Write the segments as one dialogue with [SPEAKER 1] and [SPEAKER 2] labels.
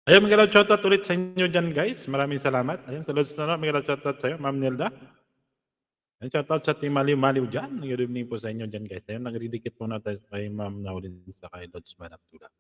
[SPEAKER 1] Ayun, mega shoutout ulit sa inyo dyan, guys. Maraming salamat. Ayun, tulad sa mega shoutout sa'yo, Ma'am Nelda. Ayun, shoutout sa Team Maliw-Maliw dyan. Good evening po sa inyo dyan, guys. Ayun, nagridikit muna tayo kay Ma'am Naulin sa kay Lods Manaptula.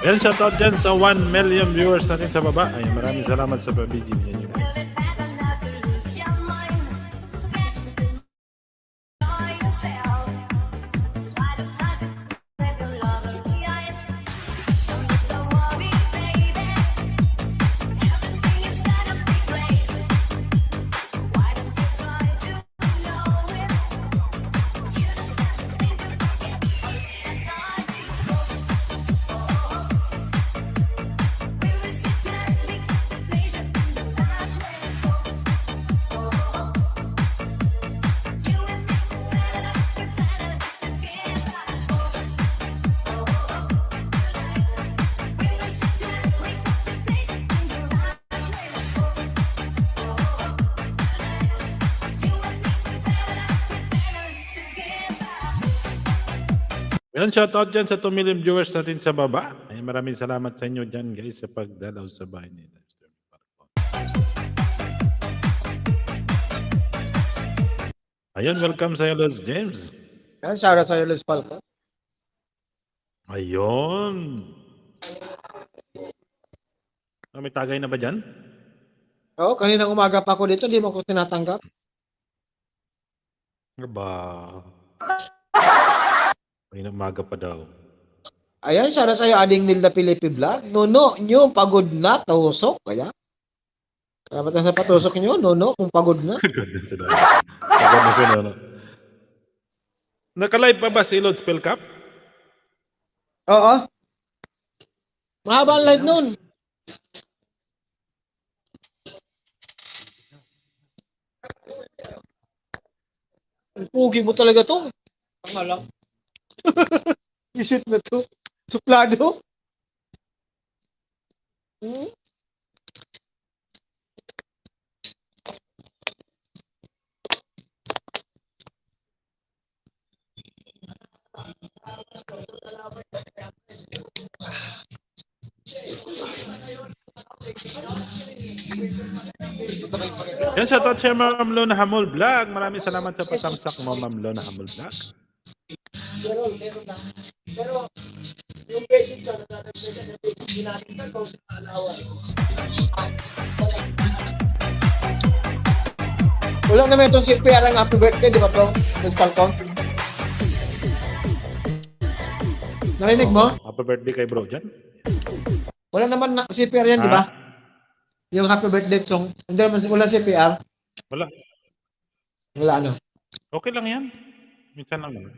[SPEAKER 1] Ayan, shoutout dyan sa 1 million viewers natin sa baba. Ayun, maraming salamat sa pabidin ninyo, guys. Ayan, shoutout dyan sa 2 million viewers natin sa baba. Ay, maraming salamat sa inyo dyan, guys, sa pagdalaw sa bahay nila. Ayun, welcome sa Los James.
[SPEAKER 2] Ayan, shoutout sa Luis Palco.
[SPEAKER 1] Ayun. May tagay na ba dyan?
[SPEAKER 2] Oo, kaninang umaga pa ako dito, di mo ko tinatanggap.
[SPEAKER 1] Ba? Ay, umaga pa daw.
[SPEAKER 2] Ayan, shoutout sa'yo, Ading Nilda Pilipi Vlog. Nono, nyo, pagod na, tusok, kaya? Kaya ba't sa patusok nyo, nono, kung pagod na?
[SPEAKER 1] Pagod na sila. Pagod na sila, no? Naka-live pa ba si Lord Spell Cup?
[SPEAKER 2] Oo. Mahaba ang live nun. Ang pugi mo talaga to. Tama lang. Isit na to. Suplado. Hmm?
[SPEAKER 1] Yan, shoutout sa Ma'am Lona Hamol Vlog. Maraming salamat sa patamsak mo, Ma'am Lona Hamol Vlog.
[SPEAKER 2] Pero yung basic ka na natin na kung alawan. Wala naman itong CPR ang happy birthday, di ba bro? Nag-Falcon. Narinig mo?
[SPEAKER 1] Happy birthday kay bro dyan.
[SPEAKER 2] Wala naman na CPR yan, di ba? Yung happy birthday song. Hindi naman wala CPR.
[SPEAKER 1] Wala.
[SPEAKER 2] Wala ano.
[SPEAKER 1] Okay lang yan. Minsan lang naman.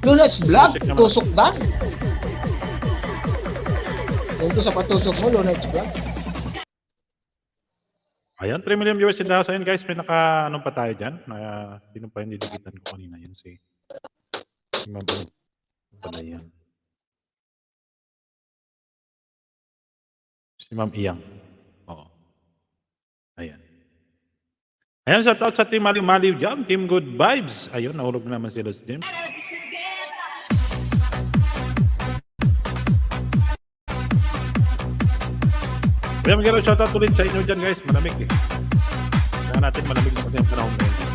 [SPEAKER 2] Lunets Vlog,
[SPEAKER 1] Music naman.
[SPEAKER 2] tusok dan. Ito sa patusok mo, Lunets Vlog.
[SPEAKER 1] Ayan, 3 million viewers in the house. Ayun, guys, may naka-anong pa tayo dyan. Sino pa yung didikitan ko kanina? Yun si Ma'am. Pala yan. Si Ma'am Iyang. Oo. Ayan. Ayan, shoutout sa Team Maliw-Maliw dyan. Team Good Vibes. Ayun, nahulog na naman si Los James. Ayan, magiging shoutout ulit sa inyo dyan, guys. Malamig eh. Kaya natin malamig na kasi ang panahon ngayon.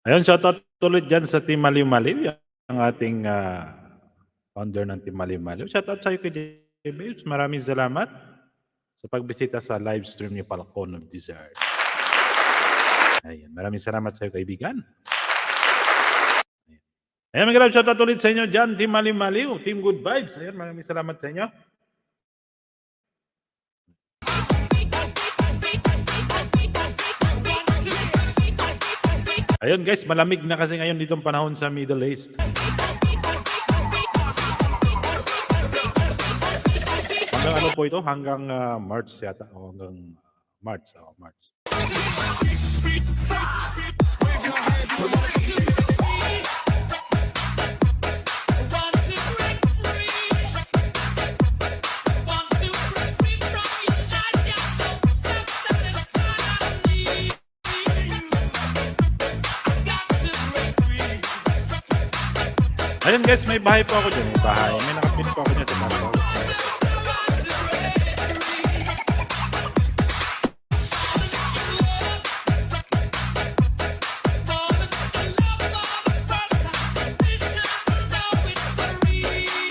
[SPEAKER 1] Ayun, shoutout ulit dyan sa Team Maliw Maliw, ang ating founder ng Team Maliw Maliw. Shoutout sa iyo kay J. Babes. Maraming salamat sa pagbisita sa live stream ni Falcon of Desert. Ayan, maraming salamat sa iyo, kaibigan. Ayan, mga shoutout ulit sa inyo dyan, Team Maliw Maliw, Team Good Vibes. Ayan, maraming salamat sa inyo. Ayun guys, malamig na kasi ngayon ditong panahon sa Middle East. Hanggang ano po ito? Hanggang March yata. O hanggang March. March. Ayun guys, may bahay po ako dyan. May bahay. May nakapin po ako dyan sa bahay.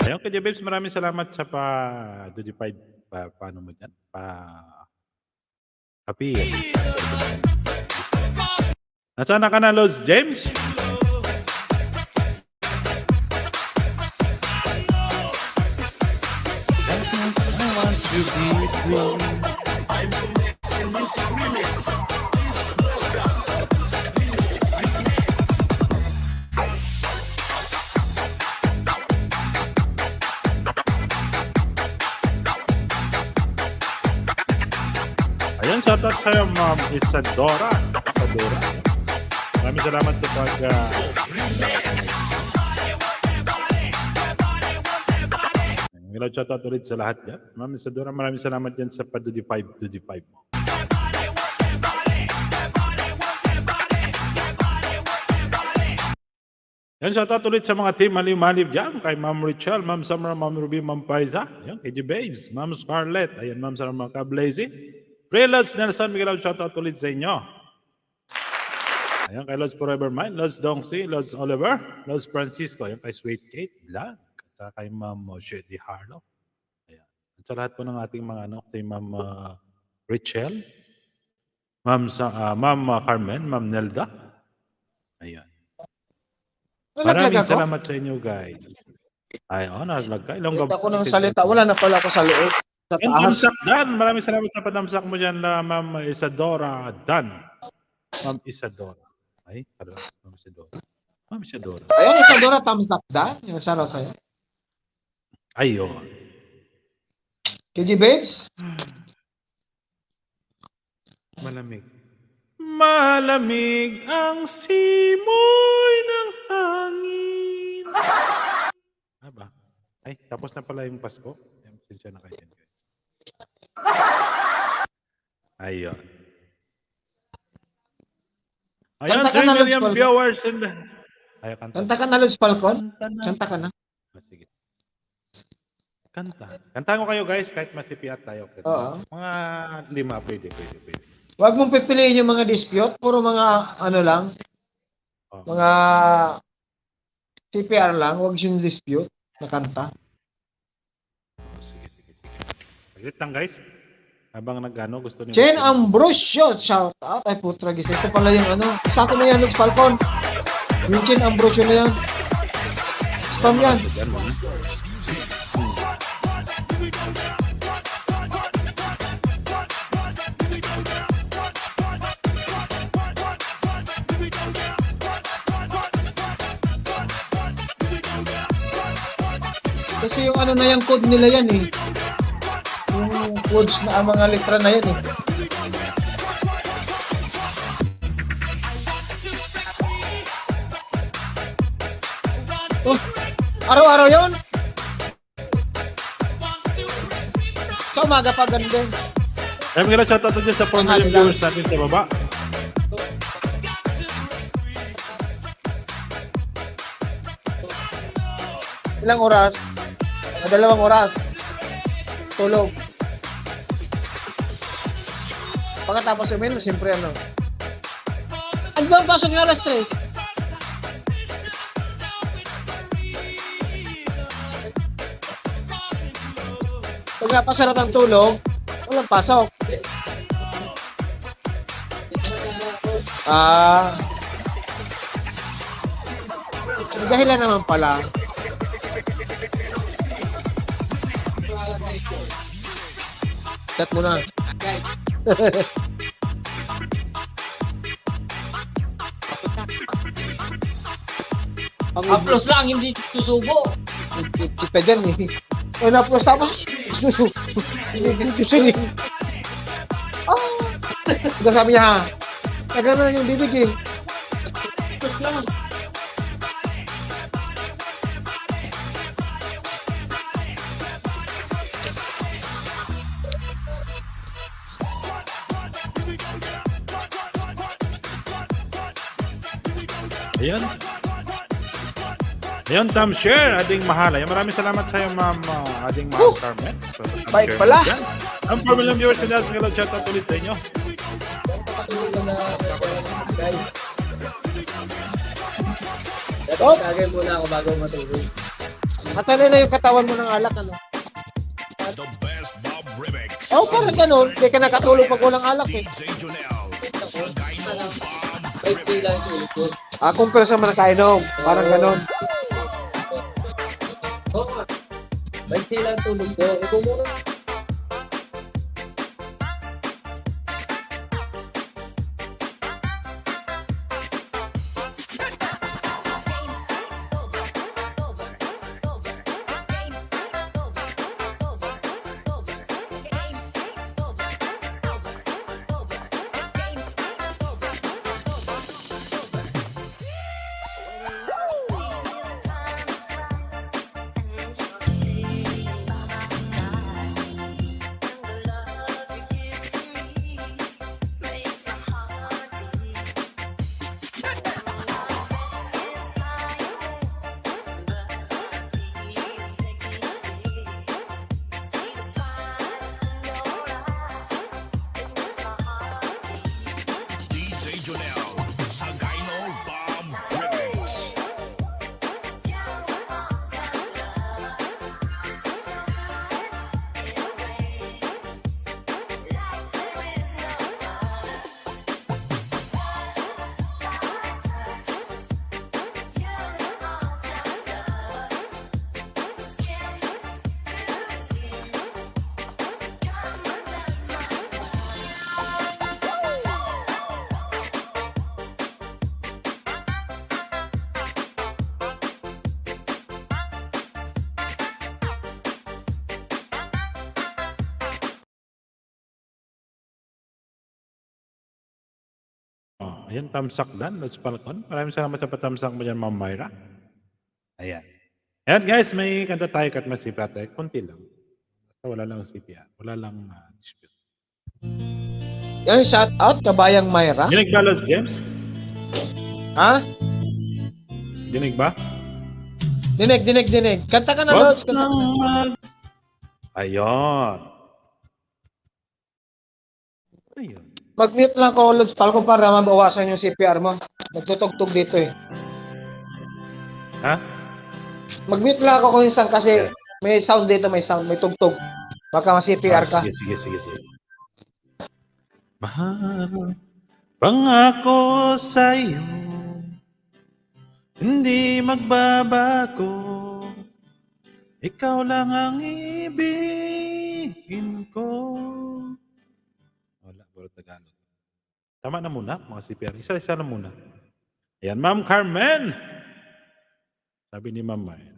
[SPEAKER 1] Ayun kay Babes, maraming salamat sa pa-dudify. Paano mo dyan? Happy. Nasaan ka na, Lods James? Ayun, shoutout sa'yo, Ma'am Isadora. Maraming salamat sa shoutout ulit sa lahat yan. Ma'am Isadora, maraming salamat dyan sa pa-dudify mo. Yan, shoutout ulit sa mga team Maliw-Maliw dyan. Kay Ma'am Richelle, Ma'am Samra, Ma'am Ruby, Ma'am Paiza. Yan, kay Babes, Ma'am Scarlett. Ayan, Ma'am Samra, Ma'am Kablazy. Pre-Lods Nelson Miguel, shoutout ulit sa inyo. Ayan, kay Lods Forever Mine, Lods Dongsi, Lods Oliver, Lods Francisco. Ayan, kay Sweet Kate Blanc. At kay Ma'am Shetty Harlow. Ayan. At sa lahat po ng ating mga kay Ma'am Richelle, Ma'am Carmen, Ma'am Nelda. Ayan. Maraming salamat sa inyo, guys. Ay, nalaglag ka.
[SPEAKER 2] Ako ng salita. Wala na pala ako sa loob. Sa
[SPEAKER 1] taas. Tamsak Dan. Maraming salamat sa patamsak mo dyan, Ma'am Isadora Dan. Ma'am Isadora. Ay, Ma'am Isadora. Ma'am Isadora.
[SPEAKER 2] Ayun, Isadora, tamsak Dan. Yung saraw sa'yo.
[SPEAKER 1] Ayun.
[SPEAKER 2] KG Babes?
[SPEAKER 1] Malamig. Malamig ang simoy ng hangin. Aba. Ay, tapos na pala yung Pasko. Sinsya na kayo, guys. Ayun. Ayun, 3 million viewers in the... Ay,
[SPEAKER 2] kanta ka na, Lods Falcon? Kanta ka na.
[SPEAKER 1] Sige. Kantahan ko kayo, guys, kahit masipiat tayo.
[SPEAKER 2] Oo.
[SPEAKER 1] Mga 5, pwede.
[SPEAKER 2] Huwag mong pipiliin yung mga dispute. Puro mga ano lang. Mga CPR lang. Huwag yung dispute na kanta.
[SPEAKER 1] Sige. Saglit lang, guys. Habang gusto niyo.
[SPEAKER 2] Chen Ambrosio. Shout out. Ay, putra, gisa. Ito pala yung ano. Sa akin na yan, Lods Falcon. Yung Chen Ambrosio na yan. Spam yan. Kasi yung ano na yung code nila yan eh. Yung codes na mga letra na yan eh. Oh, araw-araw yun? Sa umaga pa ganun.
[SPEAKER 1] Ay, mga shoutout dyan sa 4 million viewers natin sa baba.
[SPEAKER 2] Ilang oras? 2 oras. Tulog. Pagkatapos uminom, siyempre ano. Ano ba ang pasok nyo alas 3? Pag napasarap ang tulog, walang pasok. Ah, may dahilan naman pala. Chat mo na.
[SPEAKER 3] Upload lang, hindi susubo.
[SPEAKER 2] Kita dyan eh. O na-plus tapos. Gusto niya. Ah! Sabi niya ha. Taga na yung bibig eh.
[SPEAKER 3] Upload lang.
[SPEAKER 1] Ayan. Ayan, Tam Share, ading mahala. Maraming salamat sa iyo, Ma'am ading Ma'am Carmen. So, Tam
[SPEAKER 2] Bait
[SPEAKER 1] Share
[SPEAKER 2] pala.
[SPEAKER 1] mo dyan. Ang pamilyang viewers sa Dance Hello, shout out ulit sa inyo.
[SPEAKER 2] Oh,
[SPEAKER 3] Tagay muna ako bago matulog.
[SPEAKER 2] matanay na yung katawan mo ng alak ano.
[SPEAKER 4] The best Bob Remix.
[SPEAKER 2] Oh, parang ganun. Hindi ka nakatulog pag walang alak eh.
[SPEAKER 4] DJ Junel. Sagayno Bob
[SPEAKER 3] 5K lang tulog ko.
[SPEAKER 2] Kung pera sa nakainom. Parang ganun.
[SPEAKER 3] Oo. 5K lang tulog ko. Ito muna.
[SPEAKER 4] DJ Junel. Sagayno Bob Remix.
[SPEAKER 1] Oh, ayan, tamsak dan, Lods Falcon. Maraming salamat sa patamsak mo dyan, Ma'am Myra. Ayan. Ayan guys, may kanta tayo kat masipate. Kunti lang. Basta wala lang CPR. Wala lang dispute.
[SPEAKER 2] Yan, shout out, kabayang Myra.
[SPEAKER 1] Dinig ba, Lods James?
[SPEAKER 2] Ha?
[SPEAKER 1] Dinig ba?
[SPEAKER 2] Dinig. Kanta ka na,
[SPEAKER 1] Wag
[SPEAKER 2] Lods. Kanta
[SPEAKER 1] nang
[SPEAKER 2] ka na.
[SPEAKER 1] Ayun. Ayun.
[SPEAKER 2] Mag-mute lang ko, Lods Falcon, para mabawasan yung CPR mo. Nagtutugtog dito eh.
[SPEAKER 1] Ha?
[SPEAKER 2] Mag-mute lang ako kung minsan kasi may sound dito, may tugtog. Baka ma-CPR ka.
[SPEAKER 1] Sige. Mahal, pangako sa'yo, hindi magbabago. Ikaw lang ang ibigin ko. Wala, puro Tagalog. Tama na muna, mga CPR. Isa-isa na muna. Ayan, Ma'am Carmen. Sabi ni Ma'am Maya.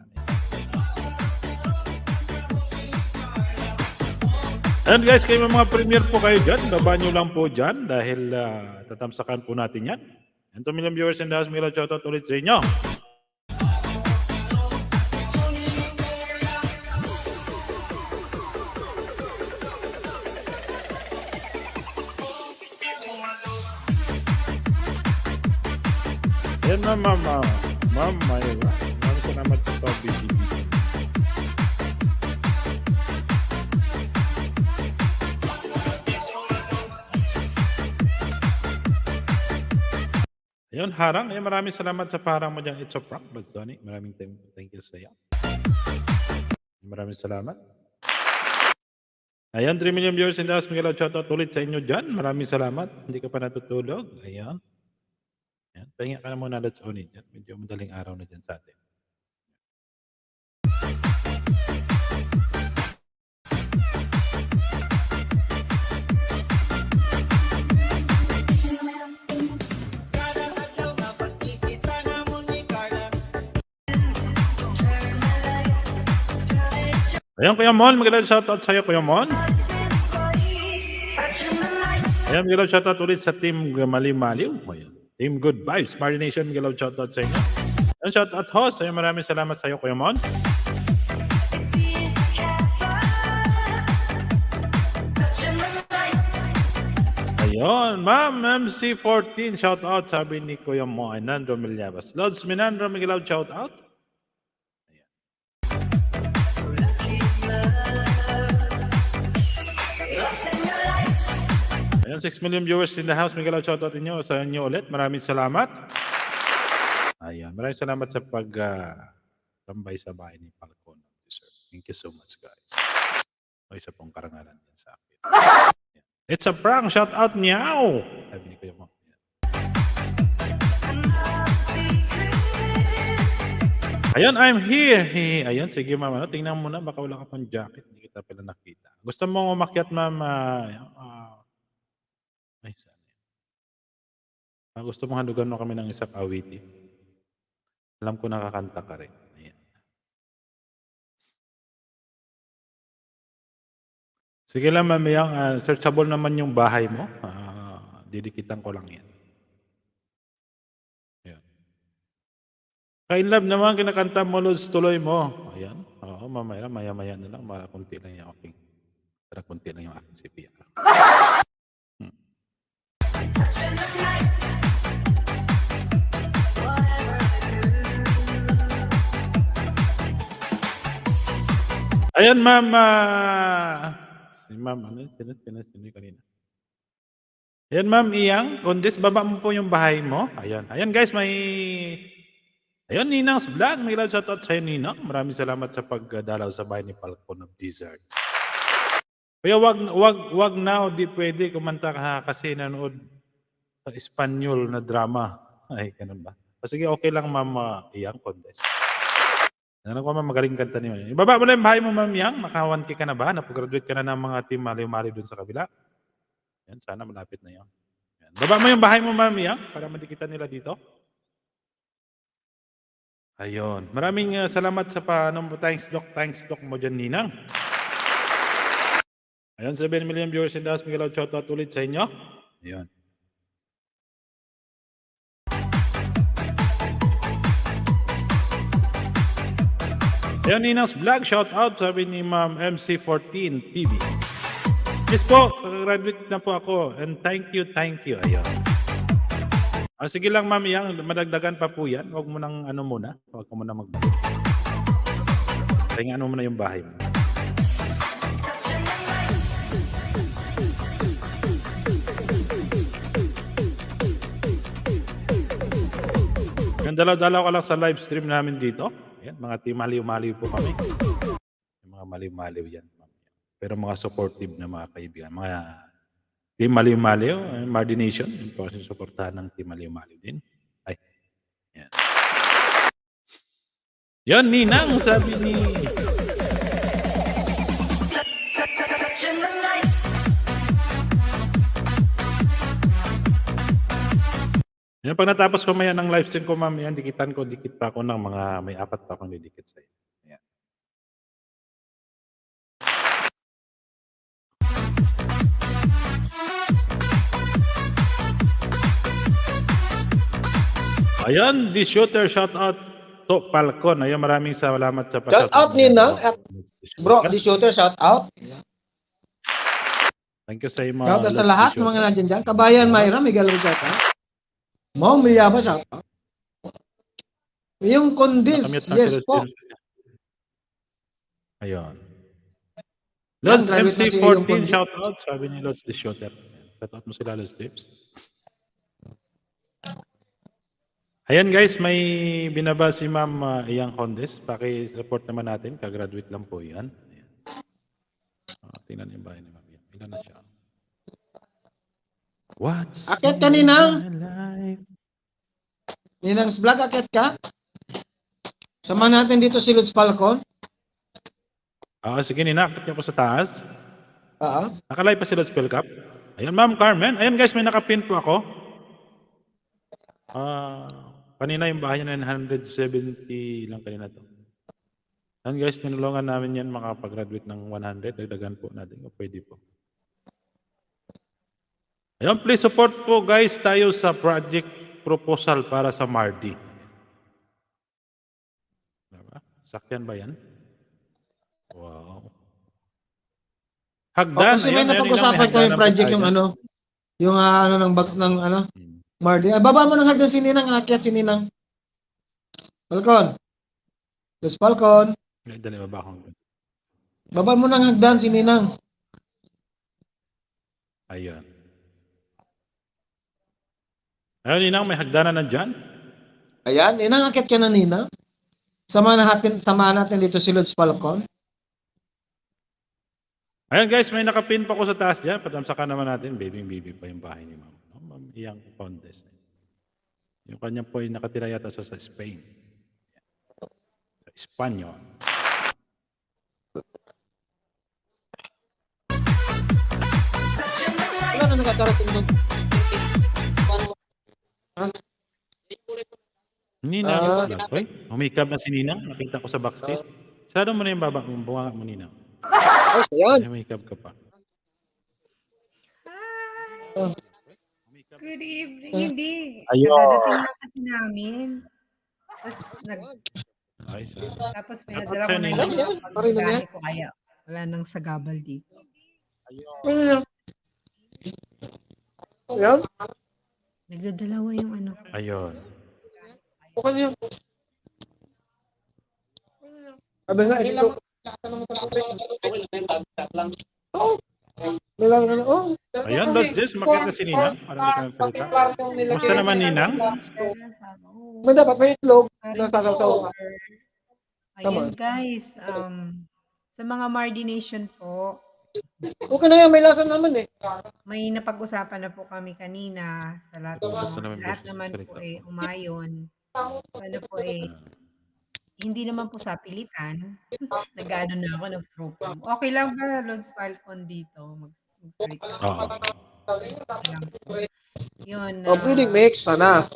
[SPEAKER 1] And guys, kayo mga premier po kayo dyan. Baba nyo lang po dyan dahil tatamsakan po natin yan. And 2 million viewers in the house, Mila, shoutout ulit sa inyo. Yan Ma'am Myra. Maraming salamat sa pag-ibig. Ayun, harang. Ayun, maraming salamat sa paharang mo dyan. It's a prank, but Donnie, maraming thank you sa iyo. Maraming salamat. Ayan, 3 million viewers in the house. Miguel, shoutout ulit sa inyo dyan. Maraming salamat. Hindi ka pa natutulog. Ayan. Ayan. Pahinga ka na muna, let's own it. Medyo madaling araw na dyan sa atin. Ayan, Kuya Mon. Miguel, shoutout sa'yo, Kuya Mon. Ayan, Miguel, shoutout ulit sa team Maliw. Ayan. Team Good Vibes. Marination, Miguel, shoutout sa inyo. Ayan, shoutout host. Ayan, maraming salamat sa'yo, Kuya Mon. Ayun, Ma'am MC14, shout out, sabi ni Kuya Mo, Nandro Milyabas. Lods Minandro, Miguel, shout out. Ayan, 6 million viewers in the house, Miguel, shout out inyo, sa inyo ulit. Maraming salamat. Ayan, maraming salamat sa tambay sa bahay ni Falcon. Thank you so much, guys. O, isa pong karangalan din sa akin. It's a prank. Shout out, meow. Sabi ni Kuya Mo. Ayun, I'm here. Ayun, sige ma'am. Ano, tingnan mo na. Baka wala ka pang jacket. Hindi kita pala nakita. Gusto mo umakyat, ma'am? Ay, sana. Gusto mo halugan mo kami ng isang awitin. Alam ko nakakanta ka rin. Ayan. Sige lang, ma'am, yang searchable naman yung bahay mo. Didikitan ko lang yan. Ayan. Kainlove naman, kinakanta mo, Lods, tuloy mo. Ayan. Oo, mamaya, maya-maya na lang. Para kunti lang yung aking, para kunti lang yung aking CPR. Ayan, ma'am. Si ma'am, ano? Sino kanina? Ayan, ma'am, Iyang. Kondis, baba mo po yung bahay mo. Ayan. Ayan, guys, may... Ayan, Ninang's Vlog. May love shoutout sa'yo, Ninang. Maraming salamat sa pagdalaw sa bahay ni Falcon of Desert. Kaya wag na, di pwede kumanta ka kasi nanood sa Espanyol na drama. Ay, ganun ba? Sige, okay lang, ma'am, Iyang, Kondis. Ano ko, ma'am, magaling kanta niyo. Ibaba mo na yung bahay mo, ma'am, Yang. Maka-1K ka na ba? Napag-graduate ka na ng mga team maliw-maliw dun sa kabila. Yan, sana malapit na yan. Yan. Baba mo yung bahay mo, ma'am, Yang, para madikitan nila dito. Ayun. Maraming salamat sa thanks doc mo dyan, Ninang. Ayun, 7 million viewers in the house. Miguel, shoutout ulit sa inyo. Ayun. Ayun, Ninang's Vlog, shout out, sabi ni Ma'am MC14 TV. Yes po, graduate na po ako and thank you. Ayun. Sige lang, Ma'am Yang, madagdagan pa po yan. Huwag mo nang ano muna, huwag mo muna magbalik. Kaya ano muna yung bahay mo. Yung dalaw-dalaw ka lang sa live stream namin dito. Ayan, mga team maliw-maliw po kami. Yung mga maliw-maliw yan. Pero mga supportive na mga kaibigan. Mga team maliw-maliw, Mardination, yung po kasi supportahan ng team maliw-maliw din. Ay, yan. Yan, Ninang, sabi ni... Yan, pag natapos ko maya ng live stream ko, ma'am, yan, dikit pa ako ng mga, may 4 pa akong didikit sa'yo. Yan. Ayan, the shooter, shout out to Falcon. Ayan, maraming salamat sa
[SPEAKER 2] Shout out, Ninang. Bro, the shooter, shout out.
[SPEAKER 1] Thank you sa iyo, mga
[SPEAKER 2] Shout out sa
[SPEAKER 1] Lods,
[SPEAKER 2] lahat
[SPEAKER 1] the
[SPEAKER 2] ng mga
[SPEAKER 1] shooter.
[SPEAKER 2] nandiyan dyan. Kabayan Mayra, Miguel, shout out. Ma'am Miyaba, shout out. Yung Kondis,
[SPEAKER 1] Nakamute na
[SPEAKER 2] yes
[SPEAKER 1] si
[SPEAKER 2] po.
[SPEAKER 1] Lods. Ayun. Lods
[SPEAKER 2] graduate na si yung
[SPEAKER 1] MC14,
[SPEAKER 2] Kondis.
[SPEAKER 1] shout out. Sabi ni Lods the shooter. Shout out mo sila, Lods Tips. Ayan guys, may binaba si Ma'am Iyang Condes. Paki-support naman natin. Kagraduate lang po yan. Ayan. Tingnan yung bahay ni Ma'am Yan. Ilan na siya? What's
[SPEAKER 2] Akit ka,
[SPEAKER 1] in
[SPEAKER 2] Ninang?
[SPEAKER 1] my life?
[SPEAKER 2] Ninang's vlog, akit ka? Sama natin dito si Lutz Falcon.
[SPEAKER 1] Sige, Nina. Akit niyo po sa taas.
[SPEAKER 2] Oo.
[SPEAKER 1] Nakalive pa si Lord Spell Cup. Ayan, Ma'am Carmen. Ayan, guys, may nakapin po ako. Kanina yung bahay niya 970 lang kanina to. Ayan, guys, tinulungan namin yan makapag-graduate ng 100. Dagdagan po natin. O, pwede po. Ayan, please support po, guys, tayo sa project proposal para sa Mardi. Diba? Sakyan ba yan? Wow. Hagdan.
[SPEAKER 2] Kasi may
[SPEAKER 1] Ayan,
[SPEAKER 2] napag-usapan ko yung project yung ano, yung ano ng bag ng ano, Mardi. Baba mo ng hagdan si Ninang, aakyat si Ninang. Falcon. Lutz Falcon.
[SPEAKER 1] Dali, baba ko.
[SPEAKER 2] Baba mo ng hagdan si Ninang.
[SPEAKER 1] Ayan. Ayun, Ninang, may hagdanan na dyan.
[SPEAKER 2] Ayan, Ninang, aakyat ka na Ninang. Samahan natin dito si Lutz Falcon.
[SPEAKER 1] Ayan, guys, may nakapin pa ko sa taas dyan. Patamsakan naman natin. Baby pa yung bahay ni Ma'am. No? Ma'am Iyang Pondes. Yung kanya po ay nakatira yata sa Spain. Sa Espanyol.
[SPEAKER 3] Wala na nakakarating doon.
[SPEAKER 1] Ninang, oy, humikab na si Ninang. Nakita ko sa backstage. Sarado mo na yung baba mo. Bunga mo, Ninang.
[SPEAKER 2] Ay, ayan.
[SPEAKER 1] Ay, humikab ka pa.
[SPEAKER 2] Oh.
[SPEAKER 5] Good evening. Hindi.
[SPEAKER 1] Ayun.
[SPEAKER 5] Dadating lang kasi namin. Tapos may
[SPEAKER 1] Dapat
[SPEAKER 5] nadala ko
[SPEAKER 1] siya,
[SPEAKER 5] na
[SPEAKER 1] Ninang.
[SPEAKER 5] yung pagbigahe ko kaya wala nang sagabal dito.
[SPEAKER 2] Ayan. Ayan.
[SPEAKER 5] Nagdadalawa yung ano.
[SPEAKER 1] Ayun.
[SPEAKER 2] Okay niya. Sabi nga, ito. Oo. Nilang ano, oh.
[SPEAKER 1] Ayan, Los Jess, makita si Ninang. Parang hindi ka nagsalita. Musta naman, Ninang?
[SPEAKER 2] May dapat may itlog.
[SPEAKER 5] Parang
[SPEAKER 2] Nasasaw.
[SPEAKER 5] Ayan guys, sa mga Mardi Nation po,
[SPEAKER 2] Okay na yan, may lasa naman eh.
[SPEAKER 5] may napag-usapan na po kami kanina sa lahat,
[SPEAKER 1] Basta naman
[SPEAKER 5] lahat
[SPEAKER 1] boses
[SPEAKER 5] naman
[SPEAKER 1] sa
[SPEAKER 5] po
[SPEAKER 1] salita.
[SPEAKER 5] eh umayon. Sana po eh hindi naman po sa pilitan. Nag-ano na ako, nag-program. Okay lang ba, Lods Falcon dito? Magsalita.
[SPEAKER 1] Oo.
[SPEAKER 5] Okay lang po. Yun.
[SPEAKER 2] Oh, breeding mix, sana.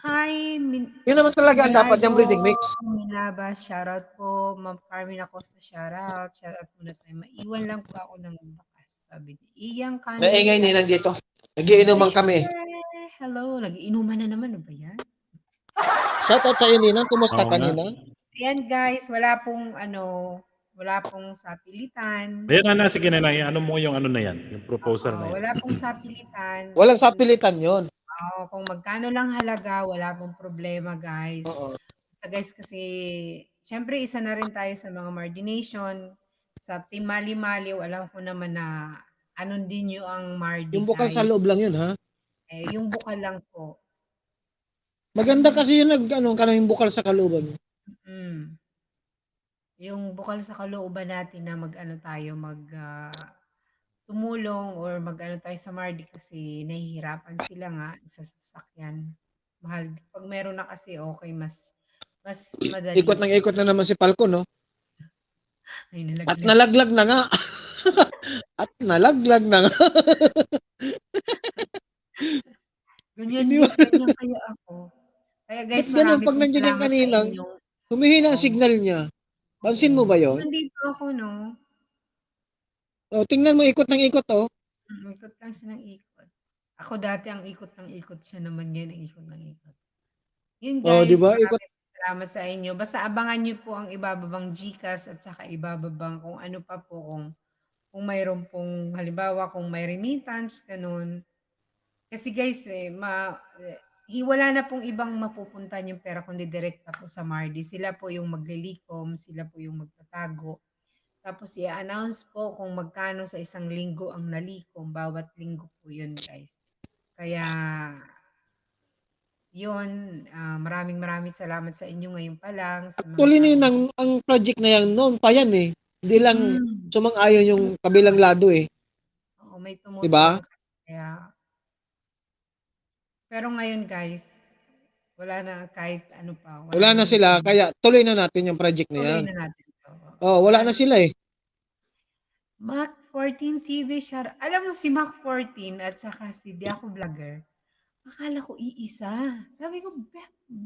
[SPEAKER 5] Hi,
[SPEAKER 2] Yun naman talaga ang dapat yung breeding mix.
[SPEAKER 5] Milabas, shoutout po. Ma'am Carmen Acosta, shoutout. Shoutout muna tayo. Maiwan lang po ako ng bakas. Sabi niya. Iyang kanin.
[SPEAKER 2] Naingay nilang dito. Nagiinuman kami.
[SPEAKER 5] Hello, nag-iinuman na naman. Ano ba yan?
[SPEAKER 2] Shoutout sa iyo, Ninang. Kumusta
[SPEAKER 1] Oo
[SPEAKER 2] ka,
[SPEAKER 1] nga.
[SPEAKER 2] Ninang?
[SPEAKER 5] Ayan guys, wala pong sapilitan.
[SPEAKER 1] Ayan na, sige na, ano mo yung ano na yan? Yung proposal na yan.
[SPEAKER 5] Wala pong sapilitan.
[SPEAKER 2] Walang sapilitan yon.
[SPEAKER 5] Kung magkano lang halaga, wala pong problema guys.
[SPEAKER 2] Oo.
[SPEAKER 5] Basta guys kasi, syempre isa na rin tayo sa mga Mardination. Sa Team Mali-Maliw, alam ko naman na anon din yung ang Mardi
[SPEAKER 2] Yung bukal sa
[SPEAKER 5] guys.
[SPEAKER 2] loob lang yun, ha?
[SPEAKER 5] Yung bukal lang po.
[SPEAKER 2] Maganda kasi yung yung bukal sa kalooban.
[SPEAKER 5] Yung bukal sa kalooban natin na tumulong or tayo sa Mardi kasi nahihirapan sila nga sa sasakyan. Mahal. Pag meron na kasi okay, mas madali.
[SPEAKER 2] Ikot na naman si Falcon, no?
[SPEAKER 5] Ay,
[SPEAKER 2] At nalaglag na nga. At nalaglag na nga.
[SPEAKER 5] Ganyan kaya ako. Kaya guys,
[SPEAKER 2] Ba't ganun?
[SPEAKER 5] marami
[SPEAKER 2] Pag
[SPEAKER 5] pong
[SPEAKER 2] nandiyan yung
[SPEAKER 5] salamat sa
[SPEAKER 2] kanina,
[SPEAKER 5] inyo.
[SPEAKER 2] humihina ang signal niya. Pansin mo ba yon?
[SPEAKER 5] Nandito ako, no?
[SPEAKER 2] Oh, tingnan mo, ikot ng ikot, oh.
[SPEAKER 5] Ikot lang siya ng ikot. Ako dati ang ikot ng ikot siya naman ngayon ang ikot ng ikot. Yun
[SPEAKER 2] Oh,
[SPEAKER 5] guys,
[SPEAKER 2] di ba? Ikot.
[SPEAKER 5] maraming salamat sa inyo. Basta abangan niyo po ang ibababang GCash at saka ibababang kung ano pa po kung mayroon pong halimbawa kung may remittance ganun. Kasi guys, wala na pong ibang mapupuntahan yung pera kundi direkta po sa Mardi. Sila po yung maglilikom, sila po yung magtatago. Tapos i-announce po kung magkano sa isang linggo ang nalikom. Bawat linggo po yun, guys. Kaya, yun, maraming salamat sa inyo ngayon pa lang. Sa
[SPEAKER 2] Actually, Ninang, ang project na yan, noon pa yan, eh. Hindi lang sumang-ayon yung kabilang lado eh.
[SPEAKER 5] Oo, may
[SPEAKER 2] Diba?
[SPEAKER 5] tumutulong kaya. Pero ngayon guys, wala na kahit ano pa.
[SPEAKER 2] Wala na sila, kaya tuloy na natin yung project na
[SPEAKER 5] tuloy
[SPEAKER 2] yan.
[SPEAKER 5] na natin ito.
[SPEAKER 2] Oh, wala na sila eh.
[SPEAKER 5] Mac 14 TV, alam mo si Mac 14 at saka si Di Ako Vlogger, akala ko iisa. Sabi ko,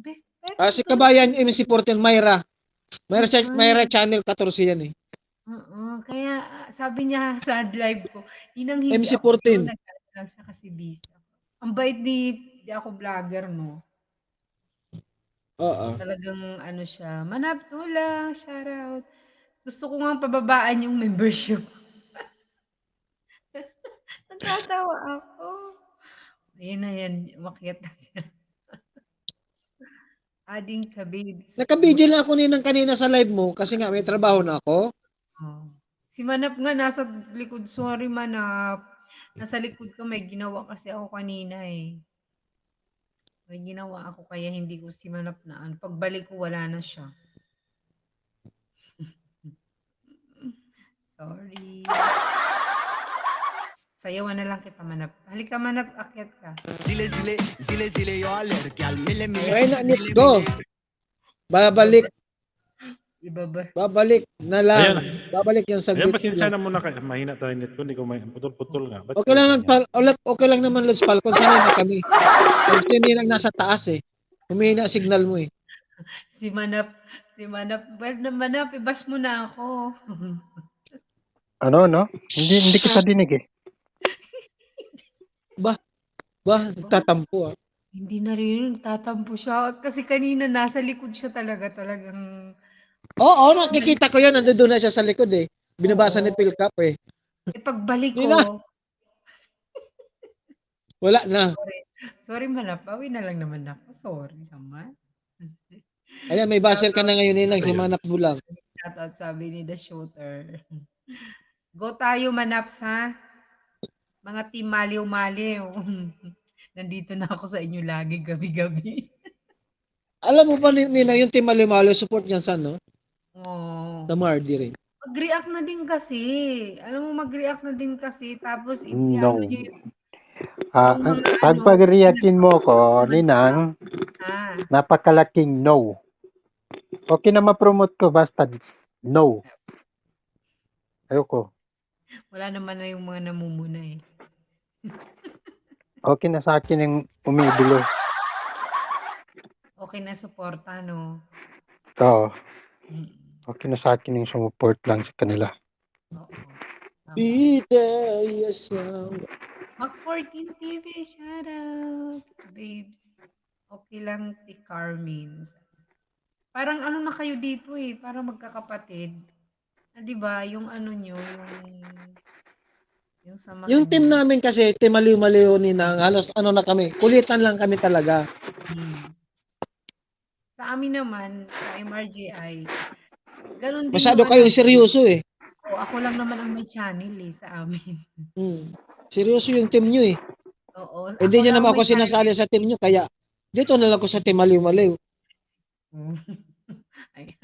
[SPEAKER 5] pero
[SPEAKER 2] Si Kabayan MC14 Myra. Myra
[SPEAKER 5] Mm.
[SPEAKER 2] Channel 14 yan eh.
[SPEAKER 5] Oo, kaya sabi niya sa live ko, "Ninang hindi
[SPEAKER 2] MC14.
[SPEAKER 5] ako yun, nag-ano lang siya kasi busy ako." Ang bait ni Di Ako Vlogger 'no.
[SPEAKER 2] Oo.
[SPEAKER 5] Talagang ano siya, "Manap Tula, shoutout." Gusto ko ngang pababaan yung membership. Natatawa ako. Ayun na yan, umakyat na siya. Ading ka-babes.
[SPEAKER 2] Naka-video lang ako ninang kanina sa live mo kasi nga may trabaho na ako.
[SPEAKER 5] Oh. Si Manap nga nasa likod. Sorry Manap. Nasa likod ko, may ginawa kasi ako kanina eh. May ginawa ako kaya hindi ko si Manap na ano. Pagbalik ko wala na siya. Sorry. Sayawan na lang kita Manap. Halika Manap, akyat ka.
[SPEAKER 2] Try na nit go. Babalik na lang.
[SPEAKER 1] Ayun.
[SPEAKER 2] Babalik yan sa
[SPEAKER 1] Ayan,
[SPEAKER 2] good.
[SPEAKER 1] pasensya na muna kayo. Mahina tayo net ko. Hindi ko may putol-putol nga. Ba't
[SPEAKER 2] Okay lang
[SPEAKER 1] ganyan?
[SPEAKER 2] okay lang naman Lods Falcon, sanay na kami. Kasi hindi lang nasa taas eh. Humihina signal mo eh.
[SPEAKER 5] Si Manap, well na Manap, i-bash mo na ako.
[SPEAKER 6] Ano, no? Hindi kita dinig eh.
[SPEAKER 2] Ba, tatampo ah.
[SPEAKER 5] Hindi na rin, tatampo siya. Kasi kanina nasa likod siya talagang...
[SPEAKER 2] Oo, nakikita ko yan. Nandun na siya sa likod eh. Binabasa ni Philcap eh.
[SPEAKER 5] Pagbalik
[SPEAKER 2] Hindi na.
[SPEAKER 5] ko,
[SPEAKER 2] Wala na.
[SPEAKER 5] sorry Manap, bawi na lang naman ako. Sorry naman.
[SPEAKER 2] Ayan, may basher ka na ngayon nilang si
[SPEAKER 1] Ayun.
[SPEAKER 2] Manap Bulang.
[SPEAKER 5] Shoutout sabi ni The Shooter. Go tayo Manaps ha. Mga team maliw-maliw. Nandito na ako sa inyo lagi gabi-gabi.
[SPEAKER 2] Alam mo ba Nina, yung Team Malimalo support niyan sa no?
[SPEAKER 5] Oh.
[SPEAKER 2] Sa Mardi rin.
[SPEAKER 5] Mag-react na din kasi. Alam mo, mag-react na din kasi. Tapos,
[SPEAKER 6] No.
[SPEAKER 5] ano nyo yung
[SPEAKER 6] Pag pag-reactin mo ko, Ninang, napakalaking no. Okay na ma-promote ko, basta no. Ayoko.
[SPEAKER 5] wala naman na yung mga namumuna eh.
[SPEAKER 6] Okay na sa akin yung umidolo.
[SPEAKER 5] Okay na suporta, no?
[SPEAKER 6] Oo.
[SPEAKER 5] Mm.
[SPEAKER 6] Okay na sa akin yung sumuport lang sa kanila.
[SPEAKER 5] Oo. Tama.
[SPEAKER 2] Bidaya sa...
[SPEAKER 5] Mac 14 TV, shoutout. Babes. Okay lang, ti Carmen. Parang ano na kayo dito eh, parang magkakapatid. Di ba? Yung ano nyo, yung samahan
[SPEAKER 2] Yung team
[SPEAKER 5] nyo.
[SPEAKER 2] namin kasi, Team Maliw-Maliw Ninang, halos ano na kami, kulitan lang kami talaga.
[SPEAKER 5] Sa amin naman, sa MRGI, ganun din
[SPEAKER 2] Masyado
[SPEAKER 5] yung
[SPEAKER 2] kayo
[SPEAKER 5] ano,
[SPEAKER 2] seryoso eh.
[SPEAKER 5] o, ako lang naman ang may channel eh, sa amin.
[SPEAKER 2] Seryoso yung team nyo eh.
[SPEAKER 5] Oo.
[SPEAKER 2] Hindi nyo
[SPEAKER 5] lang
[SPEAKER 2] naman
[SPEAKER 5] ang
[SPEAKER 2] ako
[SPEAKER 5] may channel.
[SPEAKER 2] sinasali sa team nyo, kaya dito na lang ako sa Team Maliw-Maliw.
[SPEAKER 5] Ay.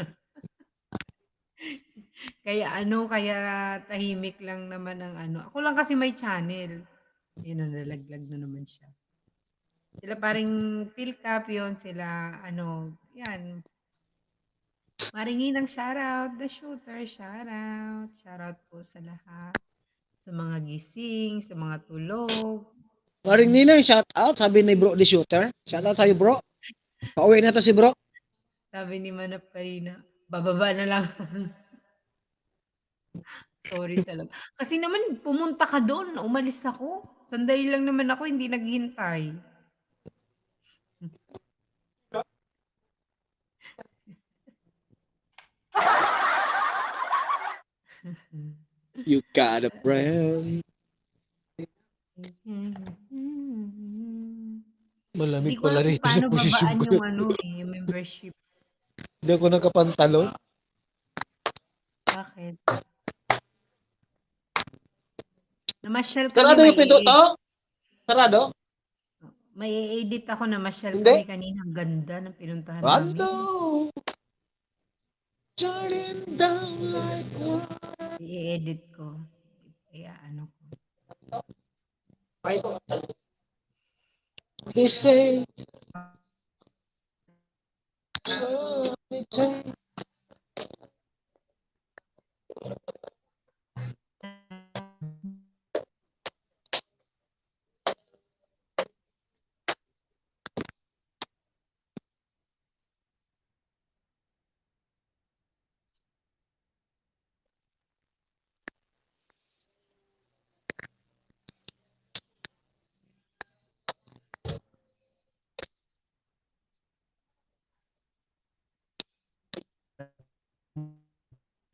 [SPEAKER 5] Kaya tahimik lang naman ang ano. Ako lang kasi may channel. Yun, nalaglag na naman siya. Sila paring Philcap yun, sila yan. Maringi ng shoutout, The Shooter, shoutout. Shoutout po sa lahat. Sa mga gising, sa mga tulog.
[SPEAKER 2] Maring Ninang, shout out, sabi ni Bro the Shooter. Shout out tayo bro. Pauwi na to si bro.
[SPEAKER 5] Sabi ni Manap kanina, bababa na lang. Sorry talaga. Kasi naman, pumunta ka doon, umalis ako. Sandali lang naman ako, hindi naghintay.
[SPEAKER 2] You got a friend. Malamig
[SPEAKER 5] Hindi ko
[SPEAKER 2] pala
[SPEAKER 5] alam
[SPEAKER 2] rito
[SPEAKER 5] kung
[SPEAKER 2] sa
[SPEAKER 5] paano
[SPEAKER 2] posisyon
[SPEAKER 5] babaan
[SPEAKER 2] ko.
[SPEAKER 5] yung membership.
[SPEAKER 2] Hindi ako nakapantalon.
[SPEAKER 5] Bakit? Namasyal kami,
[SPEAKER 2] Sarado yung pinto to? Sarado?
[SPEAKER 5] may edit ako, namasyal
[SPEAKER 2] Hindi.
[SPEAKER 5] kami kanina. Ang ganda ng pinuntahan namin.
[SPEAKER 2] Hello. Shining down like one.
[SPEAKER 5] I-edit ko. Kaya ano ko.
[SPEAKER 2] They say, so they say.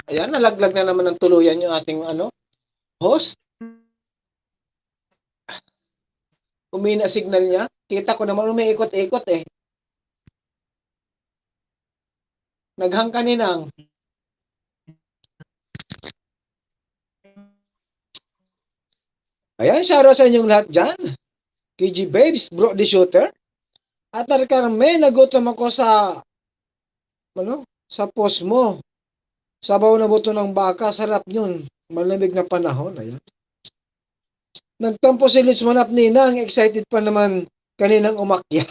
[SPEAKER 2] Ayan, nalaglag na naman ng tuluyan yung ating host. Umina signal niya. Kita ko naman umiikot-ikot eh. Naghang kaninang. Ayan, shoutout sa inyong lahat dyan. KG Babes, Bro the Shooter. At Carmen, nagutom ako sa sa post mo. Sabaw na buto ng baka, sarap yun. Malamig na panahon. Ayan. Nagtampo si Lutz Manap Ninang, excited pa naman kaninang umakyat.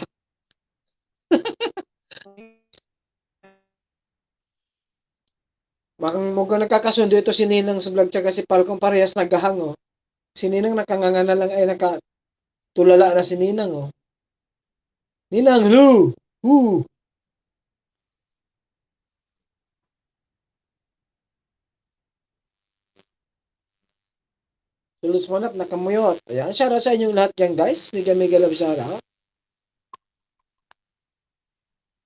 [SPEAKER 2] Mukhang nakakasundo ito si Ninang sa vlog tsaka si Falcon parehas naghahango. Si Ninang nakanganga na lang ay nakatulala na si Ninang Ninang, hello! Woo! Lutz Manap, nakamuyot. Ayan, shoutout sa inyong lahat dyan guys. Mega love shoutout.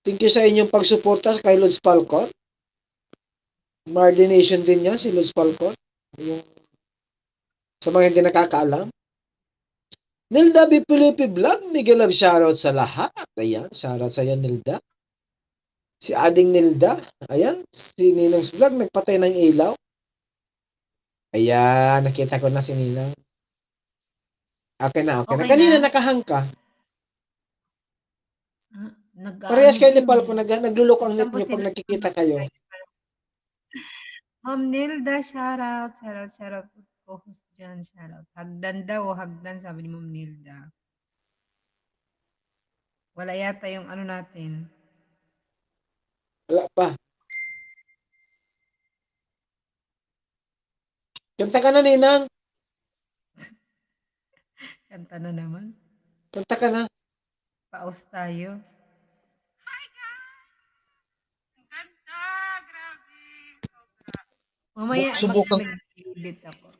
[SPEAKER 2] Thank you sa inyong pagsuporta kay Lutz Falcon. Nation din niya, si Lutz Falcon. Yung, sa mga hindi nakakaalam. Nilda B. Felipe Vlog, mega love shoutout sa lahat. Ayan, shoutout sa iyo Nilda. Si Ading Nilda. Ayan, si Ninang's Vlog, nagpatay ng ilaw. Ayan, nakita ko na si Ninang. Okay na.
[SPEAKER 5] Okay
[SPEAKER 2] Kanina
[SPEAKER 5] na?
[SPEAKER 2] nakahang ka.
[SPEAKER 5] Nag-aano
[SPEAKER 2] Parehas kayo ni
[SPEAKER 5] yun
[SPEAKER 2] Falco,
[SPEAKER 5] eh.
[SPEAKER 2] naglulok ang net
[SPEAKER 5] Tapos
[SPEAKER 2] niyo pag
[SPEAKER 5] sila-
[SPEAKER 2] nakikita kayo.
[SPEAKER 5] Ma'am Nilda, shoutout co-host dyan, shoutout. Hagdan daw, hagdan, sabi ni Ma'am Nilda. Wala yata yung ano natin.
[SPEAKER 2] Wala pa. Kanta ka na, Ninang.
[SPEAKER 5] Kanta na naman.
[SPEAKER 2] Kanta ka na.
[SPEAKER 5] Paus tayo. Mamaya,
[SPEAKER 2] Subukan.
[SPEAKER 5] mag-ibit ako.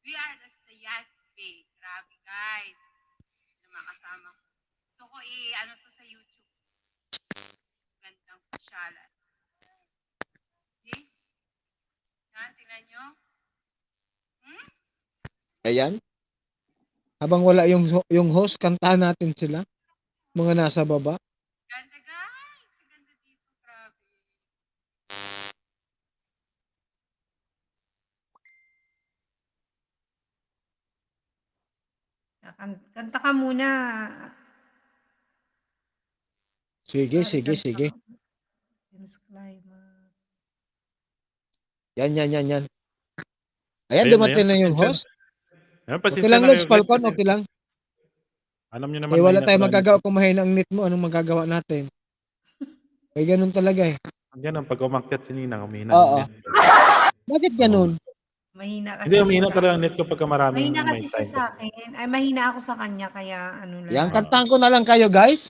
[SPEAKER 7] We are the Yasbe. Grabe, guys. Yung mga kasama ko. So, ko ano to sa YouTube. Gandang pasyalan. See? Yan, tingnan nyo.
[SPEAKER 2] Ayan. Habang wala yung host, kantahan natin sila. Mga nasa baba.
[SPEAKER 7] Ganda, guys. Ganda dito. Grabe.
[SPEAKER 5] Kanta ka muna.
[SPEAKER 2] Sige.
[SPEAKER 5] James Climax.
[SPEAKER 2] Yan. Ayan,
[SPEAKER 1] Ayan,
[SPEAKER 2] dumating na
[SPEAKER 1] ayan,
[SPEAKER 2] yung host.
[SPEAKER 1] Ayan,
[SPEAKER 2] Okay
[SPEAKER 1] pasensya
[SPEAKER 2] lang,
[SPEAKER 1] na
[SPEAKER 2] Lutz
[SPEAKER 1] kayo, guys,
[SPEAKER 2] Falcon,
[SPEAKER 1] kasi
[SPEAKER 2] okay lang.
[SPEAKER 1] alam niyo naman
[SPEAKER 2] Eh, wala
[SPEAKER 1] mahina
[SPEAKER 2] tayong
[SPEAKER 1] talaga
[SPEAKER 2] magagawa
[SPEAKER 1] net.
[SPEAKER 2] kung mahina ang net mo. Anong magagawa natin? Ay, ganun talaga eh.
[SPEAKER 1] Ganun, pag umakyat si Ninang, humina
[SPEAKER 2] Oo.
[SPEAKER 1] yung net.
[SPEAKER 2] Bakit ganun?
[SPEAKER 5] Mahina kasi
[SPEAKER 1] Hindi, humina
[SPEAKER 5] siya sa
[SPEAKER 1] talaga ang net ko pagka maraming
[SPEAKER 5] Mahina
[SPEAKER 1] may
[SPEAKER 5] kasi siya
[SPEAKER 1] time.
[SPEAKER 5] sa akin. Ay, mahina ako sa kanya, kaya ano lang.
[SPEAKER 2] Yan, kantahan ko na lang kayo, guys.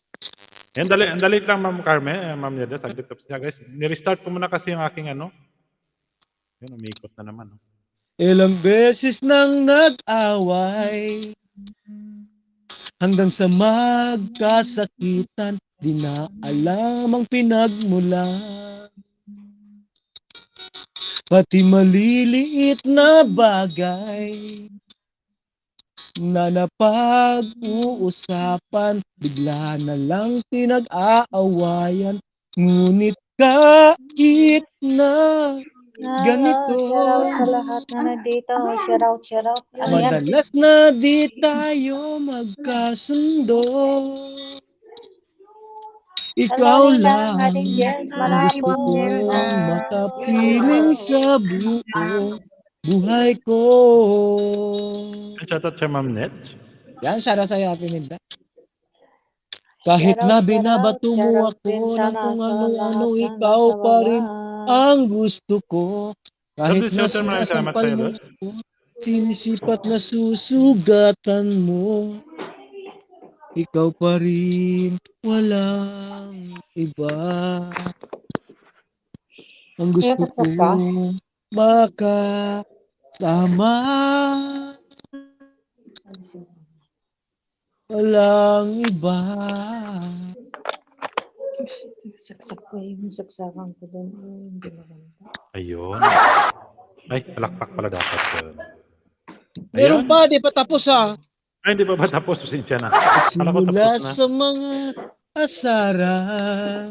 [SPEAKER 1] Yan, dali lang, Ma'am Carmen, Ma'am Nilda, saglit tapos niya, guys. Nirestart ko muna kasi yung aking Yan, umikot na naman.
[SPEAKER 2] Ilang beses nang nag-away hanggang sa magkasakitan, di na alam ang pinagmulan. Pati maliliit na bagay na napag-uusapan, bigla na lang pinag-aawayan. Ngunit kahit na ganito,
[SPEAKER 8] Shoutout sa lahat na nandito. Shoutout. Ano yan?
[SPEAKER 2] madalas na di tayo magkasundo. Ikaw
[SPEAKER 8] Hello, Nina.
[SPEAKER 2] lang
[SPEAKER 8] Ating Jess
[SPEAKER 2] ang gusto
[SPEAKER 8] Malabo.
[SPEAKER 2] kong makapiling sa buong buhay ko.
[SPEAKER 1] Ayan, shoutout sa Ma'am Nets.
[SPEAKER 2] Yan, shoutout sa'yo, Ate Nilda. Kahit na binabato mo
[SPEAKER 8] Shoutout din
[SPEAKER 2] ako ng
[SPEAKER 8] sana
[SPEAKER 2] kung
[SPEAKER 8] sa
[SPEAKER 2] ano-ano,
[SPEAKER 8] lahat ng
[SPEAKER 2] ikaw
[SPEAKER 8] nasa
[SPEAKER 2] pa rin
[SPEAKER 8] baba.
[SPEAKER 2] ang gusto ko. Kahit
[SPEAKER 1] Lods,
[SPEAKER 2] na
[SPEAKER 1] shoutout, maraming salamat
[SPEAKER 2] sinasampal
[SPEAKER 1] sa'yo,
[SPEAKER 2] mo
[SPEAKER 1] Lods.
[SPEAKER 2] ako, sinisipat na susugatan mo. Ikaw pa rin, walang iba. Ang gusto
[SPEAKER 8] Sinasaksak ka?
[SPEAKER 2] kong makasama. Walang iba.
[SPEAKER 8] Saksak ko yung saksakan ko doon. Hindi maganda.
[SPEAKER 1] Ayun. Ay, palakpak pala dapat yun.
[SPEAKER 2] Meron
[SPEAKER 1] Ayun.
[SPEAKER 2] pa, di pa tapos
[SPEAKER 1] Ay, hindi pa ba tapos? Pasensya na. Kala ko
[SPEAKER 2] Simula
[SPEAKER 1] tapos na.
[SPEAKER 2] sa mga asaran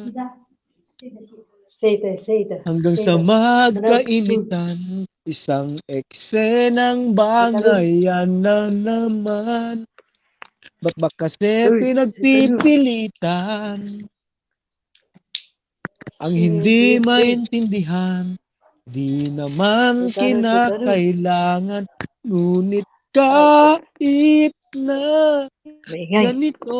[SPEAKER 8] Sete.
[SPEAKER 2] hanggang sa magkainitan, isang eksenang bangayan na naman. Ba't ba kasi pinagpipilitan ang hindi maintindihan? Di naman kinakailangan, ngunit kahit na
[SPEAKER 8] Maingay.
[SPEAKER 2] ganito,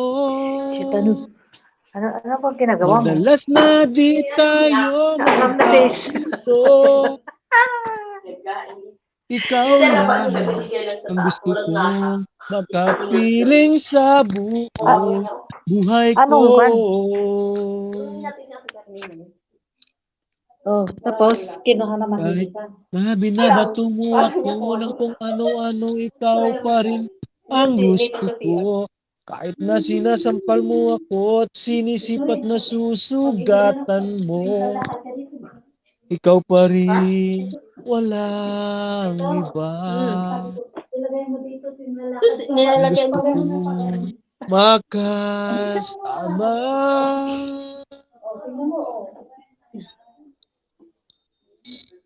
[SPEAKER 8] Ano pang ginagawa mo?
[SPEAKER 2] madalas na di tayo
[SPEAKER 8] Alam na, Des.
[SPEAKER 2] magkakagusto. Ikaw lang ang gusto kong makapiling sa buong buhay ko.
[SPEAKER 8] Anong ban? Oh, tapos kinuha naman
[SPEAKER 2] Kahit
[SPEAKER 8] dito.
[SPEAKER 2] na binabato mo ako ng kung ano-ano, ikaw pa rin ang gusto ko. Kahit na sinasampal mo ako at sinisipat na susugatan mo, ikaw pa rin, walang iba.
[SPEAKER 3] Nilalagay
[SPEAKER 2] Gusto kong makasama.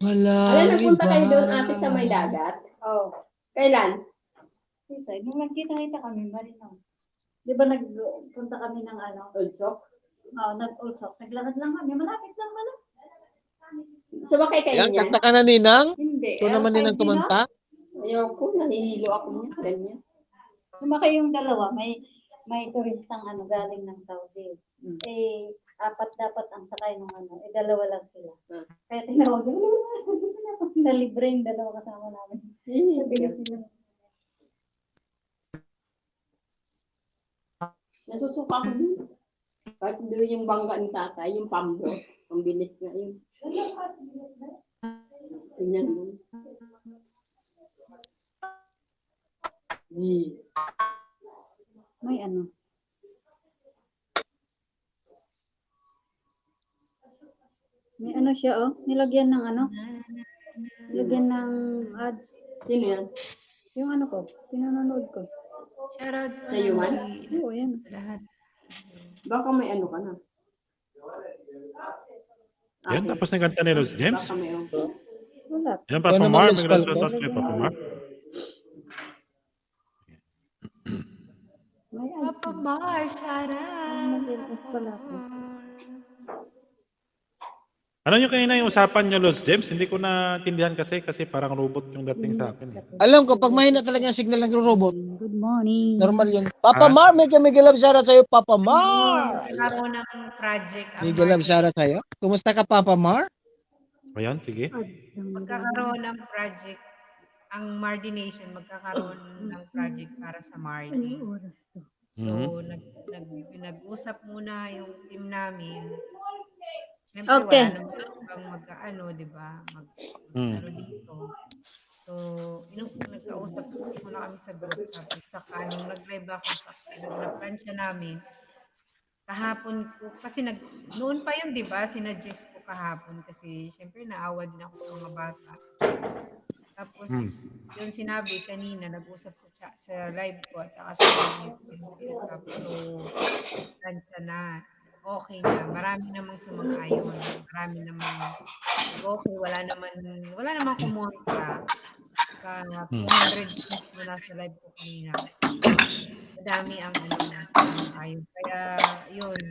[SPEAKER 2] Walang
[SPEAKER 3] nagpunta kayo
[SPEAKER 2] iba.
[SPEAKER 3] doon ate sa may dagat? Oo. Kailan?
[SPEAKER 9] Sisay, nung nagkita-kita kami, Marino. Di ba nagpunta kami ng ano?
[SPEAKER 3] Ulsok?
[SPEAKER 9] Oo, nag-ulsok. Naglakad lang kami. Malapit lang ano?
[SPEAKER 3] Sumakay kayo
[SPEAKER 2] Yan,
[SPEAKER 3] niyan?
[SPEAKER 2] kanta ka na, Ninang?
[SPEAKER 9] Hindi.
[SPEAKER 2] Ito naman Ninang kumanta?
[SPEAKER 3] Ayaw ko, nanihilo ako niya. Ganyan.
[SPEAKER 9] Sumakay yung dalawa. May turistang ano, galing ng Saudi. Eh, apat dapat ang sakay ng ano. Eh, dalawa lang sila. Kaya tinawag, nalibre yung dalawa kasama namin. Sabi na sila.
[SPEAKER 3] Nasusuka ako dun. Kahit doon yung bangga ni tatay, yung pambo. Ang bilis nga yun. Ganyan yun.
[SPEAKER 9] May ano. May ano siya, oh. Nilagyan ng ano. Nilagyan ng ads.
[SPEAKER 3] Sino yan?
[SPEAKER 9] Yung ano ko, pinanonood ko.
[SPEAKER 5] Shoutout
[SPEAKER 3] Sa iyo man?
[SPEAKER 9] Oo, yan.
[SPEAKER 5] lahat.
[SPEAKER 3] Baka may ano ka na.
[SPEAKER 1] Yan, tapos na yung kanta ni Lods James.
[SPEAKER 3] Baka may ano.
[SPEAKER 9] Wala.
[SPEAKER 1] Yan, Papa
[SPEAKER 2] naman
[SPEAKER 1] Mar.
[SPEAKER 2] yung
[SPEAKER 1] May
[SPEAKER 2] spell
[SPEAKER 1] shoutout sa'yo, Papa Mar.
[SPEAKER 9] May ads.
[SPEAKER 5] Papa Mar, shoutout.
[SPEAKER 9] Mag-LS pala ako.
[SPEAKER 1] Ano yung kanina yung usapan nyo, Lods James? Hindi ko naintindihan kasi parang robot yung dating sa akin.
[SPEAKER 2] Alam ko, pag mahina talaga yung signal ng robot,
[SPEAKER 9] Good morning.
[SPEAKER 2] normal yun. Papa Mar, may love shoutout sa'yo, Papa Mar!
[SPEAKER 5] Magkakaroon ng project. ang
[SPEAKER 2] May love
[SPEAKER 5] Mardi.
[SPEAKER 2] shoutout sa'yo. Kumusta ka, Papa Mar?
[SPEAKER 1] Ayan, sige.
[SPEAKER 9] Ads lang.
[SPEAKER 5] Magkakaroon ng project. Ang Mardi Nation magkakaroon ng project para sa Mardi.
[SPEAKER 9] Ano oras to?
[SPEAKER 5] So, nag-usap muna yung team namin. Siyempre,
[SPEAKER 9] Okay.
[SPEAKER 5] wala naman ibang mag-ano, di ba? Ano dito. So, nagkausap muna kami sa group. Tapos saka, nung nag-live ako sa nag-plancha namin, kahapon ko, kasi noon pa yun, di ba? Sinuggest ko kahapon kasi siyempre naawa din ako sa mga bata. Tapos, yun sinabi kanina, nag-usap sa live ko at saka sa YouTube. Tapos, so, plancha na. Okay na. Marami namang sumang-ayon. Marami namang okay. Wala namang kumontra. 200 views mo na sa live ko kanina. Madami ang sumang-ayon. Kaya, yun.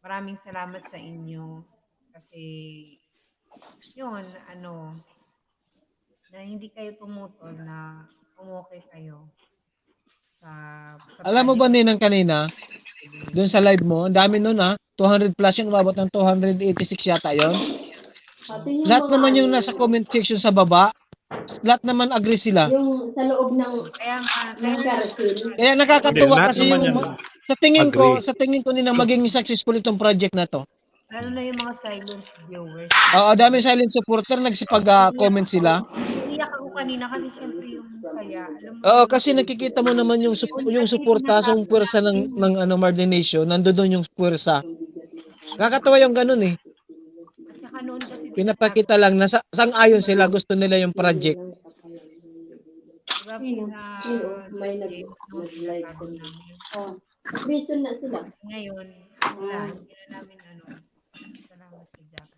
[SPEAKER 5] maraming salamat sa inyo. Kasi, yun, na hindi kayo tumutol, na umokay kayo sa
[SPEAKER 2] Alam mo ba,
[SPEAKER 5] project.
[SPEAKER 2] Ninang, kanina, doon sa live mo, ang dami nun, 200 plus yun, umabot ng 286 yata yun.
[SPEAKER 3] Pati yung
[SPEAKER 2] Lahat
[SPEAKER 3] mga
[SPEAKER 2] naman yung
[SPEAKER 3] ano,
[SPEAKER 2] nasa comment section sa baba, lahat naman agree sila.
[SPEAKER 3] yung sa loob ng
[SPEAKER 5] Kaya nga,
[SPEAKER 3] carousel.
[SPEAKER 2] Kaya nakakatuwa
[SPEAKER 1] Hindi, lahat
[SPEAKER 2] kasi
[SPEAKER 1] naman
[SPEAKER 2] yung
[SPEAKER 1] yan
[SPEAKER 2] sa tingin ko Ninang, magiging successful itong project na to.
[SPEAKER 5] lalo na yung mga silent viewers.
[SPEAKER 2] Oo, dami silent supporter, nagsipag-comment sila.
[SPEAKER 5] Iyak ako kanina kasi syempre yung saya. Alam mo,
[SPEAKER 2] Oo, kasi nakikita mo naman yung suporta, yung puwersa ng Marlin Nation, nandoon yung puwersa. Nakakatawa yung ganun eh.
[SPEAKER 5] at saka noon kasi
[SPEAKER 2] Pinapakita lang na sang-ayon sila, gusto nila yung project.
[SPEAKER 5] diba,
[SPEAKER 3] Sino? May
[SPEAKER 5] James, no,
[SPEAKER 3] nag-live
[SPEAKER 5] tinatawag
[SPEAKER 3] ko.
[SPEAKER 5] namin.
[SPEAKER 3] Oh. Vision na sila.
[SPEAKER 5] Ngayon, wala, hindi na namin salamat kay Jack.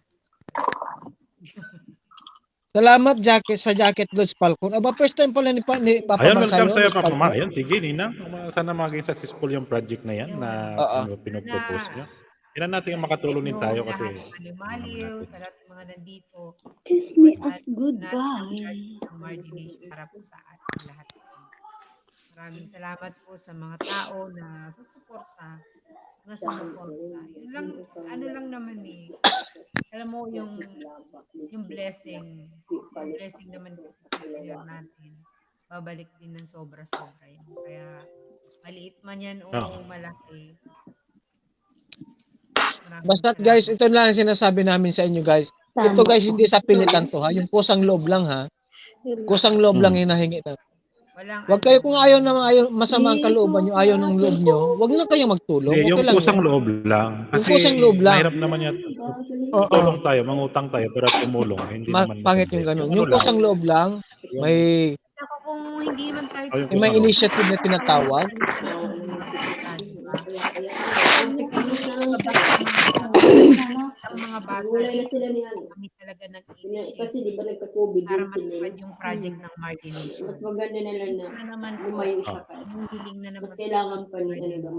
[SPEAKER 2] Salamat sa Jacket Lodge Falcon. Aba, first time pala ni Papa
[SPEAKER 1] Ayan,
[SPEAKER 2] Marsayo.
[SPEAKER 1] welcome sa'yo,
[SPEAKER 2] Lodge
[SPEAKER 1] Papa
[SPEAKER 2] Falcon.
[SPEAKER 1] Ma. Ayan, sige, Ninang. Sana maging successful yung project na yan
[SPEAKER 5] Yun.
[SPEAKER 1] na
[SPEAKER 2] Oo.
[SPEAKER 1] pinupropose nyo. Kailan natin yung makatulong din tayo kasi
[SPEAKER 5] Maliw, sa lahat ng mga nandito.
[SPEAKER 9] Kiss me
[SPEAKER 5] At
[SPEAKER 9] as goodbye.
[SPEAKER 5] ng Margination para po sa ating lahat. Maraming salamat po sa mga tao na susuporta, na sumuporta. Yun lang, lang naman eh. Alam mo yung blessing naman kasi share natin. Babalik din ng sobra-sobra yan. Kaya maliit man yan o malaki.
[SPEAKER 2] Basta't guys, ito lang ang sinasabi namin sa inyo guys. Ito guys, hindi sa pilitan to ha. Yung kusang loob lang ha. Kusang loob lang hinahingi na. Wag kayo kung ayaw masama ang kalooban nyo, ayaw ng loob nyo, wag lang kayo magtulong.
[SPEAKER 1] hindi,
[SPEAKER 2] Okay
[SPEAKER 1] yung
[SPEAKER 2] lang
[SPEAKER 1] kusang
[SPEAKER 2] yun.
[SPEAKER 1] loob lang. Kasi
[SPEAKER 2] kusang loob lang.
[SPEAKER 1] mahirap naman yan.
[SPEAKER 2] Oo.
[SPEAKER 1] Tulong tayo, mangutang tayo, pero tumulong. Hindi naman
[SPEAKER 2] Pangit
[SPEAKER 1] maganda.
[SPEAKER 2] yung ganun.
[SPEAKER 1] Ano
[SPEAKER 2] Yung
[SPEAKER 1] lang,
[SPEAKER 2] kusang loob lang, may
[SPEAKER 5] Saka kung hindi man tayo
[SPEAKER 1] Ayun,
[SPEAKER 2] may
[SPEAKER 1] kusang loob.
[SPEAKER 2] initiative na tinatawag.
[SPEAKER 5] Ang mga bata,
[SPEAKER 3] Wala na sila ni ano.
[SPEAKER 5] kami talaga nag-initiate
[SPEAKER 3] Kasi di ba nagka-COVID
[SPEAKER 5] para
[SPEAKER 3] din sila.
[SPEAKER 5] matupad yung project ng Margination.
[SPEAKER 3] Mas maganda na lang na
[SPEAKER 5] Na naman po,
[SPEAKER 3] lumayo siya ka.
[SPEAKER 5] hihiling na naman
[SPEAKER 3] Mas kailangan pa ni ano na
[SPEAKER 5] para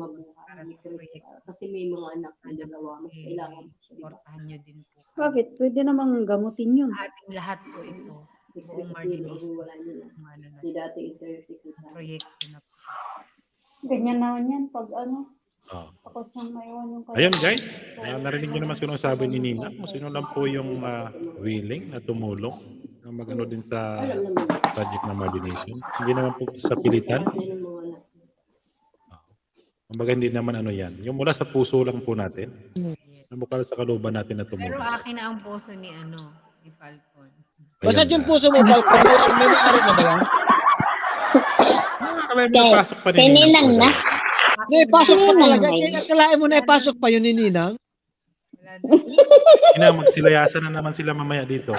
[SPEAKER 3] mabuhay.
[SPEAKER 5] sa project.
[SPEAKER 3] Kasi may mga anak na dalawa. Mas kailangan pa siya.
[SPEAKER 5] Supportahan nyo din po.
[SPEAKER 9] Bakit? Pwede namang gamutin yun.
[SPEAKER 5] Ating lahat po ito. Buong
[SPEAKER 3] Kasi
[SPEAKER 5] Margination.
[SPEAKER 3] wala nila.
[SPEAKER 5] Kung ano na,
[SPEAKER 3] Di dati interview
[SPEAKER 5] proyekto na po.
[SPEAKER 9] Ganyan naman yan pag
[SPEAKER 1] Oh.
[SPEAKER 9] tapos nang maiwan yung
[SPEAKER 1] Ayun guys, narinig nyo naman sinasabi ni Nina. Kung sino lang po yung willing na tumulong na magano din sa
[SPEAKER 3] Alam naman.
[SPEAKER 1] project ng Margination. Hindi naman po sa pilitan.
[SPEAKER 3] Yan ang mga anak.
[SPEAKER 1] Kumbaga hindi naman ano yan. Yung mula sa puso lang po natin. Na bukal sa kalooban natin na
[SPEAKER 5] Pero
[SPEAKER 1] tumulong.
[SPEAKER 5] akin na ang puso ni Falcon.
[SPEAKER 2] Basta
[SPEAKER 1] Ayan
[SPEAKER 2] yung
[SPEAKER 1] na.
[SPEAKER 2] puso mo, Falcon, may maaari na ba yan?
[SPEAKER 1] May pasok pa rin
[SPEAKER 9] Kay Ninang na.
[SPEAKER 2] May pasok pa talaga. Kaya akalain mo na ipasok pa yun ni Ninang.
[SPEAKER 5] Wala na.
[SPEAKER 1] Ina, magsilayasan na naman sila mamaya dito.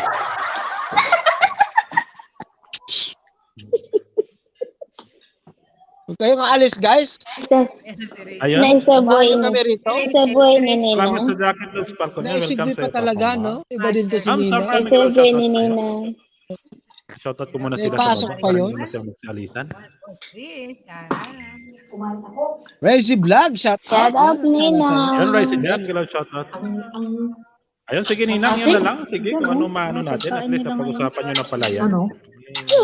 [SPEAKER 2] Huwag kayong aalis, guys.
[SPEAKER 5] Ayan si Ray.
[SPEAKER 1] Ayun.
[SPEAKER 2] Samahan nyo kami rito.
[SPEAKER 9] Sa buhay ni
[SPEAKER 1] Salamat
[SPEAKER 9] Ninang.
[SPEAKER 1] sa jacket Lodge Falcon. Welcome
[SPEAKER 2] Naisigbi
[SPEAKER 1] sa
[SPEAKER 2] pa talaga, no? Iba din to si
[SPEAKER 1] I'm
[SPEAKER 2] Ninang.
[SPEAKER 1] sorry.
[SPEAKER 9] Sa buhay ni Ninang.
[SPEAKER 1] Shoutout ko muna
[SPEAKER 2] May
[SPEAKER 1] sila
[SPEAKER 2] pasok
[SPEAKER 1] sa
[SPEAKER 2] pa yun?
[SPEAKER 1] Hindi na sila magsialisan.
[SPEAKER 5] Chris,
[SPEAKER 2] Razy Vlog, shout
[SPEAKER 9] Shout out, Ninang.
[SPEAKER 1] Ayun, Rice yan. Galaw shoutout. Ayun, sige Ninang, yan na lang. Sige, kung ano maano natin. At least napag-usapan nyo na pala yan.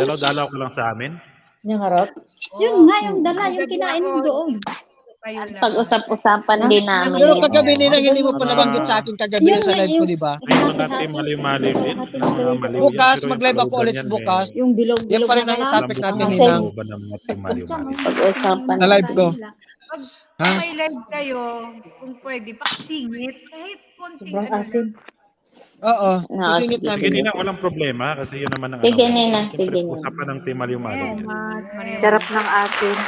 [SPEAKER 1] Dalaw-dalaw ko lang sa amin.
[SPEAKER 8] Yung harap?
[SPEAKER 9] Yun nga yung dala, yung kinain mo doon.
[SPEAKER 8] Pag-usap-usapan din namin.
[SPEAKER 2] Pero kagabi Ninang, hindi mo pa nabanggit sa akin kagabi
[SPEAKER 9] Yun
[SPEAKER 2] sa
[SPEAKER 9] nga,
[SPEAKER 2] live ko,
[SPEAKER 9] yung-
[SPEAKER 2] di ba?
[SPEAKER 1] Ay, mga team maliw-maliw din. Maliw yan.
[SPEAKER 2] Bukas,
[SPEAKER 1] Pero yung
[SPEAKER 2] mag-live ako
[SPEAKER 1] kalooban
[SPEAKER 2] ulit
[SPEAKER 1] yan,
[SPEAKER 2] bukas.
[SPEAKER 9] Yung bilog-bilog
[SPEAKER 2] Yan pa rin
[SPEAKER 9] na
[SPEAKER 2] ang
[SPEAKER 9] lang.
[SPEAKER 2] topic natin,
[SPEAKER 1] Ang
[SPEAKER 2] Ninang.
[SPEAKER 1] kalooban ng mga team maliw-maliw.
[SPEAKER 8] Pag-usapan
[SPEAKER 2] Sa live ko. Ha?
[SPEAKER 5] Kung may live kayo, kung pwede, pakisingit. Kahit konting
[SPEAKER 8] Sobrang asin.
[SPEAKER 2] Oo,
[SPEAKER 8] No,
[SPEAKER 2] isingit
[SPEAKER 1] Sige
[SPEAKER 2] namin.
[SPEAKER 1] Ninang, walang problema. Kasi yun naman ang
[SPEAKER 8] Sige, Ninang,
[SPEAKER 1] Siyempre,
[SPEAKER 8] sige, Ninang.
[SPEAKER 1] usapan ng team maliw-maliw.
[SPEAKER 8] Sarap ng asin.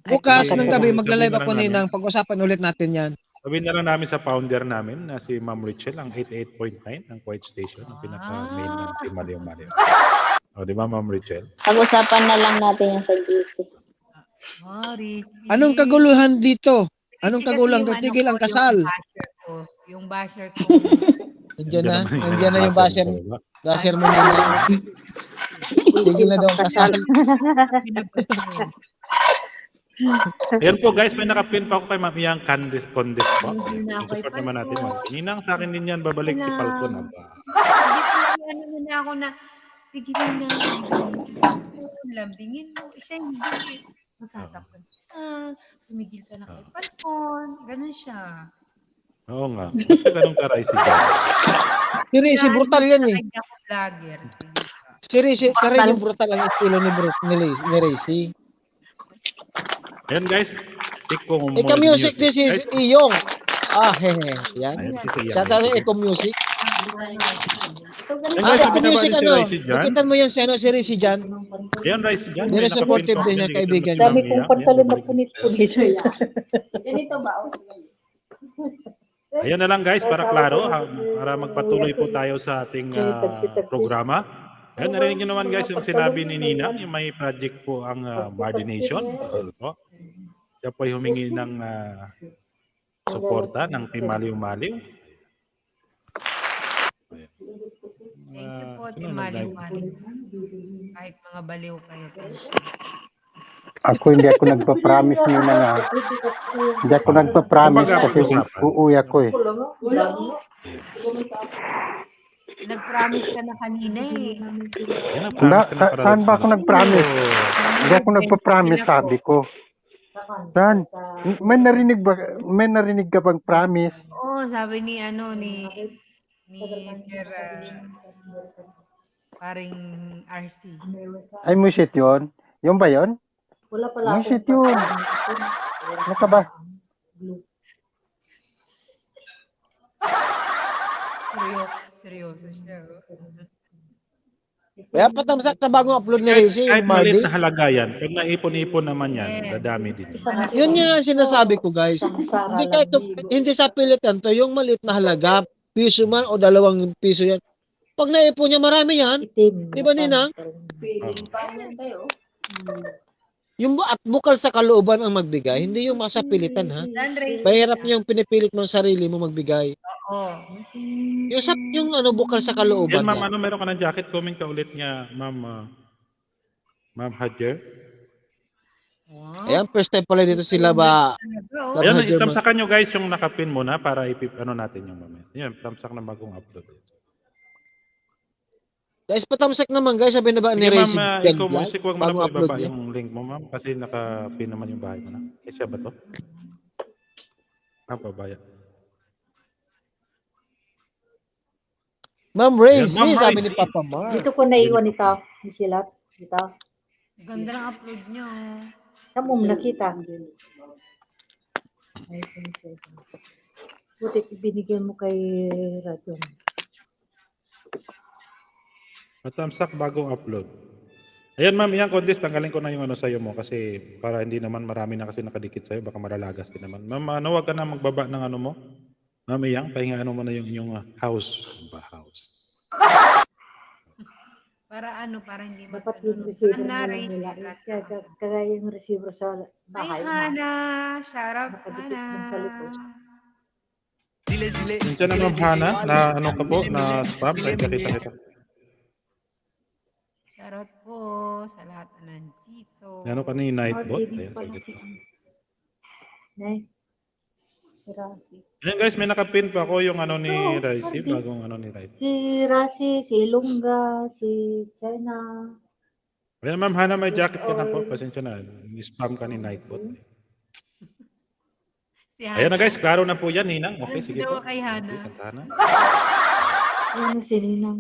[SPEAKER 2] Bukas
[SPEAKER 1] Ay,
[SPEAKER 2] ng gabi,
[SPEAKER 1] sabihin
[SPEAKER 2] magla-live
[SPEAKER 1] na
[SPEAKER 2] ako
[SPEAKER 1] lang namin.
[SPEAKER 2] Ninang. Pag-usapan ulit natin yan.
[SPEAKER 1] Sabihin na lang namin sa founder namin na si Ma'am Richel, ang 88.9 ng Quiet Station, ang pinaka-main ng team maliw-maliw. O, di ba Ma'am Richel?
[SPEAKER 8] Pag-usapan na lang natin yung sa GC.
[SPEAKER 2] Anong kaguluhan dito? Anong kagulang to? Tigil ang kasal.
[SPEAKER 5] Yung basher ko.
[SPEAKER 2] Nandiyan na.
[SPEAKER 1] naman
[SPEAKER 2] Nandiyan na yung
[SPEAKER 1] basa
[SPEAKER 2] basher.
[SPEAKER 1] sa baba.
[SPEAKER 2] Basher mo na. Tigil na daw ang kasal.
[SPEAKER 1] Ayan po guys, may nakapin pa ako kay Ma'am Yang Condes po.
[SPEAKER 5] Thank you na kay
[SPEAKER 1] I-support naman natin.
[SPEAKER 5] Falcon.
[SPEAKER 1] Ma'am. Ninang sa akin din yan, babalik si Falcon. Aba.
[SPEAKER 5] Hindi ano na ako na, sige na, lambingin mo. Siya hindi. Masasaktan ka. Tumigil ka na kay Falcon. Ganun siya.
[SPEAKER 1] Oo nga. Ba't ka ganun ka, Raisi dyan?
[SPEAKER 2] Si Rizy, brutal yan eh.
[SPEAKER 5] Kaya ako vlogger. Sige ka.
[SPEAKER 2] Si Rizy, karin yung brutal ang estilo ni Rizy.
[SPEAKER 1] Ayan guys. Iko
[SPEAKER 2] Ika Music, this is
[SPEAKER 1] Guys,
[SPEAKER 2] Iyong. Hehe. Yan.
[SPEAKER 1] ayan si Siya.
[SPEAKER 2] Shout out sa Eco Music.
[SPEAKER 1] Ayan
[SPEAKER 2] Ah,
[SPEAKER 1] guys,
[SPEAKER 2] Eco
[SPEAKER 1] sabi na ba
[SPEAKER 2] Music
[SPEAKER 1] ni si
[SPEAKER 2] ano?
[SPEAKER 1] Raisi dyan?
[SPEAKER 2] Nakita mo yan si Rizy dyan.
[SPEAKER 1] Ayan Raisi dyan.
[SPEAKER 2] Very
[SPEAKER 1] May nakapin
[SPEAKER 2] supportive
[SPEAKER 1] pa
[SPEAKER 2] din
[SPEAKER 1] ako.
[SPEAKER 2] niya, kaibigan.
[SPEAKER 1] Nakikita mo
[SPEAKER 8] Dami
[SPEAKER 1] si
[SPEAKER 8] kong
[SPEAKER 1] Ma'am Yang.
[SPEAKER 8] pantalon na
[SPEAKER 1] Ayan,
[SPEAKER 8] punit-punit.
[SPEAKER 3] Ganito ba?
[SPEAKER 1] Ayan na lang guys, para klaro, para magpatuloy po tayo sa ating programa. Ayan, narinig nyo naman guys yung sinabi ni Ninang, yung may project po ang Mardi Nation. Po. Siya po ay humingi ng suporta ng Team Maliw-Maliw.
[SPEAKER 5] Thank you po, Team Maliw-Maliw. Kahit mga baliw kayo.
[SPEAKER 6] Ako hindi ako nagpa-promise nyo na nga. Hindi ako nagpa-promise kasi uuwi ako eh.
[SPEAKER 5] Nag-promise ka na kanina eh.
[SPEAKER 1] Ayan,
[SPEAKER 6] Saan ba ako nag-promise? Hindi ako nagpa-promise, sabi ko. Saan? May narinig ka bang promise?
[SPEAKER 5] Oo, sabi ni Sir paring RC.
[SPEAKER 6] Ay, musit yun? Yung ba yun?
[SPEAKER 8] Wala pala
[SPEAKER 6] Musit yun. Ano ka ba?
[SPEAKER 5] Seryoso siya.
[SPEAKER 2] Kaya patamsak sa bagong upload ni Rizy,
[SPEAKER 1] kahit
[SPEAKER 2] yung Mardi.
[SPEAKER 1] maliit na halaga yan, pag naipon-ipon naman yan, dadami din.
[SPEAKER 2] Yun nga ang sinasabi ko guys. Hindi kahit hindi sa pilitan to, yung maliit na halaga, piso man o 2 piso yan. Pag naipon niya marami yan,
[SPEAKER 8] Itim.
[SPEAKER 2] di ba Ninang?
[SPEAKER 3] Piling pa yan tayo.
[SPEAKER 2] Yung at bukal sa kalooban ang magbigay, hindi yung sa pilitan ha. Mahirap yung pinipilit mo sa sarili mo magbigay.
[SPEAKER 5] Oo.
[SPEAKER 2] Yung ano bukal sa kalooban.
[SPEAKER 1] Yan ma'am,
[SPEAKER 2] yan.
[SPEAKER 1] ano meron ka ng jacket? Comment ka ulit niya, Ma'am Hadjer.
[SPEAKER 5] Wow.
[SPEAKER 2] Ayan, first time pala dito sila ba?
[SPEAKER 5] Talaga, oh.
[SPEAKER 1] Ayan,
[SPEAKER 2] Hadjer,
[SPEAKER 1] itamsakan nyo guys yung nakapin muna para ano natin yung mamaya. Yan, tamsak na bagong upload.
[SPEAKER 2] Guys, patamsak naman guys, sabi na ba ni
[SPEAKER 1] Sige
[SPEAKER 2] Rizy?
[SPEAKER 1] ma'am,
[SPEAKER 2] Gan
[SPEAKER 1] ikaw
[SPEAKER 2] Vlog?
[SPEAKER 1] music, huwag mo na
[SPEAKER 2] Bagong
[SPEAKER 1] po
[SPEAKER 2] upload
[SPEAKER 1] ibaba
[SPEAKER 2] niya.
[SPEAKER 1] yung link mo ma'am kasi nakapin naman yung bahay mo na. Eh siya ba to? Pabaya.
[SPEAKER 2] Ma'am Rizy,
[SPEAKER 1] Ma'am
[SPEAKER 2] sabi
[SPEAKER 1] Rizy.
[SPEAKER 2] ni Papa Mar.
[SPEAKER 8] Dito ko naiwan ito. Ni Silat. Dito.
[SPEAKER 5] Ganda ng upload niyo.
[SPEAKER 8] Saan mo nakita? Ay, buti binigyan mo kay Radyon.
[SPEAKER 1] Matamsak bagong upload. Ayan ma'am, yan contest, tanggalin ko na yung ano sa'yo mo kasi para hindi naman marami na kasi nakadikit sa'yo, baka malalagas din naman. Ma'am, ano, wag ka na magbaba ng ano mo. Ma'am, yan, pahingaan mo na yung house. House.
[SPEAKER 5] Para para hindi
[SPEAKER 8] Dapat yung receiver
[SPEAKER 5] Hana,
[SPEAKER 8] na lang
[SPEAKER 5] Ray,
[SPEAKER 8] nila.
[SPEAKER 5] Ray.
[SPEAKER 8] Kaya yung receiver sa
[SPEAKER 5] Ay,
[SPEAKER 8] bahay mo.
[SPEAKER 5] Hana! Shoutout,
[SPEAKER 8] Nakadikit
[SPEAKER 5] Hana!
[SPEAKER 8] dun sa likod.
[SPEAKER 1] Nandiyan na ma'am Hana, na ano ka po, na spam, kahit nakita kita.
[SPEAKER 5] Shoutout po sa lahat na nandito.
[SPEAKER 1] Ano ka ni Nightbot?
[SPEAKER 8] Hindi
[SPEAKER 1] Ayan,
[SPEAKER 8] pala
[SPEAKER 1] saglit
[SPEAKER 8] si
[SPEAKER 1] lang.
[SPEAKER 8] Nay. Si Rasi.
[SPEAKER 1] Ayan guys, may nakapin pa ako yung ano ni
[SPEAKER 8] Oo,
[SPEAKER 1] Raisi,
[SPEAKER 8] pwede.
[SPEAKER 1] bagong ano ni Raisi.
[SPEAKER 8] Si Rasi, si Lunga, si China.
[SPEAKER 1] Ayan ma'am Hana, may jacket ka na po, pasensya na, spam ka ni Nightbot.
[SPEAKER 5] Si
[SPEAKER 1] Ayan na guys, klaro na po yan, Ninang. Okay, sige po.
[SPEAKER 5] Daw kay Hana.
[SPEAKER 1] Okay, kanta na.
[SPEAKER 8] Ano si Ninang?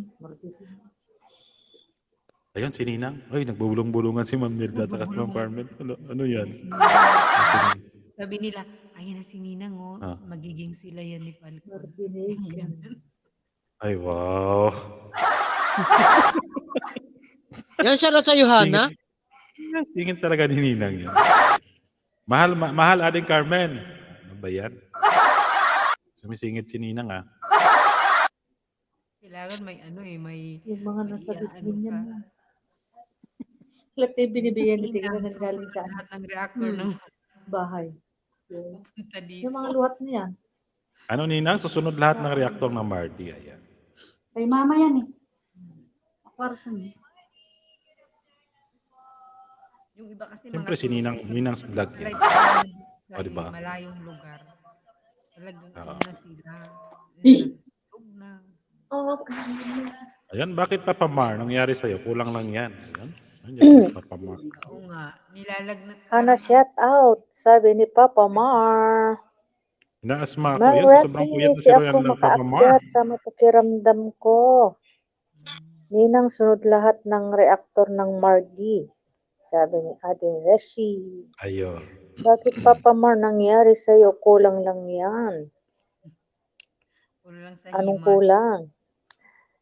[SPEAKER 1] Ayun, si Ninang. Ay, nagbubulong-bulungan si Ma'am Nilda at si Ma'am Carmen. Ano yan?
[SPEAKER 5] Sabi nila, ayun na si Ninang, oh.
[SPEAKER 1] Ah.
[SPEAKER 5] Magiging sila yan ni Falcon.
[SPEAKER 8] Coordination.
[SPEAKER 1] Ay, wow.
[SPEAKER 2] Yan siya sa Hana.
[SPEAKER 1] Singit talaga ni Ninang yan. Mahal ading Carmen. Ano ba yan? Sumisingit si Ninang, ah.
[SPEAKER 5] Kailangan may may...
[SPEAKER 8] Yung mga nasa
[SPEAKER 5] may
[SPEAKER 8] bismin yan.
[SPEAKER 5] ka.
[SPEAKER 8] Lahat tayo binibigyan ni Tigran
[SPEAKER 5] Ninang,
[SPEAKER 8] ng galing sa
[SPEAKER 5] lahat ng reactor ng
[SPEAKER 8] bahay.
[SPEAKER 5] punta dito.
[SPEAKER 8] Yung mga luhat niya.
[SPEAKER 1] Ano, Ninang? Susunod lahat ng reactor ng Mardi. Ayan.
[SPEAKER 9] Kay mama yan eh. Kwarto niya.
[SPEAKER 5] Yung iba kasi
[SPEAKER 1] Siyempre
[SPEAKER 5] mga
[SPEAKER 1] si Ninang's vlog
[SPEAKER 5] sa
[SPEAKER 1] yan.
[SPEAKER 5] live namin sa
[SPEAKER 1] O, di ba?
[SPEAKER 5] malayong lugar. Talagang
[SPEAKER 1] Oo.
[SPEAKER 5] na sila. Natutulog na.
[SPEAKER 1] Ayan, bakit Papa Mar? Nangyari sa'yo? Kulang lang yan. Ayan. Nandiyan si Papa Mar.
[SPEAKER 5] Oo nga. Nilalagnat
[SPEAKER 8] Ana,
[SPEAKER 5] parang
[SPEAKER 8] shout out, sabi ni Papa Mar.
[SPEAKER 1] Inaasma ako. Yan, sobrang puyat na
[SPEAKER 8] Mercy,
[SPEAKER 1] si Royal
[SPEAKER 8] ako
[SPEAKER 1] ng Papa Mar.
[SPEAKER 8] makaakyat sa pakiramdam ko. Ninang sunod lahat ng reaktor ng Mardi. Sabi ni Ate Reshi.
[SPEAKER 1] Ayun.
[SPEAKER 8] Bakit Papa Mar nangyari sa'yo? Kulang lang yan.
[SPEAKER 5] kulang sa
[SPEAKER 8] Anong
[SPEAKER 5] himat.
[SPEAKER 8] kulang?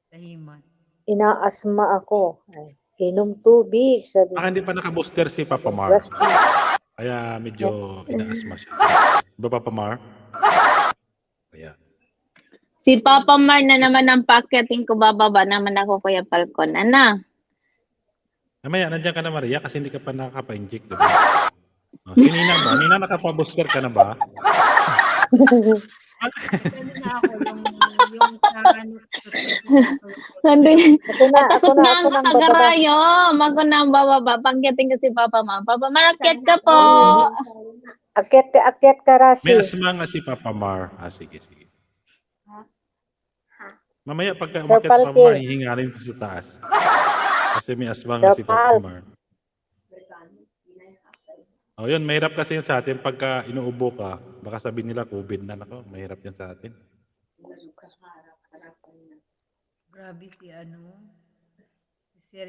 [SPEAKER 5] Sa himat.
[SPEAKER 8] Inaasma ako. Ay, inom tubig, sabi
[SPEAKER 1] Baka hindi pa nakabooster si Papa
[SPEAKER 8] ni
[SPEAKER 1] Mar.
[SPEAKER 8] Reshi.
[SPEAKER 1] Kaya medyo inaasma siya. Ba Papa Mar? Ayan.
[SPEAKER 10] Si Papa Mar na naman ang packetting ko, bababa naman ako, Kuya Falcon. Ana?
[SPEAKER 1] Mamaya, nandiyan ka na Maria kasi hindi ka pa nakaka-inject, diba? Si Ninang ba? Ninang nakapa-booster ka na ba?
[SPEAKER 5] Ano na ako, yung sa ano,
[SPEAKER 10] Nandun,
[SPEAKER 8] Ako na
[SPEAKER 10] natakot na ang
[SPEAKER 8] bababa.
[SPEAKER 10] kakagarayo. Ako na ang bababa. Packetting ko si Papa Mar. Papa Mar, akyat ka po.
[SPEAKER 8] Akyat ka,
[SPEAKER 1] May
[SPEAKER 8] Rasi.
[SPEAKER 1] asma nga si Papa Mar. Sige, sige. Mamaya pagka
[SPEAKER 8] Sir
[SPEAKER 1] umakyat si Papa
[SPEAKER 8] Palki.
[SPEAKER 1] Mar, hihingalin ko sa taas. Kasi may asma nga si
[SPEAKER 8] Sir
[SPEAKER 1] Papa
[SPEAKER 8] Pal.
[SPEAKER 1] Mar. O yun, mahirap kasi yun sa atin pagka inuubo ka. Baka sabihin nila COVID na. Nako, mahirap yan sa atin.
[SPEAKER 5] Grabe si ano, si Sir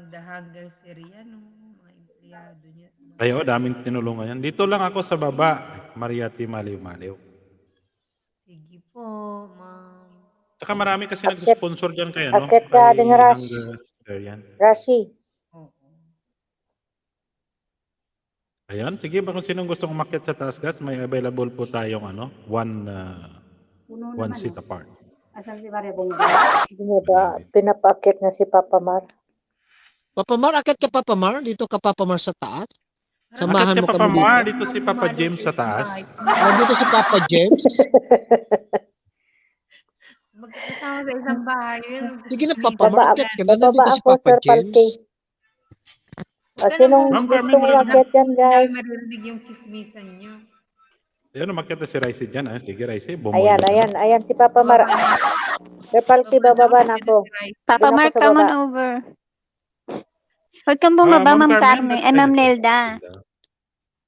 [SPEAKER 5] the Hunger Syriano, mga empleyado niya.
[SPEAKER 1] Ayo, daming tinulungan yan. Dito lang ako sa baba. Mariati Maliw-Maliw.
[SPEAKER 5] Sige po, ma'am.
[SPEAKER 1] Tsaka marami kasi nag-sponsor dyan kaya, no?
[SPEAKER 8] Akyat ka
[SPEAKER 1] Kay
[SPEAKER 8] din, Ras.
[SPEAKER 1] Hunger Star yan.
[SPEAKER 8] Rasi.
[SPEAKER 5] Oo.
[SPEAKER 1] Ayan, sige ba kung sinong gustong umakyat sa taas gas, may available po tayong one seat apart.
[SPEAKER 9] Asan si Maria Bong?
[SPEAKER 8] Hindi mo ba pinapaakyat na si Papa Mar?
[SPEAKER 2] Papa Mar, akit ka Papa Mar? Dito ka Papa Mar sa taas?
[SPEAKER 1] Akyat
[SPEAKER 2] Samahan
[SPEAKER 1] ka
[SPEAKER 2] mo
[SPEAKER 1] Papa
[SPEAKER 2] kami dito.
[SPEAKER 1] Mar, dito si Papa James sa taas.
[SPEAKER 2] Nandito si Papa James.
[SPEAKER 5] Magkakasama sa isang bahay. Yun,
[SPEAKER 2] Sige na,
[SPEAKER 5] magkakasama.
[SPEAKER 2] Papa Mar, akit ka na.
[SPEAKER 8] Bababa
[SPEAKER 2] Nandito si
[SPEAKER 8] ako,
[SPEAKER 2] Papa
[SPEAKER 8] Sir Palki.
[SPEAKER 2] James.
[SPEAKER 8] Sinong
[SPEAKER 1] Ma'am
[SPEAKER 8] gustong
[SPEAKER 1] Carmen,
[SPEAKER 8] umakyat dyan, guys?
[SPEAKER 5] Maririnig yung chismisan niyo.
[SPEAKER 1] Ayan, umakyat na si Raisi dyan. Sige, Raisi,
[SPEAKER 8] Ayan,
[SPEAKER 1] bumoy na.
[SPEAKER 8] ayan, ayan si Papa Mar. Sir Palki, bababa na ako.
[SPEAKER 10] Papa
[SPEAKER 8] Doon ako
[SPEAKER 10] Mar,
[SPEAKER 8] sa
[SPEAKER 10] come on
[SPEAKER 8] baba.
[SPEAKER 10] over. Huwag kang bumaba, Ma'am Carmen. Ma'am Nelda.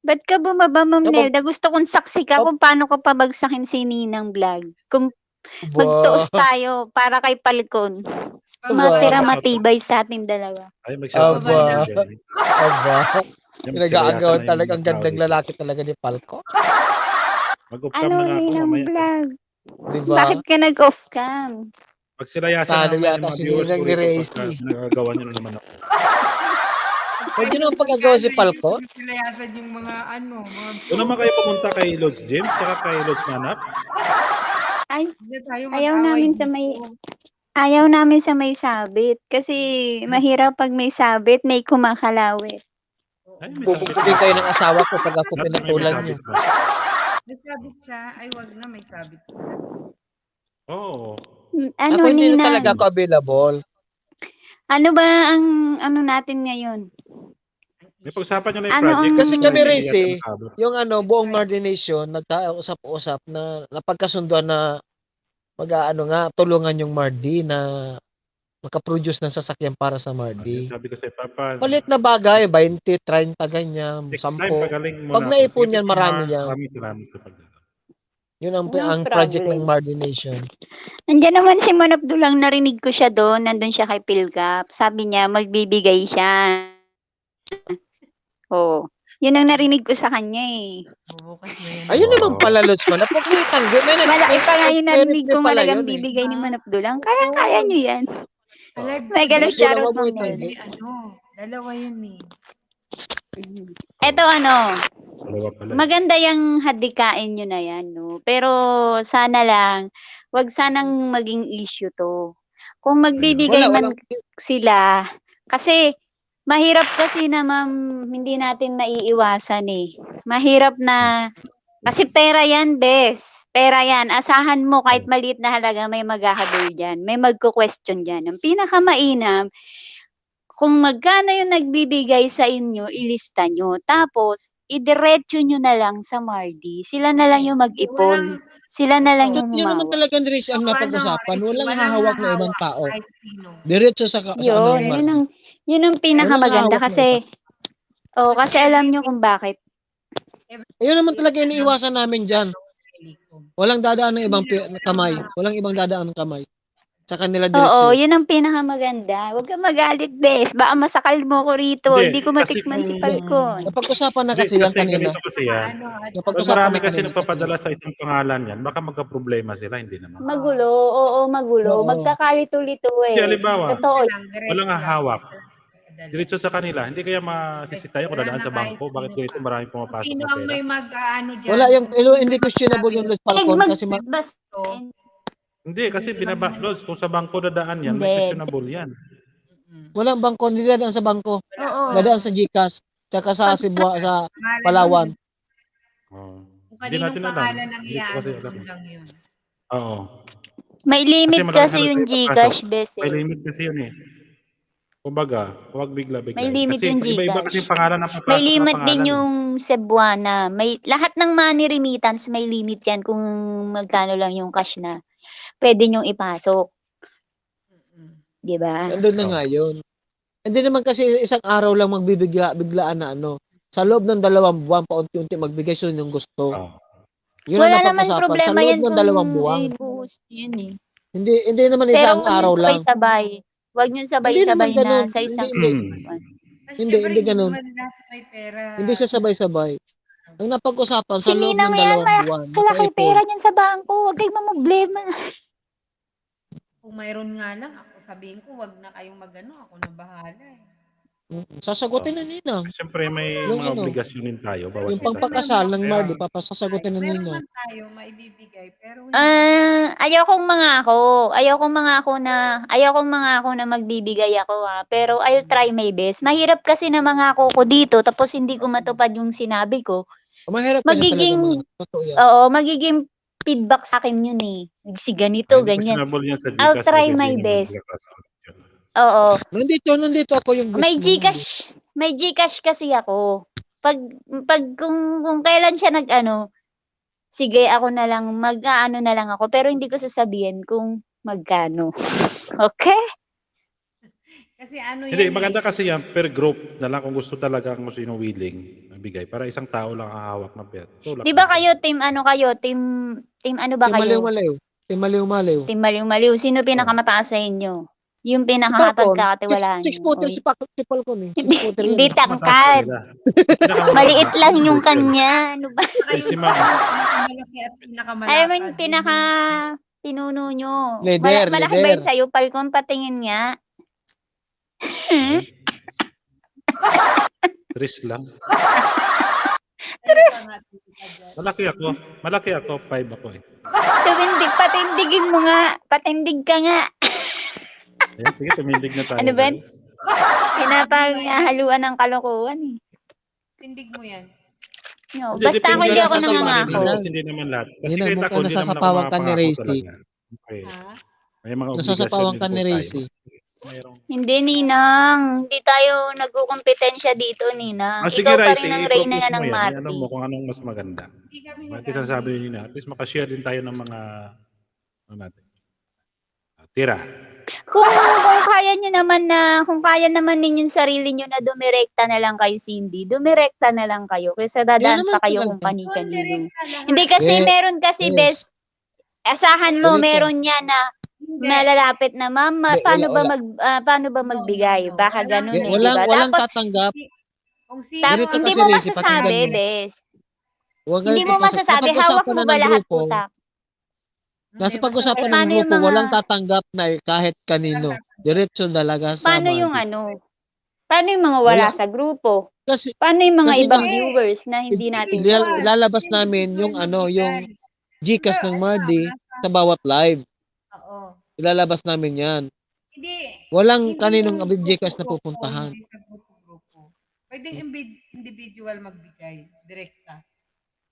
[SPEAKER 10] Ba't ka bumaba, Ma'am
[SPEAKER 2] Ako-
[SPEAKER 10] Nelda? Gusto kong saksi ka kung paano ka pabagsakin si Ninang vlog. Kung magtuos tayo para kay Falcon. Matira matibay sa ating dalawa.
[SPEAKER 1] Ay, mag-shoutout
[SPEAKER 2] Aba.
[SPEAKER 1] ka dyan.
[SPEAKER 2] Aba.
[SPEAKER 1] Yan,
[SPEAKER 2] Pinag-aagawan
[SPEAKER 1] magsilayasan na
[SPEAKER 2] talaga.
[SPEAKER 1] yung
[SPEAKER 2] Ang gandang
[SPEAKER 1] tao
[SPEAKER 2] lalaki talaga ni Falco.
[SPEAKER 1] dito. Mag-off-cam
[SPEAKER 10] Ano,
[SPEAKER 1] na nga ako
[SPEAKER 10] Ninang
[SPEAKER 1] mamaya.
[SPEAKER 10] vlog?
[SPEAKER 2] Diba?
[SPEAKER 10] Bakit ka nag-off cam?
[SPEAKER 1] Magsilayasan
[SPEAKER 2] Talo
[SPEAKER 1] naman yung
[SPEAKER 2] yata
[SPEAKER 1] mga
[SPEAKER 2] si
[SPEAKER 1] viewers
[SPEAKER 2] Ninang
[SPEAKER 1] ko
[SPEAKER 2] ni
[SPEAKER 1] rito
[SPEAKER 2] Raisi.
[SPEAKER 1] pagka pinagagawa nyo na naman ako.
[SPEAKER 2] Pwede naman pagkagawa si Falco.
[SPEAKER 5] Silayasan yung mga mga
[SPEAKER 1] Doon naman kayo pumunta kay Lods James tsaka kay Lods Manap.
[SPEAKER 10] Ay,
[SPEAKER 5] Hindi tayo
[SPEAKER 10] ayaw
[SPEAKER 5] mag-away
[SPEAKER 10] namin sa
[SPEAKER 5] dito.
[SPEAKER 10] may ayaw namin sa may sabit kasi mahirap pag may sabit, may kumakalawit.
[SPEAKER 1] Ay, may
[SPEAKER 2] Bubugin kayo ng asawa ko pag ako
[SPEAKER 1] Dapat may
[SPEAKER 2] pinatulan
[SPEAKER 1] sabit
[SPEAKER 2] niyo.
[SPEAKER 1] ba?
[SPEAKER 5] May sabit siya. Ay, wag na, may sabit.
[SPEAKER 1] Oo.
[SPEAKER 10] Ano,
[SPEAKER 2] Ako hindi na
[SPEAKER 10] Ninang?
[SPEAKER 2] talaga ako available.
[SPEAKER 10] Ano ba ang ano natin ngayon?
[SPEAKER 1] May pag-usapan nyo na yung
[SPEAKER 10] Ano
[SPEAKER 1] project.
[SPEAKER 10] ang-
[SPEAKER 2] Kasi kami,
[SPEAKER 1] hindi
[SPEAKER 2] Raisi,
[SPEAKER 1] yata nakabot.
[SPEAKER 2] yung buong Mardi Nation, nagkausap-usap na napagkasunduan na tulungan yung Mardi na makaproduce ng sasakyan para sa
[SPEAKER 1] Ayun,
[SPEAKER 2] Mardi.
[SPEAKER 1] sabi ko sa Papa,
[SPEAKER 2] Palit na bagay, 20, 30, ganyan,
[SPEAKER 1] next time
[SPEAKER 2] 10.
[SPEAKER 1] pagaling mo
[SPEAKER 2] Pag
[SPEAKER 1] na ako.
[SPEAKER 2] naipon
[SPEAKER 1] Sige,
[SPEAKER 2] yan,
[SPEAKER 1] Papa,
[SPEAKER 2] marami yan.
[SPEAKER 1] Maraming salamat sa pagdala.
[SPEAKER 2] Yun ang,
[SPEAKER 10] No
[SPEAKER 2] ang project
[SPEAKER 10] problem.
[SPEAKER 2] ng Mardi Nation.
[SPEAKER 10] Nandiyan naman si Manap Dulang, narinig ko siya doon, nandun siya kay Pilgap. Sabi niya, magbibigay siya. Oh, yun ang narinig ko sa kanya eh.
[SPEAKER 5] Bubukas na yan.
[SPEAKER 2] Ayun
[SPEAKER 1] Wow.
[SPEAKER 2] naman pala, Lods Man. Pag may tanggi, may
[SPEAKER 10] Malaki pa nga yung narinig ko
[SPEAKER 2] pala
[SPEAKER 10] malagang
[SPEAKER 2] yun, eh.
[SPEAKER 10] bibigay ni Manap Dulang. Kaya niyo yan.
[SPEAKER 5] Sa live
[SPEAKER 10] May
[SPEAKER 5] ko
[SPEAKER 10] galaw
[SPEAKER 5] din,
[SPEAKER 10] shoutout,
[SPEAKER 2] Wag mo
[SPEAKER 10] Ma'am
[SPEAKER 2] itanggi.
[SPEAKER 10] Nel.
[SPEAKER 5] Dalawa yan eh.
[SPEAKER 10] Eto
[SPEAKER 1] Dalawa pala.
[SPEAKER 10] maganda yung hadikain nyo na yan, no? Pero sana lang, wag sanang maging issue to. Kung magbibigay
[SPEAKER 2] Wala,
[SPEAKER 10] man sila, kasi mahirap kasi na ma'am, hindi natin maiiwasan eh. Mahirap na, kasi pera yan, bes. Pera yan. Asahan mo kahit maliit na halaga, may maghahabol dyan. May magko-question dyan. Ang pinakamainam, kung magkano yung nagbibigay sa inyo, ilista nyo. Tapos, idiretso nyo na lang sa Mardi. Sila na lang yung mag-ipon.
[SPEAKER 5] Walang
[SPEAKER 10] Sila na lang
[SPEAKER 5] ito,
[SPEAKER 10] yung
[SPEAKER 2] Yun naman
[SPEAKER 10] humawak.
[SPEAKER 2] talaga Dres ang
[SPEAKER 5] ano,
[SPEAKER 2] napag-usapan.
[SPEAKER 5] Riz,
[SPEAKER 2] Walang
[SPEAKER 5] walang
[SPEAKER 2] hahawak na ibang
[SPEAKER 5] hahawak
[SPEAKER 2] tao.
[SPEAKER 5] kahit sino.
[SPEAKER 2] Diretso sa ano
[SPEAKER 10] Yun,
[SPEAKER 2] yung
[SPEAKER 10] yun
[SPEAKER 2] Mardi.
[SPEAKER 10] ang, yun ang pinakamaganda
[SPEAKER 2] hawak na
[SPEAKER 10] kasi, oh, kasi alam nyo kung bakit.
[SPEAKER 2] Ayun naman talaga iniiwasan namin dyan. Walang dadaan ng ibang kamay. Walang ibang dadaan ng kamay. Sa kanila
[SPEAKER 10] Oo,
[SPEAKER 2] diretsyo.
[SPEAKER 10] yun ang pinakamaganda. Huwag kang magalit, Bes. Baka masakal mo ko rito. Hindi ko
[SPEAKER 1] kasi
[SPEAKER 10] matikman si
[SPEAKER 1] kung
[SPEAKER 10] Falcon.
[SPEAKER 2] Napag-usapan na
[SPEAKER 1] hindi,
[SPEAKER 2] kasi yan
[SPEAKER 1] kasi
[SPEAKER 2] kanina.
[SPEAKER 1] ganito kasi yan.
[SPEAKER 5] Ano, at
[SPEAKER 1] Pag
[SPEAKER 2] Napag-usapan
[SPEAKER 1] marami
[SPEAKER 2] na
[SPEAKER 1] kasi
[SPEAKER 2] kanina.
[SPEAKER 1] nagpapadala sa isang pangalan yan, baka magka-problema sila, hindi naman.
[SPEAKER 10] Magulo, oo, magulo.
[SPEAKER 2] Oo.
[SPEAKER 10] Magkakalito-lito
[SPEAKER 1] Hindi,
[SPEAKER 10] eh.
[SPEAKER 1] halimbawa,
[SPEAKER 10] Totoo.
[SPEAKER 1] walang hahawak. Diretso sa kanila. Hindi kaya masisitayan kung dadaan sa bangko. Bakit ganito maraming pumapasok
[SPEAKER 5] Sino
[SPEAKER 1] na
[SPEAKER 5] ang
[SPEAKER 1] pera?
[SPEAKER 5] may mag-ano dyan?
[SPEAKER 2] Wala yung
[SPEAKER 5] Kung sino
[SPEAKER 2] hindi
[SPEAKER 5] may
[SPEAKER 2] questionable yung Lord Falcon kasi
[SPEAKER 10] Basta,
[SPEAKER 1] Hindi, kasi Lods, kung sa bangko dadaan yan, may
[SPEAKER 10] Hindi.
[SPEAKER 1] questionable yan.
[SPEAKER 2] walang bangko, hindi dadaan sa bangko.
[SPEAKER 10] oo.
[SPEAKER 2] Dadaan sa GCash. Tsaka sa Cebu, sa
[SPEAKER 5] pangalan
[SPEAKER 2] Palawan.
[SPEAKER 1] Oh.
[SPEAKER 5] Kung
[SPEAKER 1] Hindi
[SPEAKER 5] kaninong
[SPEAKER 1] natin alam.
[SPEAKER 5] pangalan ang
[SPEAKER 1] Hindi ko
[SPEAKER 5] iyaano,
[SPEAKER 1] kasi alam.
[SPEAKER 5] doon lang yun.
[SPEAKER 1] Oo.
[SPEAKER 10] May limit
[SPEAKER 1] malaki
[SPEAKER 10] kasi
[SPEAKER 1] na
[SPEAKER 10] yung
[SPEAKER 1] tayo papasok.
[SPEAKER 10] GCash, Bes.
[SPEAKER 1] May limit kasi yun eh. Kumbaga, huwag bigla-bigla.
[SPEAKER 10] May limit
[SPEAKER 1] Kasi
[SPEAKER 10] yung
[SPEAKER 1] iba-iba
[SPEAKER 10] GCash.
[SPEAKER 1] kasi yung pangalan na papasok
[SPEAKER 10] May
[SPEAKER 1] na
[SPEAKER 10] limit din
[SPEAKER 1] pangalan.
[SPEAKER 10] yung Cebuana. May lahat ng money remittance may limit yan kung magkano lang yung cash na pwede nyong ipasok. 'Di ba?
[SPEAKER 2] Nandun na nga yun. Hindi naman kasi isang araw lang magbibigla-biglaan na ano. Sa loob ng 2 buwan, paunti-unti magbigay sila yung gusto.
[SPEAKER 1] Oh.
[SPEAKER 2] Yun ang
[SPEAKER 10] Wala naman
[SPEAKER 2] napag-usapan. Sa
[SPEAKER 10] problema
[SPEAKER 2] loob
[SPEAKER 10] yan
[SPEAKER 2] ng
[SPEAKER 10] kung
[SPEAKER 2] 2 buwan.
[SPEAKER 10] ibuhos yun eh.
[SPEAKER 2] Hindi naman
[SPEAKER 10] Pero
[SPEAKER 2] isang
[SPEAKER 10] huwag
[SPEAKER 2] araw
[SPEAKER 10] nyo
[SPEAKER 2] lang.
[SPEAKER 10] sabay-sabay. Huwag nyo sabay-sabay
[SPEAKER 2] Hindi naman
[SPEAKER 10] na
[SPEAKER 2] ganun.
[SPEAKER 10] sa isang
[SPEAKER 2] Hindi.
[SPEAKER 5] Kasi
[SPEAKER 2] Hindi,
[SPEAKER 5] syempre,
[SPEAKER 2] hindi ganun.
[SPEAKER 5] naman lahat may pera.
[SPEAKER 2] Hindi siya sabay-sabay. Ang napag-usapan
[SPEAKER 10] Si
[SPEAKER 2] sa loob
[SPEAKER 10] Ninang
[SPEAKER 2] ng
[SPEAKER 10] yan,
[SPEAKER 2] 2 buwan,
[SPEAKER 10] Kalaki
[SPEAKER 2] nakaipon.
[SPEAKER 10] pera niyan sa bangko. Huwag kayong mamblema.
[SPEAKER 5] Kung mayroon nga lang, ako sabihin ko, wag na kayong magano, ako na bahala eh.
[SPEAKER 2] Sasagutin na Ninang.
[SPEAKER 1] Siyempre, may
[SPEAKER 2] Yung
[SPEAKER 1] mga
[SPEAKER 2] ano,
[SPEAKER 1] obligasyon din tayo. Bawat
[SPEAKER 2] Yung
[SPEAKER 1] isa.
[SPEAKER 2] pangpakasal ng
[SPEAKER 1] Kaya,
[SPEAKER 2] Mardi, papasasagutin na
[SPEAKER 5] Meron
[SPEAKER 2] Ninang.
[SPEAKER 5] man tayo maibibigay, pero
[SPEAKER 10] Ayokong mangako. Ayokong mangako na magbibigay ako ha. Pero I'll try my best. Mahirap kasi na mangako ko dito tapos hindi ko matupad yung sinabi ko.
[SPEAKER 2] Mahirap kasi talaga
[SPEAKER 10] Magiging,
[SPEAKER 2] mga. Totoo yan.
[SPEAKER 10] oo, magiging feedback sa akin yun eh. Si ganito,
[SPEAKER 1] hindi
[SPEAKER 10] ganyan.
[SPEAKER 1] questionable yan sa
[SPEAKER 10] I'll
[SPEAKER 1] GCash
[SPEAKER 10] try
[SPEAKER 1] kasi
[SPEAKER 10] my
[SPEAKER 1] sino
[SPEAKER 10] best.
[SPEAKER 1] magkakasal.
[SPEAKER 10] Oo.
[SPEAKER 2] Nandito ako yung guest
[SPEAKER 10] May
[SPEAKER 2] mo.
[SPEAKER 10] Gcash kasi ako. Pag kung kailan siya nag-ano, sige ako na lang, mag-aano na lang ako. Pero hindi ko sasabihin kung magkano. Okay?
[SPEAKER 5] kasi ano
[SPEAKER 1] Hindi,
[SPEAKER 5] yan
[SPEAKER 1] maganda
[SPEAKER 5] eh.
[SPEAKER 1] kasi yan per group na lang kung gusto talaga kung sino willing magbigay. Para isang tao lang hahawak ng pera. Tulak
[SPEAKER 10] Di ba
[SPEAKER 1] lang.
[SPEAKER 10] kayo, team ano kayo? Team ano ba
[SPEAKER 2] Team
[SPEAKER 10] kayo?
[SPEAKER 2] Maliw-maliw. Team Maliw-maliw.
[SPEAKER 10] Team Maliw-Maliw. Sino pinakamataas sa inyo? Yung pinakakatag kakatiwalaan
[SPEAKER 2] Six
[SPEAKER 10] nyo.
[SPEAKER 2] footer
[SPEAKER 10] O,
[SPEAKER 2] si Falcon eh.
[SPEAKER 10] Hindi,
[SPEAKER 2] Six footer
[SPEAKER 10] hindi
[SPEAKER 2] yun.
[SPEAKER 10] tangkad. Maliit lang yung kanya. Ano ba?
[SPEAKER 1] Ay, si
[SPEAKER 5] Kayo
[SPEAKER 1] Ma'am.
[SPEAKER 5] pinakamalaki at pinakamalakad.
[SPEAKER 10] Ay, man, pinaka pinuno nyo.
[SPEAKER 2] Leader,
[SPEAKER 10] Malaki ba yun sa'yo? Falcon, patingin nga.
[SPEAKER 1] Tris lang.
[SPEAKER 5] Tres.
[SPEAKER 1] Malaki ako. 5 ako eh.
[SPEAKER 10] Patindigin mo nga. Patindig ka nga.
[SPEAKER 1] Ayan, sige, tumindig na tayo.
[SPEAKER 10] Ano ba?
[SPEAKER 1] guys.
[SPEAKER 10] Pinapanghaluan ng kalokohan eh.
[SPEAKER 5] Tindig mo yan.
[SPEAKER 10] No,
[SPEAKER 1] Hindi,
[SPEAKER 10] basta ako
[SPEAKER 1] depende
[SPEAKER 10] hindi
[SPEAKER 1] lang
[SPEAKER 10] ako
[SPEAKER 1] sa tao,
[SPEAKER 10] nangangako.
[SPEAKER 1] Kasi hindi naman lahat. Kasi
[SPEAKER 2] Hindi
[SPEAKER 1] kahit
[SPEAKER 2] naman
[SPEAKER 1] ako, hindi naman ako
[SPEAKER 2] nasasapawan ka ni
[SPEAKER 1] makapangako
[SPEAKER 2] Racy.
[SPEAKER 1] talaga. Okay.
[SPEAKER 5] Ha?
[SPEAKER 1] May mga
[SPEAKER 2] Nasasapawan ka
[SPEAKER 1] obligasyon
[SPEAKER 2] ni
[SPEAKER 1] din po
[SPEAKER 2] Racy.
[SPEAKER 1] tayo. Mayroong...
[SPEAKER 10] Hindi, Ninang. Hindi tayo nagkukompetensya dito, Ninang.
[SPEAKER 1] sige,
[SPEAKER 10] Ikaw pa
[SPEAKER 1] Racy,
[SPEAKER 10] rin ang reyna
[SPEAKER 1] i-propose
[SPEAKER 10] ng
[SPEAKER 1] mo yan.
[SPEAKER 10] Marty.
[SPEAKER 1] Ano mo kung anong mas maganda.
[SPEAKER 5] Hindi kami
[SPEAKER 1] Bakit sinasabi nyo na, at least makashare din tayo ng mga ano natin. Tira.
[SPEAKER 10] Kung kaya naman ninyong sarili nyo na dumirekta na lang kay Cindy, dumirekta na lang kayo. Kaysa dadaan
[SPEAKER 2] Yan naman
[SPEAKER 10] pa kayo
[SPEAKER 2] talaga.
[SPEAKER 10] kung kani-kanino.
[SPEAKER 5] Hindi.
[SPEAKER 10] Hindi kasi
[SPEAKER 2] Yes.
[SPEAKER 10] meron kasi
[SPEAKER 2] Yes.
[SPEAKER 10] best, asahan mo
[SPEAKER 2] Ganito.
[SPEAKER 10] meron niya na malalapit na ma'am,
[SPEAKER 2] Hindi,
[SPEAKER 10] paano ba magbigay?
[SPEAKER 5] No.
[SPEAKER 10] Baka ganun eh, di ba?
[SPEAKER 2] Walang
[SPEAKER 10] Tapos
[SPEAKER 2] tatanggap.
[SPEAKER 5] Kung sino
[SPEAKER 2] Ganito
[SPEAKER 10] hindi
[SPEAKER 2] kasi,
[SPEAKER 10] mo
[SPEAKER 2] Racy,
[SPEAKER 10] masasabi,
[SPEAKER 2] pakinggan mo.
[SPEAKER 10] bes.
[SPEAKER 2] Huwag
[SPEAKER 10] Hindi mo masasabi, hawak mo ba lahat utak?
[SPEAKER 2] Nasa pag-usapan ng
[SPEAKER 10] paano yung
[SPEAKER 2] grupo,
[SPEAKER 10] mga-
[SPEAKER 2] walang tatanggap na kahit kanino. Diretso talaga sa
[SPEAKER 10] Paano yung
[SPEAKER 2] Mardi.
[SPEAKER 10] ano? Paano yung mga wala
[SPEAKER 2] Wala.
[SPEAKER 10] sa grupo?
[SPEAKER 2] Kasi
[SPEAKER 10] Paano yung mga
[SPEAKER 2] Kasi
[SPEAKER 10] ibang
[SPEAKER 5] nga-
[SPEAKER 10] viewers na hindi natin sure?
[SPEAKER 2] lalabas namin yung yung Gcash ng Mardi sa bawat live.
[SPEAKER 5] Oo.
[SPEAKER 2] Ilalabas namin yan.
[SPEAKER 5] Hindi.
[SPEAKER 2] Walang
[SPEAKER 5] Hindi
[SPEAKER 2] kaninong
[SPEAKER 5] yung
[SPEAKER 2] Gcash na
[SPEAKER 5] grupo-grupo,
[SPEAKER 2] pupuntahan.
[SPEAKER 5] Hindi sa grupo-grupo. Pwedeng individual magbigay. Direkta.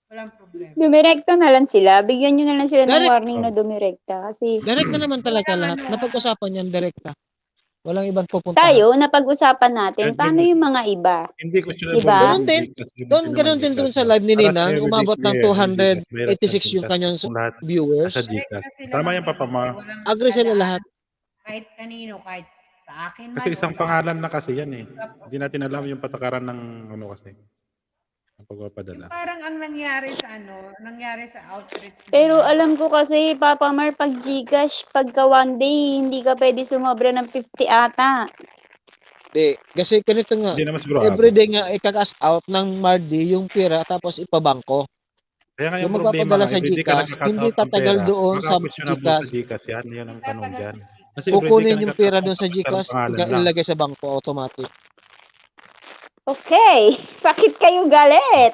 [SPEAKER 5] Walang problema.
[SPEAKER 10] Dumirekta na lang sila. Bigyan nyo na lang sila ng
[SPEAKER 2] Direct-
[SPEAKER 10] warning na dumirekta. Kasi
[SPEAKER 2] Direct na naman talaga
[SPEAKER 5] Walang
[SPEAKER 2] lahat.
[SPEAKER 5] ano,
[SPEAKER 2] Napag-usapan yan direkta. Walang ibang pupuntahan.
[SPEAKER 10] Tayo, napag-usapan natin,
[SPEAKER 1] Kahit
[SPEAKER 10] paano
[SPEAKER 1] hindi-
[SPEAKER 10] yung mga iba?
[SPEAKER 1] Hindi questionable
[SPEAKER 10] Diba?
[SPEAKER 1] yun,
[SPEAKER 2] Ganun din.
[SPEAKER 1] Gcash, ibig
[SPEAKER 2] Doon,
[SPEAKER 1] naman
[SPEAKER 2] ganun din doon
[SPEAKER 1] Gcash,
[SPEAKER 2] sa live ni
[SPEAKER 1] Para sa
[SPEAKER 2] Ninang,
[SPEAKER 1] everyday
[SPEAKER 2] umabot ng
[SPEAKER 1] player, yung Gcash, mahirap
[SPEAKER 2] 286
[SPEAKER 1] yan.
[SPEAKER 2] yung
[SPEAKER 1] Tas
[SPEAKER 2] kanyang
[SPEAKER 1] kung lahat
[SPEAKER 2] viewers.
[SPEAKER 1] nasa
[SPEAKER 5] Direct
[SPEAKER 1] Gcash.
[SPEAKER 5] kasi
[SPEAKER 1] Tama
[SPEAKER 5] lang
[SPEAKER 1] yan, Papa
[SPEAKER 5] magbibigay,
[SPEAKER 1] Mar.
[SPEAKER 5] walang
[SPEAKER 2] Agree sila
[SPEAKER 5] dadaan.
[SPEAKER 2] lahat.
[SPEAKER 5] Kahit kanino, kahit sa akin man.
[SPEAKER 1] Kasi
[SPEAKER 5] o
[SPEAKER 1] isang
[SPEAKER 5] sa-
[SPEAKER 1] pangalan na kasi yan eh. Hindi natin alam yung patakaran ng ano kasi. Ang
[SPEAKER 5] Yung
[SPEAKER 1] pagpapadala.
[SPEAKER 5] parang ang nangyari sa nangyari sa outreach.
[SPEAKER 10] Pero
[SPEAKER 5] nila.
[SPEAKER 10] alam ko kasi, Papa Mar, pag Gcash, pagka one day, hindi ka pwede sumobra ng 50 ata.
[SPEAKER 2] Di, kasi ganito nga,
[SPEAKER 1] Hindi naman siguro
[SPEAKER 2] everyday nga ika-cash out ng Mardi yung pera tapos ipabangko.
[SPEAKER 1] Kaya nga
[SPEAKER 2] Yung
[SPEAKER 1] yung problema
[SPEAKER 2] magpapadala
[SPEAKER 1] nga,
[SPEAKER 2] sa
[SPEAKER 1] everyday ka
[SPEAKER 2] Gcash,
[SPEAKER 1] nagka-cash
[SPEAKER 2] hindi
[SPEAKER 1] out ng
[SPEAKER 2] tatagal
[SPEAKER 1] pera,
[SPEAKER 2] doon
[SPEAKER 1] baka
[SPEAKER 2] sa
[SPEAKER 1] questionable
[SPEAKER 2] Gcash.
[SPEAKER 1] sa Gcash yan. Yan ang tanong dyan. Kasi everyday ka
[SPEAKER 2] Kukunin yung
[SPEAKER 1] nagka-cash
[SPEAKER 2] pera
[SPEAKER 1] out
[SPEAKER 2] doon sa
[SPEAKER 1] tapos walang
[SPEAKER 2] Gcash,
[SPEAKER 1] pangalan lang.
[SPEAKER 2] ilalagay sa bangko automatic.
[SPEAKER 10] Okay, bakit kayo galit?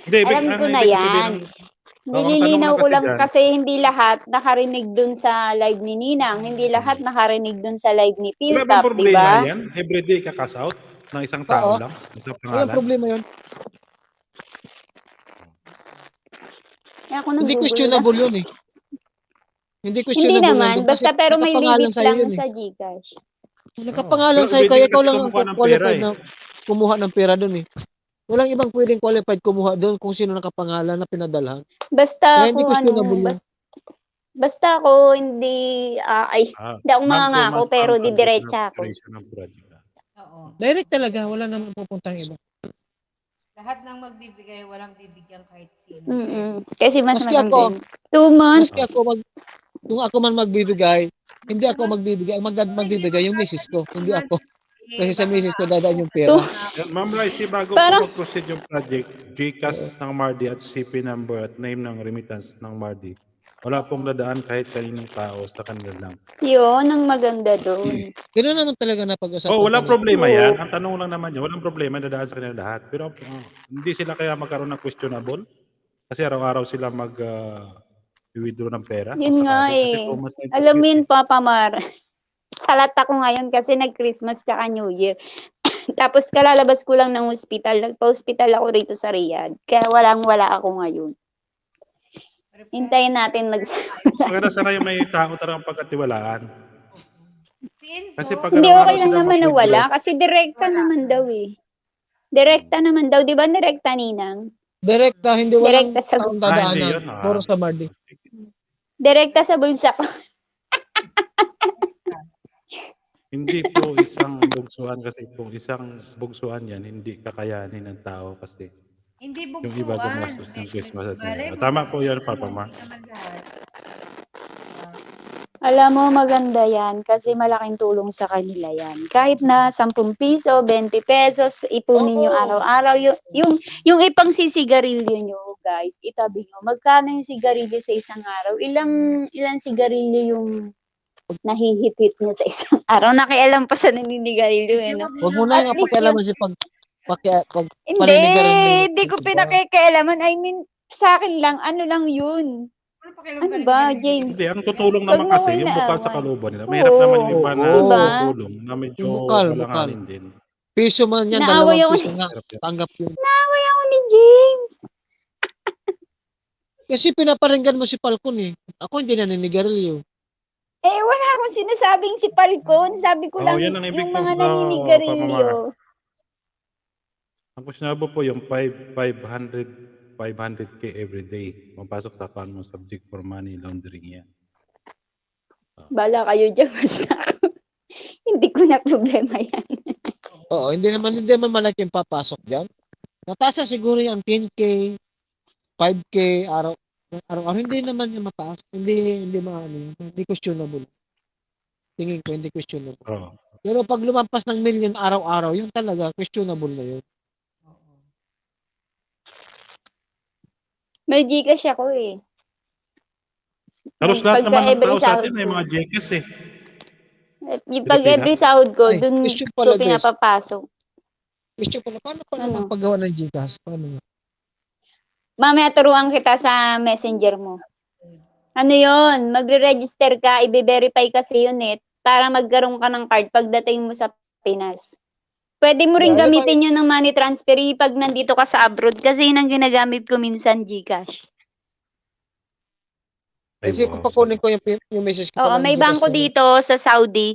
[SPEAKER 1] Hindi,
[SPEAKER 10] Alam ko na
[SPEAKER 1] ibig
[SPEAKER 10] yan.
[SPEAKER 1] sabihin ng- ang tanong
[SPEAKER 10] Nililinaw
[SPEAKER 1] lang
[SPEAKER 10] ko
[SPEAKER 1] kasi
[SPEAKER 10] lang
[SPEAKER 1] dyan,
[SPEAKER 10] kasi hindi lahat nakarinig dun sa live ni Ninang, hindi lahat nakarinig dun sa live ni
[SPEAKER 1] wala bang
[SPEAKER 10] Philtap, di
[SPEAKER 1] problema
[SPEAKER 10] ba?
[SPEAKER 1] yan? Everyday ka-cash out ng isang tao
[SPEAKER 2] Oo.
[SPEAKER 1] lang? Isang
[SPEAKER 2] Walang
[SPEAKER 1] pangalan?
[SPEAKER 2] problema yun.
[SPEAKER 10] Kaya ako
[SPEAKER 2] Hindi
[SPEAKER 10] nanggugulo.
[SPEAKER 2] questionable yun eh. Hindi
[SPEAKER 10] Hindi
[SPEAKER 2] questionable yan
[SPEAKER 10] naman,
[SPEAKER 2] doon
[SPEAKER 10] basta
[SPEAKER 2] kasi
[SPEAKER 10] pero may
[SPEAKER 2] nakapangalan
[SPEAKER 10] limit
[SPEAKER 2] sa'yo
[SPEAKER 10] lang
[SPEAKER 2] yun eh.
[SPEAKER 10] sa Gcash.
[SPEAKER 2] Nakapangalan
[SPEAKER 1] Pero
[SPEAKER 2] sa'yo,
[SPEAKER 1] everyday
[SPEAKER 2] kaya
[SPEAKER 1] ka
[SPEAKER 2] ikaw
[SPEAKER 1] kasi
[SPEAKER 2] lang ang
[SPEAKER 1] kumukuha ng pera
[SPEAKER 2] qualified
[SPEAKER 1] eh.
[SPEAKER 2] na kumuha ng pera doon eh. Walang ibang pwedeng qualified kumuha doon kung sino nakapangalan na pinadalhan.
[SPEAKER 10] Basta
[SPEAKER 2] Kaya hindi
[SPEAKER 10] ako
[SPEAKER 2] questionable yan.
[SPEAKER 10] basta ako hindi hindi ako mangangako pero didiretsa ako.
[SPEAKER 5] Oo.
[SPEAKER 2] Direct talaga, wala namang pupuntang iba.
[SPEAKER 5] Lahat ng magbibigay, walang bibigyan kahit sino.
[SPEAKER 10] Kasi mas
[SPEAKER 2] Maski ako,
[SPEAKER 10] maganda. 2 months.
[SPEAKER 2] maski ako kung ako man magbibigay, hindi ako magbibigay. Ang magbibigay yung misis ko, hindi ako. Kasi sa misis ko dadaan yung pera.
[SPEAKER 1] Yan, Ma'am Rice, bago
[SPEAKER 10] Parang-
[SPEAKER 1] po mag-proceed yung project, GCash ng Mardi at CP number at name ng remittance ng Mardi, wala pong dadaan kahit kaninong tao sa kanila lang.
[SPEAKER 10] Yun ang maganda doon.
[SPEAKER 2] Ganoon naman talaga na pag-usapan.
[SPEAKER 1] Oh, walang
[SPEAKER 2] kami.
[SPEAKER 1] problema
[SPEAKER 10] Oo.
[SPEAKER 1] yan. Ang tanong lang naman yun, walang problema, dadaan sa kanila lahat. Pero hindi sila kaya magkaroon ng questionable? Kasi araw-araw sila withdraw ng pera.
[SPEAKER 10] Yun
[SPEAKER 1] kung
[SPEAKER 10] nga
[SPEAKER 1] sakali. Kasi
[SPEAKER 10] eh.
[SPEAKER 1] 2 months na
[SPEAKER 10] Alam mo
[SPEAKER 1] ito,
[SPEAKER 10] yun, Papa Mar. Salat ako ngayon kasi nag-Christmas tsaka New Year. Tapos kalalabas ko lang ng hospital. Nagpa-hospital ako rito sa Riyadh. Kaya walang-wala ako ngayon. Hintayin natin
[SPEAKER 1] Maganda sana yung may tao talagang pagkatiwalaan.
[SPEAKER 5] Si Enzo,
[SPEAKER 1] Kasi pag
[SPEAKER 10] Hindi,
[SPEAKER 1] araw-araw
[SPEAKER 10] okay lang
[SPEAKER 1] sila
[SPEAKER 10] naman na
[SPEAKER 1] mag-withdraw,
[SPEAKER 10] wala. Kasi direkta naman daw eh. Direkta naman daw. Di ba direkta, Ninang?
[SPEAKER 2] Direkta, hindi walang
[SPEAKER 10] Direkta sa
[SPEAKER 2] taong
[SPEAKER 1] hindi
[SPEAKER 2] dadaanan.
[SPEAKER 1] yun.
[SPEAKER 2] Puro sa Mardi.
[SPEAKER 10] Direkta sa bulsa ko.
[SPEAKER 1] Hindi po isang bugsuan kasi po isang bugsuan yan, hindi kakayanin ng tao kasi
[SPEAKER 5] hindi
[SPEAKER 1] yung iba
[SPEAKER 5] bugsuan.
[SPEAKER 1] gumastos ng Christmas at New
[SPEAKER 5] Balay
[SPEAKER 1] Year.
[SPEAKER 5] mo
[SPEAKER 1] Tama
[SPEAKER 5] sa-
[SPEAKER 1] po yan, Papa Mar.
[SPEAKER 5] Hindi naman lahat.
[SPEAKER 10] Alam mo, maganda yan kasi malaking tulong sa kanila yan. Kahit na 10 piso, 20 pesos, ipunin nyo
[SPEAKER 2] Oo.
[SPEAKER 10] araw-araw. Yung ipang sisigarilyo nyo, guys, itabi nyo. Magkano yung sigarilyo sa isang araw? Ilang sigarilyo yung nahihit-hit nyo sa isang araw? Nakialam pa sa naninigarilyo, eh, no?
[SPEAKER 2] Huwag mo na
[SPEAKER 10] At
[SPEAKER 2] nga
[SPEAKER 10] least
[SPEAKER 2] pakialaman si pag
[SPEAKER 10] Hindi,
[SPEAKER 2] palinigaran mo yung-
[SPEAKER 10] hindi ko pinakikialaman. I mean, sa akin lang, ano lang yun.
[SPEAKER 5] Ano pakialam
[SPEAKER 10] Ano
[SPEAKER 5] ka
[SPEAKER 10] ba,
[SPEAKER 5] rin-
[SPEAKER 10] James?
[SPEAKER 1] Hindi, ang tutulong
[SPEAKER 10] Wag
[SPEAKER 1] naman
[SPEAKER 10] mo
[SPEAKER 1] kasi yung bukal sa
[SPEAKER 10] inaawan.
[SPEAKER 1] kalooban nila. Mahirap naman yung iba na
[SPEAKER 2] Oo.
[SPEAKER 1] tutulong na medyo
[SPEAKER 2] Yung bukal.
[SPEAKER 1] walanganin din.
[SPEAKER 2] Piso man yan,
[SPEAKER 10] Naaway
[SPEAKER 2] 2
[SPEAKER 10] ako
[SPEAKER 2] piso nga. Tanggap yun.
[SPEAKER 10] Naaway ako ni James.
[SPEAKER 2] Kasi pinaparinggan mo si Falcon eh. Ako hindi naninigarilyo.
[SPEAKER 10] Eh, wala akong sinasabing si Falcon. Sabi ko
[SPEAKER 1] Oo,
[SPEAKER 10] lang,
[SPEAKER 1] yan ang ibig
[SPEAKER 10] yung
[SPEAKER 1] ko
[SPEAKER 10] mga
[SPEAKER 1] sa
[SPEAKER 10] naninigarilyo.
[SPEAKER 1] Ang questionable po yung 500K every day. Mapasok sa account mo, subject for money laundering yan.
[SPEAKER 10] Bala kayo dyan, basta ako. Hindi ko na problema yan.
[SPEAKER 2] Oo, hindi naman malaki yung papasok dyan. Mataas na siguro yung 10K, 5K, araw-araw. Hindi naman yung mataas. Hindi maano. Hindi questionable. Tingin ko, hindi questionable.
[SPEAKER 1] Oo.
[SPEAKER 2] Pero pag lumampas ng million araw-araw, yun talaga, questionable na yun.
[SPEAKER 10] May Gcash ako eh.
[SPEAKER 1] Halos
[SPEAKER 10] Pagka
[SPEAKER 1] lahat naman ng
[SPEAKER 10] every
[SPEAKER 1] tao sa
[SPEAKER 10] sahod
[SPEAKER 1] atin may
[SPEAKER 10] ko.
[SPEAKER 1] mga Gcash eh.
[SPEAKER 10] Yung pag
[SPEAKER 1] Pilipinas?
[SPEAKER 10] every sahod ko,
[SPEAKER 2] Ay,
[SPEAKER 10] dun
[SPEAKER 2] question
[SPEAKER 10] ko
[SPEAKER 2] pala, Bes.
[SPEAKER 10] pinapapasok.
[SPEAKER 2] Question pala, paano pala
[SPEAKER 10] Ano?
[SPEAKER 2] magpagawa ng Gcash? Paano nga?
[SPEAKER 10] Mamaya turuan kita sa messenger mo. Ano yon? Magre-register ka, i-verify kasi yun eh, para magkaroon ka ng card pagdating mo sa Pinas. Pwede mo rin
[SPEAKER 2] Yeah,
[SPEAKER 10] gamitin yun ng money transfer pag nandito ka sa abroad kasi yun ang ginagamit ko minsan, Gcash.
[SPEAKER 1] Ay,
[SPEAKER 2] Kasi
[SPEAKER 1] wow,
[SPEAKER 2] kukunin ko yung message ko.
[SPEAKER 10] Oo,
[SPEAKER 2] pa ng
[SPEAKER 10] may
[SPEAKER 2] Gcash
[SPEAKER 10] bangko
[SPEAKER 2] ko.
[SPEAKER 10] dito sa Saudi.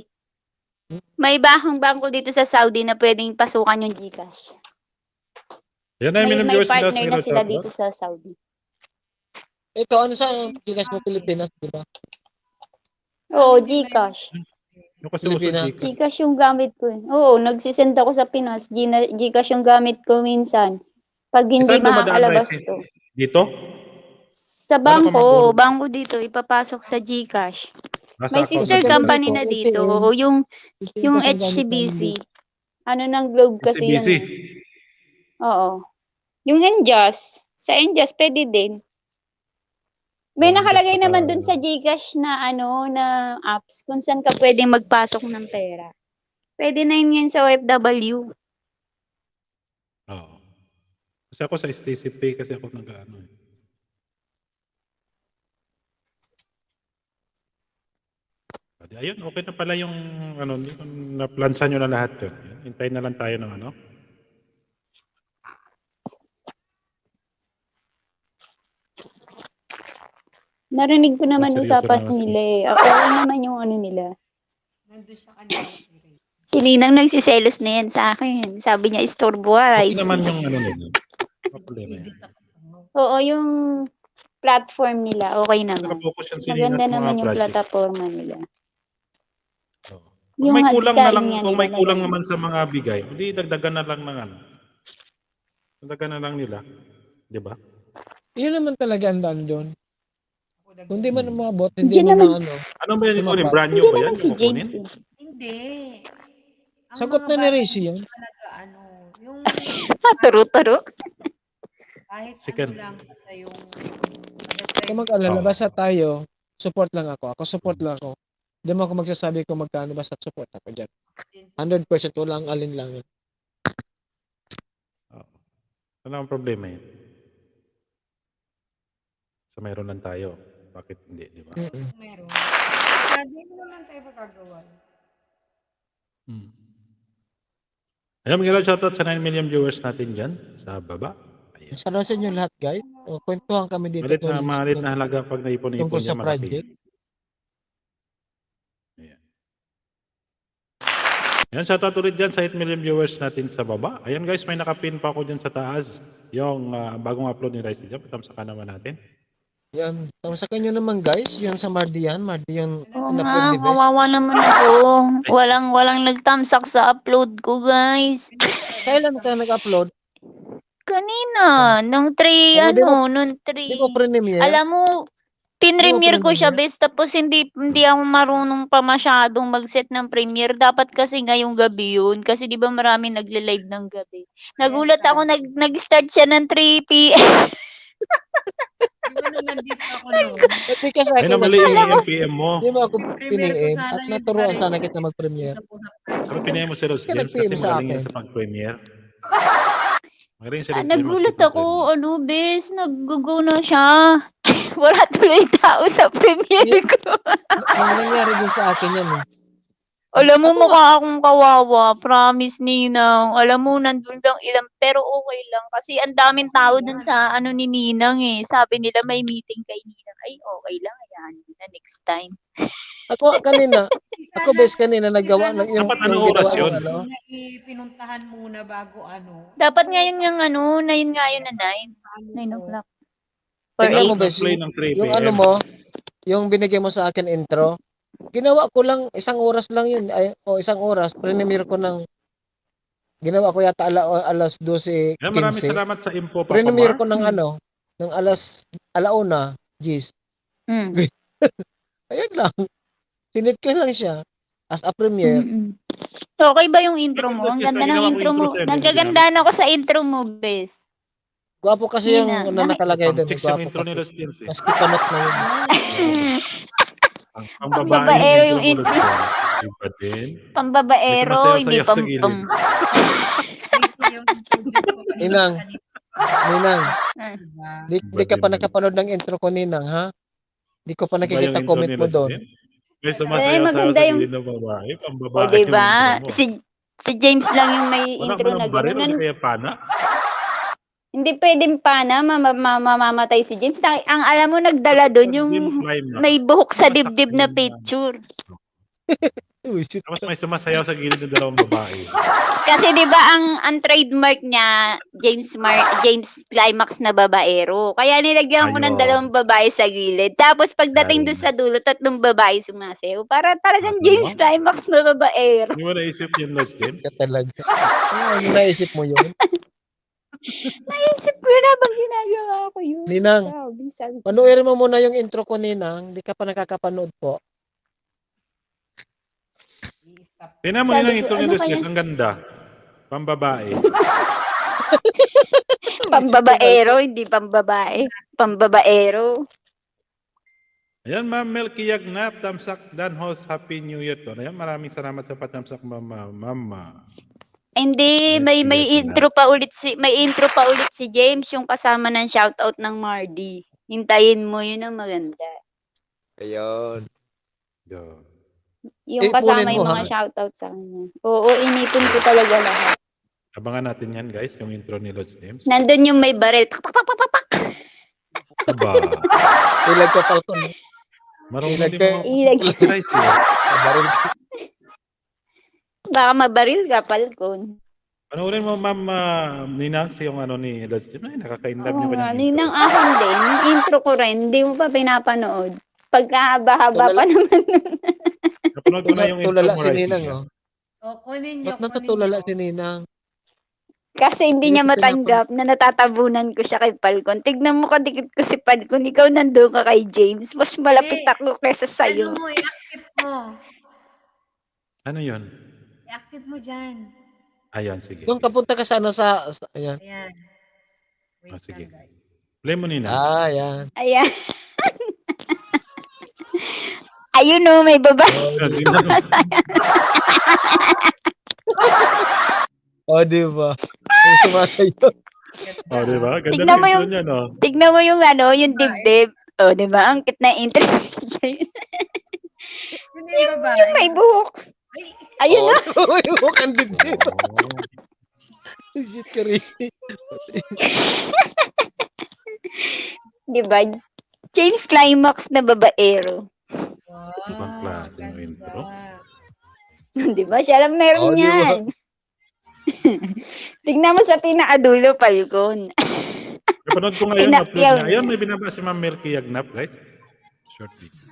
[SPEAKER 10] May bangko dito sa Saudi na pwedeng pasukan yung GCash.
[SPEAKER 1] Yan na,
[SPEAKER 10] May
[SPEAKER 1] minimum
[SPEAKER 10] may
[SPEAKER 1] viewers nila.
[SPEAKER 10] partner na sila dito sa Saudi.
[SPEAKER 2] Ito, ano sa Gcash mo Pilipinas, di ba?
[SPEAKER 10] Oo, GCash.
[SPEAKER 1] Yung kasi uso
[SPEAKER 2] Pilipinas.
[SPEAKER 1] Gcash.
[SPEAKER 10] GCash yung gamit ko. Oo, nagsisend ako sa Pinas. GCash yung gamit ko minsan. Pag hindi
[SPEAKER 1] Saan dumadaan,
[SPEAKER 10] makakalabas
[SPEAKER 1] Rice?
[SPEAKER 10] to.
[SPEAKER 1] Dito?
[SPEAKER 10] Sa
[SPEAKER 1] Paano ka
[SPEAKER 10] bangko,
[SPEAKER 1] mag-order?
[SPEAKER 10] bangko dito, ipapasok sa GCash.
[SPEAKER 1] Nasa
[SPEAKER 10] May
[SPEAKER 1] account
[SPEAKER 10] sister
[SPEAKER 1] ng
[SPEAKER 10] company
[SPEAKER 1] GCash.
[SPEAKER 10] na dito. Oo, yung HCBC. Ano ng Globe kasi
[SPEAKER 1] CBC.
[SPEAKER 10] yun eh. Oo. Yung Enjas. Sa Enjas, pwede din. May
[SPEAKER 1] Oh,
[SPEAKER 10] nakalagay
[SPEAKER 1] Enjas,
[SPEAKER 10] naman
[SPEAKER 1] tsaka-
[SPEAKER 10] dun sa GCash na na apps kung saan ka pwedeng magpasok ng pera. Pwede na yun sa OFW.
[SPEAKER 1] Oo. Kasi ako sa STC Pay kasi ako nag-ano eh. Adi, ayun, okay na pala yung ano, na-plansa nyo na lahat yun. Hintayin na lang tayo ng ano.
[SPEAKER 10] Narinig ko naman
[SPEAKER 1] Seryoso
[SPEAKER 10] usapan
[SPEAKER 1] naman si-
[SPEAKER 10] nila eh. Okay naman yung ano nila.
[SPEAKER 5] Nandun siya kanina.
[SPEAKER 10] Si Ninang nagsiselos na yan sa akin. Sabi niya, istorbo
[SPEAKER 1] Okay
[SPEAKER 10] Rice.
[SPEAKER 1] naman yung ano nila. Ano problema yan?
[SPEAKER 10] Oo, yung platform nila, okay naman.
[SPEAKER 1] Nakapokus yan si Nina
[SPEAKER 10] Maganda
[SPEAKER 1] sa mga
[SPEAKER 10] naman yung
[SPEAKER 1] project.
[SPEAKER 10] plataforma nila.
[SPEAKER 1] Oo. Kung
[SPEAKER 10] Yung
[SPEAKER 1] may kulang na
[SPEAKER 10] adikain
[SPEAKER 1] lang,
[SPEAKER 10] nga
[SPEAKER 1] kung may
[SPEAKER 10] nila
[SPEAKER 1] kulang
[SPEAKER 10] maganda.
[SPEAKER 1] naman sa mga bigay, hindi dagdagan na lang ng ano. Dagdagan na lang nila. 'Di ba?
[SPEAKER 2] Yun naman talaga ang daan doon. Kung di man umabot,
[SPEAKER 10] Hindi
[SPEAKER 2] hindi mo
[SPEAKER 10] naman.
[SPEAKER 2] na ano.
[SPEAKER 1] Ano ba yan
[SPEAKER 2] Tumapat.
[SPEAKER 1] kunin? Brand new
[SPEAKER 10] Hindi
[SPEAKER 1] ba yan?
[SPEAKER 10] naman si
[SPEAKER 1] Yung kukunin?
[SPEAKER 10] James eh.
[SPEAKER 5] Hindi. Ang
[SPEAKER 2] Sagot
[SPEAKER 5] mga
[SPEAKER 2] na ni
[SPEAKER 5] bata
[SPEAKER 2] Rishi
[SPEAKER 5] hindi
[SPEAKER 2] yan.
[SPEAKER 5] talaga ano, yung
[SPEAKER 10] Turo-turo.
[SPEAKER 5] kahit
[SPEAKER 1] Second.
[SPEAKER 5] ano lang basta yung
[SPEAKER 2] Kung mag-alala,
[SPEAKER 1] Oo.
[SPEAKER 2] basta tayo, support lang ako. Ako support lang ako. Hindi mo ako magsasabi kung magkano, basta support ako dyan. 100% walang alin lang yun.
[SPEAKER 1] Oo. Wala ang problema yun. Sa mayroon lang tayo. Bakit hindi, di ba?
[SPEAKER 5] meron. Kaya di mo naman tayo magagawa.
[SPEAKER 1] Ayun, mga shoutout sa 9 million viewers natin dyan sa baba. Ayun.
[SPEAKER 2] Sana sa inyo lahat, guys. O, kwentuhan kami dito
[SPEAKER 1] Malit na halaga pag naipon-ipon
[SPEAKER 2] tungkol sa
[SPEAKER 1] dyan, malaki.
[SPEAKER 2] project.
[SPEAKER 1] Ayan. Ayan, shoutout ulit dyan sa 8 million viewers natin sa baba. Ayan guys, may nakapin pa ako dyan sa taas. Yung bagong upload ni Rice dyan. Patamsakan naman natin.
[SPEAKER 2] Yan. Sa kanyo naman, guys. Yung sa Mardian. Mardian
[SPEAKER 10] Oo
[SPEAKER 2] na
[SPEAKER 10] nga,
[SPEAKER 2] Pwede Best.
[SPEAKER 10] kawawa naman ako. Walang nagtamsak sa upload ko, guys.
[SPEAKER 2] Kailan ka nag-upload?
[SPEAKER 10] Kanina, nung 3,
[SPEAKER 2] Di mo
[SPEAKER 10] nung 3.
[SPEAKER 2] pre-premiere?
[SPEAKER 10] Alam mo, tinremiere ko siya,
[SPEAKER 2] pre-premiere?
[SPEAKER 10] bes, tapos hindi ako marunong pa masyadong mag-set ng premiere. Dapat kasi ngayong gabi yun, kasi di ba marami nagle-live ng gabi. Nagulat ako, nag-start siya ng 3 p.m.
[SPEAKER 5] Di ba nung nandito ako noon?
[SPEAKER 2] Pati ka sa
[SPEAKER 1] Ay,
[SPEAKER 2] akin.
[SPEAKER 1] namali yung PM mo.
[SPEAKER 2] Di mo ako
[SPEAKER 5] Premiere ko
[SPEAKER 2] piniin.
[SPEAKER 5] sana
[SPEAKER 2] At
[SPEAKER 5] yun,
[SPEAKER 2] naturuan
[SPEAKER 5] pare.
[SPEAKER 2] sana kita mag-premiere.
[SPEAKER 5] Usap-usap tayo.
[SPEAKER 1] Pero pinaya mo si Rose
[SPEAKER 2] Kaya
[SPEAKER 1] James kasi
[SPEAKER 2] nag-PM sa
[SPEAKER 1] magaling yan
[SPEAKER 2] akin.
[SPEAKER 1] sa pag-premiere. Magaling si Rose James
[SPEAKER 10] Nagulat
[SPEAKER 1] mag-shoot ng
[SPEAKER 10] ako,
[SPEAKER 1] premiere.
[SPEAKER 10] bes, nag-go na siya. Wala tuloy tao sa premiere ko.
[SPEAKER 2] Ang nangyari din sa akin yan eh.
[SPEAKER 10] Alam mo, mukha akong kawawa. Promise, Ninang. Alam mo, nandun lang ilang, pero okay lang. Kasi ang daming tao dun sa ni Ninang eh. Sabi nila may meeting kay Ninang. Ay, okay lang. Ayan, na next time.
[SPEAKER 2] Ako kanina, ako bes kanina nagawa ng yung
[SPEAKER 1] Dapat anong oras
[SPEAKER 2] ginawa
[SPEAKER 1] yun?
[SPEAKER 2] ng ano.
[SPEAKER 5] Na ipinuntahan muna bago ano.
[SPEAKER 10] Dapat ngayon yung na yun nga yun na 9. 9 o'clock. Or
[SPEAKER 2] Tingnan mo
[SPEAKER 10] 8.
[SPEAKER 2] bes,
[SPEAKER 1] Play ng 3
[SPEAKER 2] yung
[SPEAKER 1] PM.
[SPEAKER 2] ano mo, yung binigay mo sa akin intro, ginawa ko lang, isang oras lang yun, isang oras, premiere ko ng, ginawa ko yata alas 12:15.
[SPEAKER 1] Ayan, maraming salamat sa info, Papa
[SPEAKER 2] Premiere
[SPEAKER 1] Mar.
[SPEAKER 2] ko ng ano, ng alauna, Gis.
[SPEAKER 10] Mm.
[SPEAKER 2] Ayun lang. Sinit ko lang siya as a premiere.
[SPEAKER 10] Mm-mm. Okay ba yung intro mo? Ang ganda ng intro mo. Nagagandaan ako sa intro mo, bes.
[SPEAKER 2] Gwapo kasi yung
[SPEAKER 10] Nina,
[SPEAKER 2] ano nakalagay doon.
[SPEAKER 1] Pang-chicks yung
[SPEAKER 2] Gwapo
[SPEAKER 1] intro ni
[SPEAKER 2] kasi.
[SPEAKER 1] Rose James eh.
[SPEAKER 2] Maski panot na yun.
[SPEAKER 1] Ang
[SPEAKER 10] Pambabaero
[SPEAKER 1] babae
[SPEAKER 10] yung
[SPEAKER 1] yung intro mo.
[SPEAKER 10] intro.
[SPEAKER 1] Rose James. Iba din.
[SPEAKER 10] Pambabaero,
[SPEAKER 1] May
[SPEAKER 10] hindi
[SPEAKER 1] sumasayaw-sayaw sa gilid.
[SPEAKER 2] Ninang, Ninang,
[SPEAKER 5] Diba?
[SPEAKER 2] di ka pa nakapanood ng intro ko, Ninang, ha? Di ko pa
[SPEAKER 1] Iba yung
[SPEAKER 2] nakikita
[SPEAKER 1] intro
[SPEAKER 2] comment
[SPEAKER 1] ni
[SPEAKER 2] mo
[SPEAKER 1] Rose
[SPEAKER 2] doon.
[SPEAKER 1] James. May sumasayaw-sayaw
[SPEAKER 10] maganda
[SPEAKER 1] sa
[SPEAKER 10] yung-
[SPEAKER 1] gilid ng babae.
[SPEAKER 10] O,
[SPEAKER 1] Pambabae yung
[SPEAKER 10] diba?
[SPEAKER 1] intro mo.
[SPEAKER 10] Si James lang yung may
[SPEAKER 1] Wala
[SPEAKER 10] intro
[SPEAKER 1] ba
[SPEAKER 10] na
[SPEAKER 1] ng baril o
[SPEAKER 10] gano'n.
[SPEAKER 1] di kaya pana?
[SPEAKER 10] Hindi pwedeng pana, mamamatay si James. Ang alam mo, nagdala doon yung
[SPEAKER 1] Team Climax.
[SPEAKER 10] may buhok sa
[SPEAKER 1] Sumasakay
[SPEAKER 10] dibdib na
[SPEAKER 1] yung,
[SPEAKER 10] picture.
[SPEAKER 2] Uy, shit.
[SPEAKER 1] Tapos may sumasayaw sa gilid ng dalawang babae.
[SPEAKER 10] Kasi 'di ba ang trademark niya James Climax na babaero. Kaya nilagyan ko ng
[SPEAKER 1] Ayun.
[SPEAKER 10] dalawang babae sa gilid. Tapos pagdating
[SPEAKER 1] Ayun.
[SPEAKER 10] doon sa dulo, tatlong babae sumasayaw. Para talagang
[SPEAKER 1] Ano?
[SPEAKER 10] James Climax na babaero.
[SPEAKER 1] Hindi mo naisip yun, Lods James?
[SPEAKER 2] Ka talaga. Ano naisip mo yun?
[SPEAKER 10] Naisip ko yun habang ginagawa ko yun.
[SPEAKER 2] Ninang,
[SPEAKER 10] Grabe, sabi ko.
[SPEAKER 2] panuorin mo muna yung intro ko, Ninang. Hindi ka pa nakakapanood po.
[SPEAKER 5] I-stop.
[SPEAKER 1] Tingnan mo
[SPEAKER 10] Sabi
[SPEAKER 1] nila
[SPEAKER 10] ko,
[SPEAKER 1] ito ni
[SPEAKER 10] ano
[SPEAKER 1] Lods
[SPEAKER 10] kaya?
[SPEAKER 1] James. Ang ganda. Pambabae.
[SPEAKER 10] Pambabaero, hindi pambabae. Pambabaero.
[SPEAKER 1] Ayan, Ma'am Melky Yagnap, Tamsak Dan Host, Happy New Year to. Ayan, maraming salamat sa patamsak, Mama.
[SPEAKER 10] Hindi,
[SPEAKER 1] Ayan,
[SPEAKER 10] may
[SPEAKER 1] sige,
[SPEAKER 10] intro pa ulit si James, yung kasama ng shoutout ng Mardy. Hintayin mo, yun ang maganda.
[SPEAKER 2] Ayun.
[SPEAKER 1] Yo.
[SPEAKER 10] Yung
[SPEAKER 2] Ipunin
[SPEAKER 10] kasama
[SPEAKER 2] mo,
[SPEAKER 10] yung mga
[SPEAKER 2] ha?
[SPEAKER 10] shoutout sa kanya. Oo, inipon ko talaga lahat.
[SPEAKER 1] Abangan natin yan, guys, yung intro ni Lods James.
[SPEAKER 10] Nandun yung may baril.
[SPEAKER 1] Aba,
[SPEAKER 2] Ilag ka, Falcon.
[SPEAKER 1] marunong din
[SPEAKER 2] Ilag
[SPEAKER 1] mga
[SPEAKER 10] Ilag.
[SPEAKER 1] class eh.
[SPEAKER 2] Baril.
[SPEAKER 10] Baka mabaril ka, Falcon.
[SPEAKER 1] Panoorin mo, Ma'am Ninang, yung ano ni Lods James. Ay, nakaka-inlove niyo
[SPEAKER 10] Oo
[SPEAKER 1] ba
[SPEAKER 10] nga,
[SPEAKER 1] yung
[SPEAKER 10] yun
[SPEAKER 1] intro?
[SPEAKER 10] ang akin din. Yung intro ko rin, hindi mo pa pinapanood. Pagkahaba-haba
[SPEAKER 2] Tulala-
[SPEAKER 10] pa naman.
[SPEAKER 1] Napanood ko na yung intro
[SPEAKER 2] Tulala
[SPEAKER 1] mo,
[SPEAKER 2] si
[SPEAKER 1] Rising.
[SPEAKER 2] Ninang, oh.
[SPEAKER 5] O, kunin nyo,
[SPEAKER 2] Ba't natutulala si
[SPEAKER 5] kunin nyo.
[SPEAKER 2] Ninang?
[SPEAKER 10] Kasi hindi
[SPEAKER 2] Hindi
[SPEAKER 10] niya
[SPEAKER 2] ko
[SPEAKER 10] matanggap na natatabunan ko siya kay Falcon. Tignan mo kadikit ko si Falcon. Ikaw nandun ka kay James. Mas malapit
[SPEAKER 5] Eh,
[SPEAKER 10] ako kesa sa'yo.
[SPEAKER 5] Ano mo, i-accept mo.
[SPEAKER 1] Ano yun?
[SPEAKER 5] I-accept mo dyan.
[SPEAKER 1] Ayan, sige.
[SPEAKER 2] Doon
[SPEAKER 1] sige.
[SPEAKER 2] kapunta ka sa ano ayan.
[SPEAKER 5] Ayan. Wait
[SPEAKER 1] Oh, sige.
[SPEAKER 5] lang, guys.
[SPEAKER 1] Play mo, Ninang.
[SPEAKER 2] Ayan.
[SPEAKER 10] Ayan. Ayun o, may babae.
[SPEAKER 1] Ayan, tingnan mo.
[SPEAKER 2] Oh, di ba? Yung sumasayo.
[SPEAKER 1] Oh, di ba? Ganda
[SPEAKER 10] Tignan
[SPEAKER 1] ng
[SPEAKER 10] mo
[SPEAKER 1] intro
[SPEAKER 10] yung-
[SPEAKER 1] niya, no?
[SPEAKER 10] Tignan mo yung ano, yung dibdib. O, di ba? Ang cute na intro.
[SPEAKER 5] Sino yung babae?
[SPEAKER 10] Yung may buhok.
[SPEAKER 5] Ay,
[SPEAKER 10] Ayun na.
[SPEAKER 2] Oh, yung mukhang dibdib.
[SPEAKER 1] Oh.
[SPEAKER 2] Shit ka rin.
[SPEAKER 10] Di ba? James Climax na babaero.
[SPEAKER 5] wow.
[SPEAKER 1] Ibang klase ng
[SPEAKER 5] ganda.
[SPEAKER 1] intro.
[SPEAKER 10] Di ba? Siya lang meron
[SPEAKER 2] Oh, di ba?
[SPEAKER 10] yan. Tignan mo sa pinakadulo, Falcon.
[SPEAKER 1] Napanood ko ngayon,
[SPEAKER 10] Pinakyaw
[SPEAKER 1] upload na.
[SPEAKER 10] niya.
[SPEAKER 1] Ayun, may binaba si Ma'am Melky Yagnap, guys. Short video.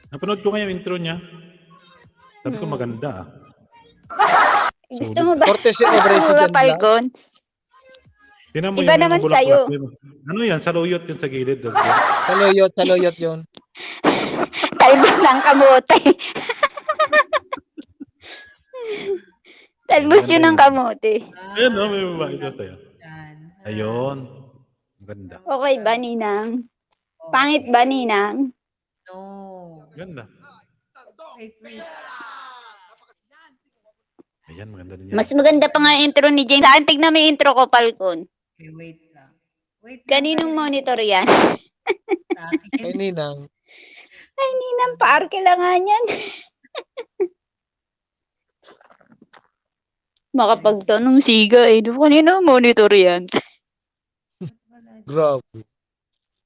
[SPEAKER 1] Napanood ko ngayon intro niya. Sabi ko maganda.
[SPEAKER 10] Gusto mo ba?
[SPEAKER 2] Courtesy of
[SPEAKER 10] Gusto mo ba,
[SPEAKER 2] Resident Black.
[SPEAKER 10] Falcon?
[SPEAKER 1] Tinan mo
[SPEAKER 10] Iba
[SPEAKER 1] yung
[SPEAKER 10] naman
[SPEAKER 1] bulaklak
[SPEAKER 10] sa'yo.
[SPEAKER 1] yun. Ano yan? Saluyot yun sa gilid. Lods James.
[SPEAKER 2] Saluyot yun.
[SPEAKER 10] Talbos ng kamote. Talbos yun ng kamote.
[SPEAKER 1] Ayun, no? May babae sa sa'yo.
[SPEAKER 5] Yan.
[SPEAKER 1] Ayun. Ganda.
[SPEAKER 10] Okay ba, Ninang? Pangit ba, Ninang?
[SPEAKER 5] No.
[SPEAKER 1] Ganda.
[SPEAKER 5] Wait.
[SPEAKER 1] Ayan, maganda din yan.
[SPEAKER 10] Mas maganda pa nga yung intro ni James. Saan tignan mo yung intro ko, Falcon?
[SPEAKER 5] Okay, wait lang. Wait lang.
[SPEAKER 10] Kaninong monitor yan?
[SPEAKER 5] Sa akin.
[SPEAKER 2] Ay, Ninang.
[SPEAKER 10] Ay, Ninang, paarke lang nga yan. Makapagtanong siga eh. Kanino monitor yan?
[SPEAKER 2] Grabe.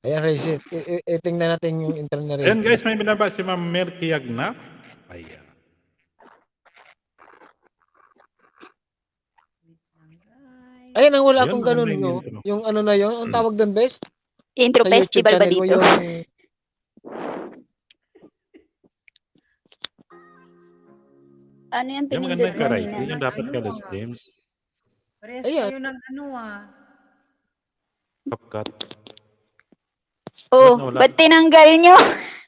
[SPEAKER 2] Ayan, Racing. Tingnan natin yung intro na rin.
[SPEAKER 1] Ayan, guys, may binaba si Ma'am Melky Yagnap. Ayan.
[SPEAKER 2] Ayan, ang wala
[SPEAKER 1] Ayan,
[SPEAKER 2] akong
[SPEAKER 1] maganda
[SPEAKER 2] ganun,
[SPEAKER 1] yung
[SPEAKER 2] no?
[SPEAKER 1] intro.
[SPEAKER 2] Yung ano na yun, ang tawag doon, best?
[SPEAKER 10] Intro
[SPEAKER 2] Sa YouTube
[SPEAKER 10] festival ba
[SPEAKER 2] channel mo
[SPEAKER 10] dito?
[SPEAKER 2] yung...
[SPEAKER 10] Ano yung
[SPEAKER 1] Ayan, maganda
[SPEAKER 10] pinindot
[SPEAKER 1] yung
[SPEAKER 10] mo,
[SPEAKER 1] ka-Rising.
[SPEAKER 10] Ninang?
[SPEAKER 1] Yung dapat ka, Lods James.
[SPEAKER 5] Parehas
[SPEAKER 2] Ayan.
[SPEAKER 5] kayo ng ano
[SPEAKER 1] CapCut.
[SPEAKER 10] Oh,
[SPEAKER 1] Wala.
[SPEAKER 10] ba't tinanggal nyo?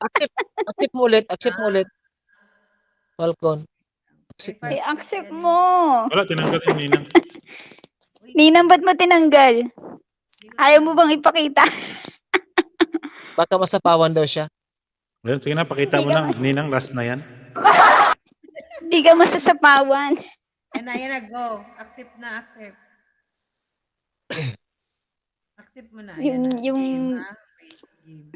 [SPEAKER 2] Accept mo ulit. Falcon. Accept mo.
[SPEAKER 10] I-accept mo.
[SPEAKER 1] Wala, tinanggal yung Ninang.
[SPEAKER 10] Ninang, ba't mo tinanggal? Ayaw mo bang ipakita?
[SPEAKER 2] Baka masapawan daw siya.
[SPEAKER 1] Ayan, sige na, pakita mo na. Ninang, last na yan.
[SPEAKER 10] Hindi ka masasapawan.
[SPEAKER 5] Yan na, go. Accept na, accept. Accept mo na. Ayan na.
[SPEAKER 10] Yung
[SPEAKER 5] Game, ha? Wait, game.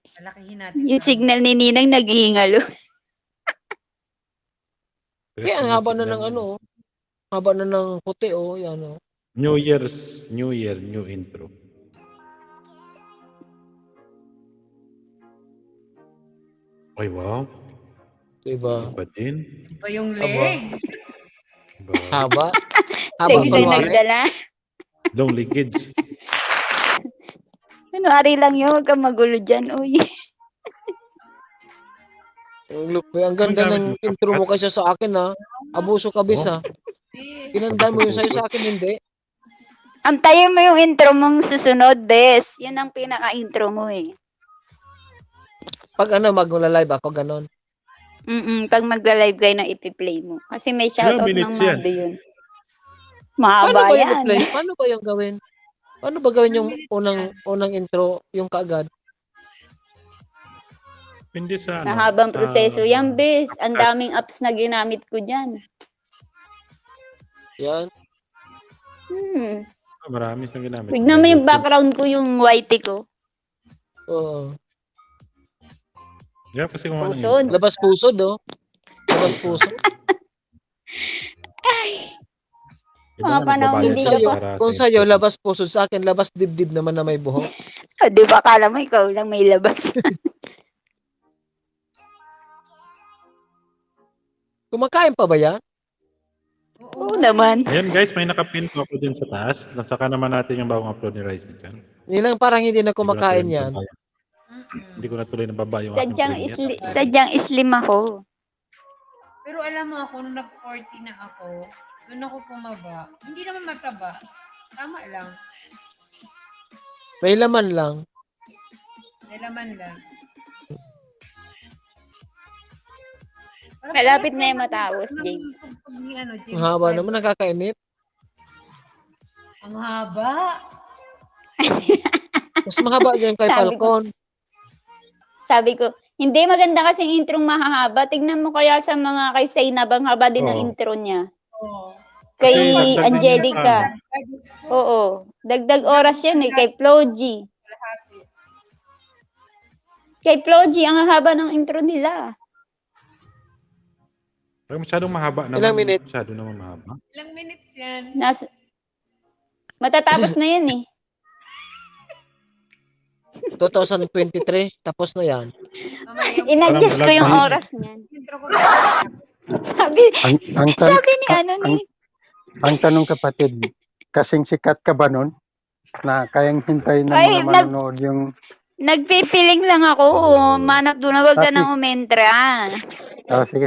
[SPEAKER 5] Palakihin natin.
[SPEAKER 10] yung signal ni Ninang naghihingalo.
[SPEAKER 2] Kaya ang haba na ng ano. Haba na ng puti, oh. Yan, oh.
[SPEAKER 1] New Year, new intro. Ay, wow.
[SPEAKER 2] Diba?
[SPEAKER 1] Iba din.
[SPEAKER 5] Iba yung
[SPEAKER 2] Aba.
[SPEAKER 5] legs.
[SPEAKER 1] Iba.
[SPEAKER 2] Haba. Haba
[SPEAKER 10] Legs ang
[SPEAKER 2] kunwari.
[SPEAKER 10] nagdala.
[SPEAKER 1] Lonely kids.
[SPEAKER 10] Kunwari lang yun, huwag kang magulo dyan, uy.
[SPEAKER 2] Ang ganda ng intro mo kaysa sa akin, ha. Abuso ka, bis, ha. Pinanda mo yung sa'yo sa akin, hindi.
[SPEAKER 10] Antayin mo yung intro mong susunod, Bes. Yun ang pinaka-intro mo eh.
[SPEAKER 2] Pag ano, mag-live ako, ganon.
[SPEAKER 10] Pag magla-live kayo na ipi-play mo. Kasi may shoutout ng
[SPEAKER 1] minutes yan?
[SPEAKER 10] Mado yun.
[SPEAKER 2] Paano
[SPEAKER 10] Mahaba
[SPEAKER 2] ba yung
[SPEAKER 10] yan.
[SPEAKER 2] play? Paano ba yung gawin? Paano ba gawin yung unang intro, yung kaagad?
[SPEAKER 1] Hindi sa ano.
[SPEAKER 10] Mahabang
[SPEAKER 1] sa-
[SPEAKER 10] proseso yan, Bes. Ang daming apps na ginamit ko dyan.
[SPEAKER 2] Yan.
[SPEAKER 1] Marami siyang ginamit.
[SPEAKER 10] Tignan mo yung background ko, yung whitey ko.
[SPEAKER 2] Oo.
[SPEAKER 1] Yeah, kasi kung ano
[SPEAKER 10] Pusod.
[SPEAKER 1] yun.
[SPEAKER 2] Labas puso, do. Labas puso.
[SPEAKER 1] Iba
[SPEAKER 10] Mga
[SPEAKER 1] nga
[SPEAKER 10] panahon,
[SPEAKER 1] nagbabayad
[SPEAKER 10] hindi
[SPEAKER 1] siya
[SPEAKER 10] ka pa-
[SPEAKER 1] para
[SPEAKER 2] Kung
[SPEAKER 1] sa
[SPEAKER 2] sa'yo,
[SPEAKER 1] intro.
[SPEAKER 2] labas puso. Sa akin, labas dibdib naman na may buhok.
[SPEAKER 10] Di ba, kala mo ikaw lang may labas.
[SPEAKER 2] Kumakain pa ba yan?
[SPEAKER 10] Oo naman.
[SPEAKER 1] Ayan guys, may nakapin po ako din sa taas. Nasaka naman natin yung bagong upload ni Ryzen dyan.
[SPEAKER 2] Nilang parang hindi na kumakain yan.
[SPEAKER 1] Hindi ko na tuloy nababa yung aking premiere.
[SPEAKER 10] Sadyang slim ako.
[SPEAKER 5] Pero alam mo ako, nung nag-40 na ako, doon ako pumaba. Hindi naman mataba. Tama lang.
[SPEAKER 2] May laman lang.
[SPEAKER 5] May laman lang.
[SPEAKER 10] Malapit na yung matapos, James.
[SPEAKER 2] Ang haba naman, nakakainip.
[SPEAKER 5] Ang haba.
[SPEAKER 2] Mas mahaba dyan kay
[SPEAKER 10] Sabi ko-
[SPEAKER 2] Falcon.
[SPEAKER 10] Sabi ko, hindi maganda kasi introng mahahaba. Tignan mo kaya sa mga kay Zainab, ang haba din ng
[SPEAKER 1] Oo.
[SPEAKER 10] intro niya.
[SPEAKER 5] Oo.
[SPEAKER 1] Kasi
[SPEAKER 10] Kay
[SPEAKER 1] dagdag din
[SPEAKER 10] Angelica.
[SPEAKER 1] niya sa
[SPEAKER 10] Oo. Dagdag oras yan eh. Kay Floji. Kay Floji, ang haba ng intro nila.
[SPEAKER 1] Pero masyadong mahaba naman.
[SPEAKER 2] Ilang minute?
[SPEAKER 1] Masyado naman mahaba.
[SPEAKER 5] Ilang minutes yan?
[SPEAKER 10] Matatapos na yan eh.
[SPEAKER 2] 2023, tapos na yan.
[SPEAKER 5] Mamaya,
[SPEAKER 10] In-adjust ko yung
[SPEAKER 1] Parang
[SPEAKER 10] oras niyan.
[SPEAKER 5] intro ko
[SPEAKER 10] Sabi,
[SPEAKER 6] Ang
[SPEAKER 10] sabi ni ano ni,
[SPEAKER 6] ang tanong kapatid, kasing sikat ka ba nun? Na kayang hintayin ng
[SPEAKER 10] Ay,
[SPEAKER 6] mga manonood yung...
[SPEAKER 10] nagpipiling lang ako. Manap doon na wag ka nang umentra.
[SPEAKER 6] Oh, sige.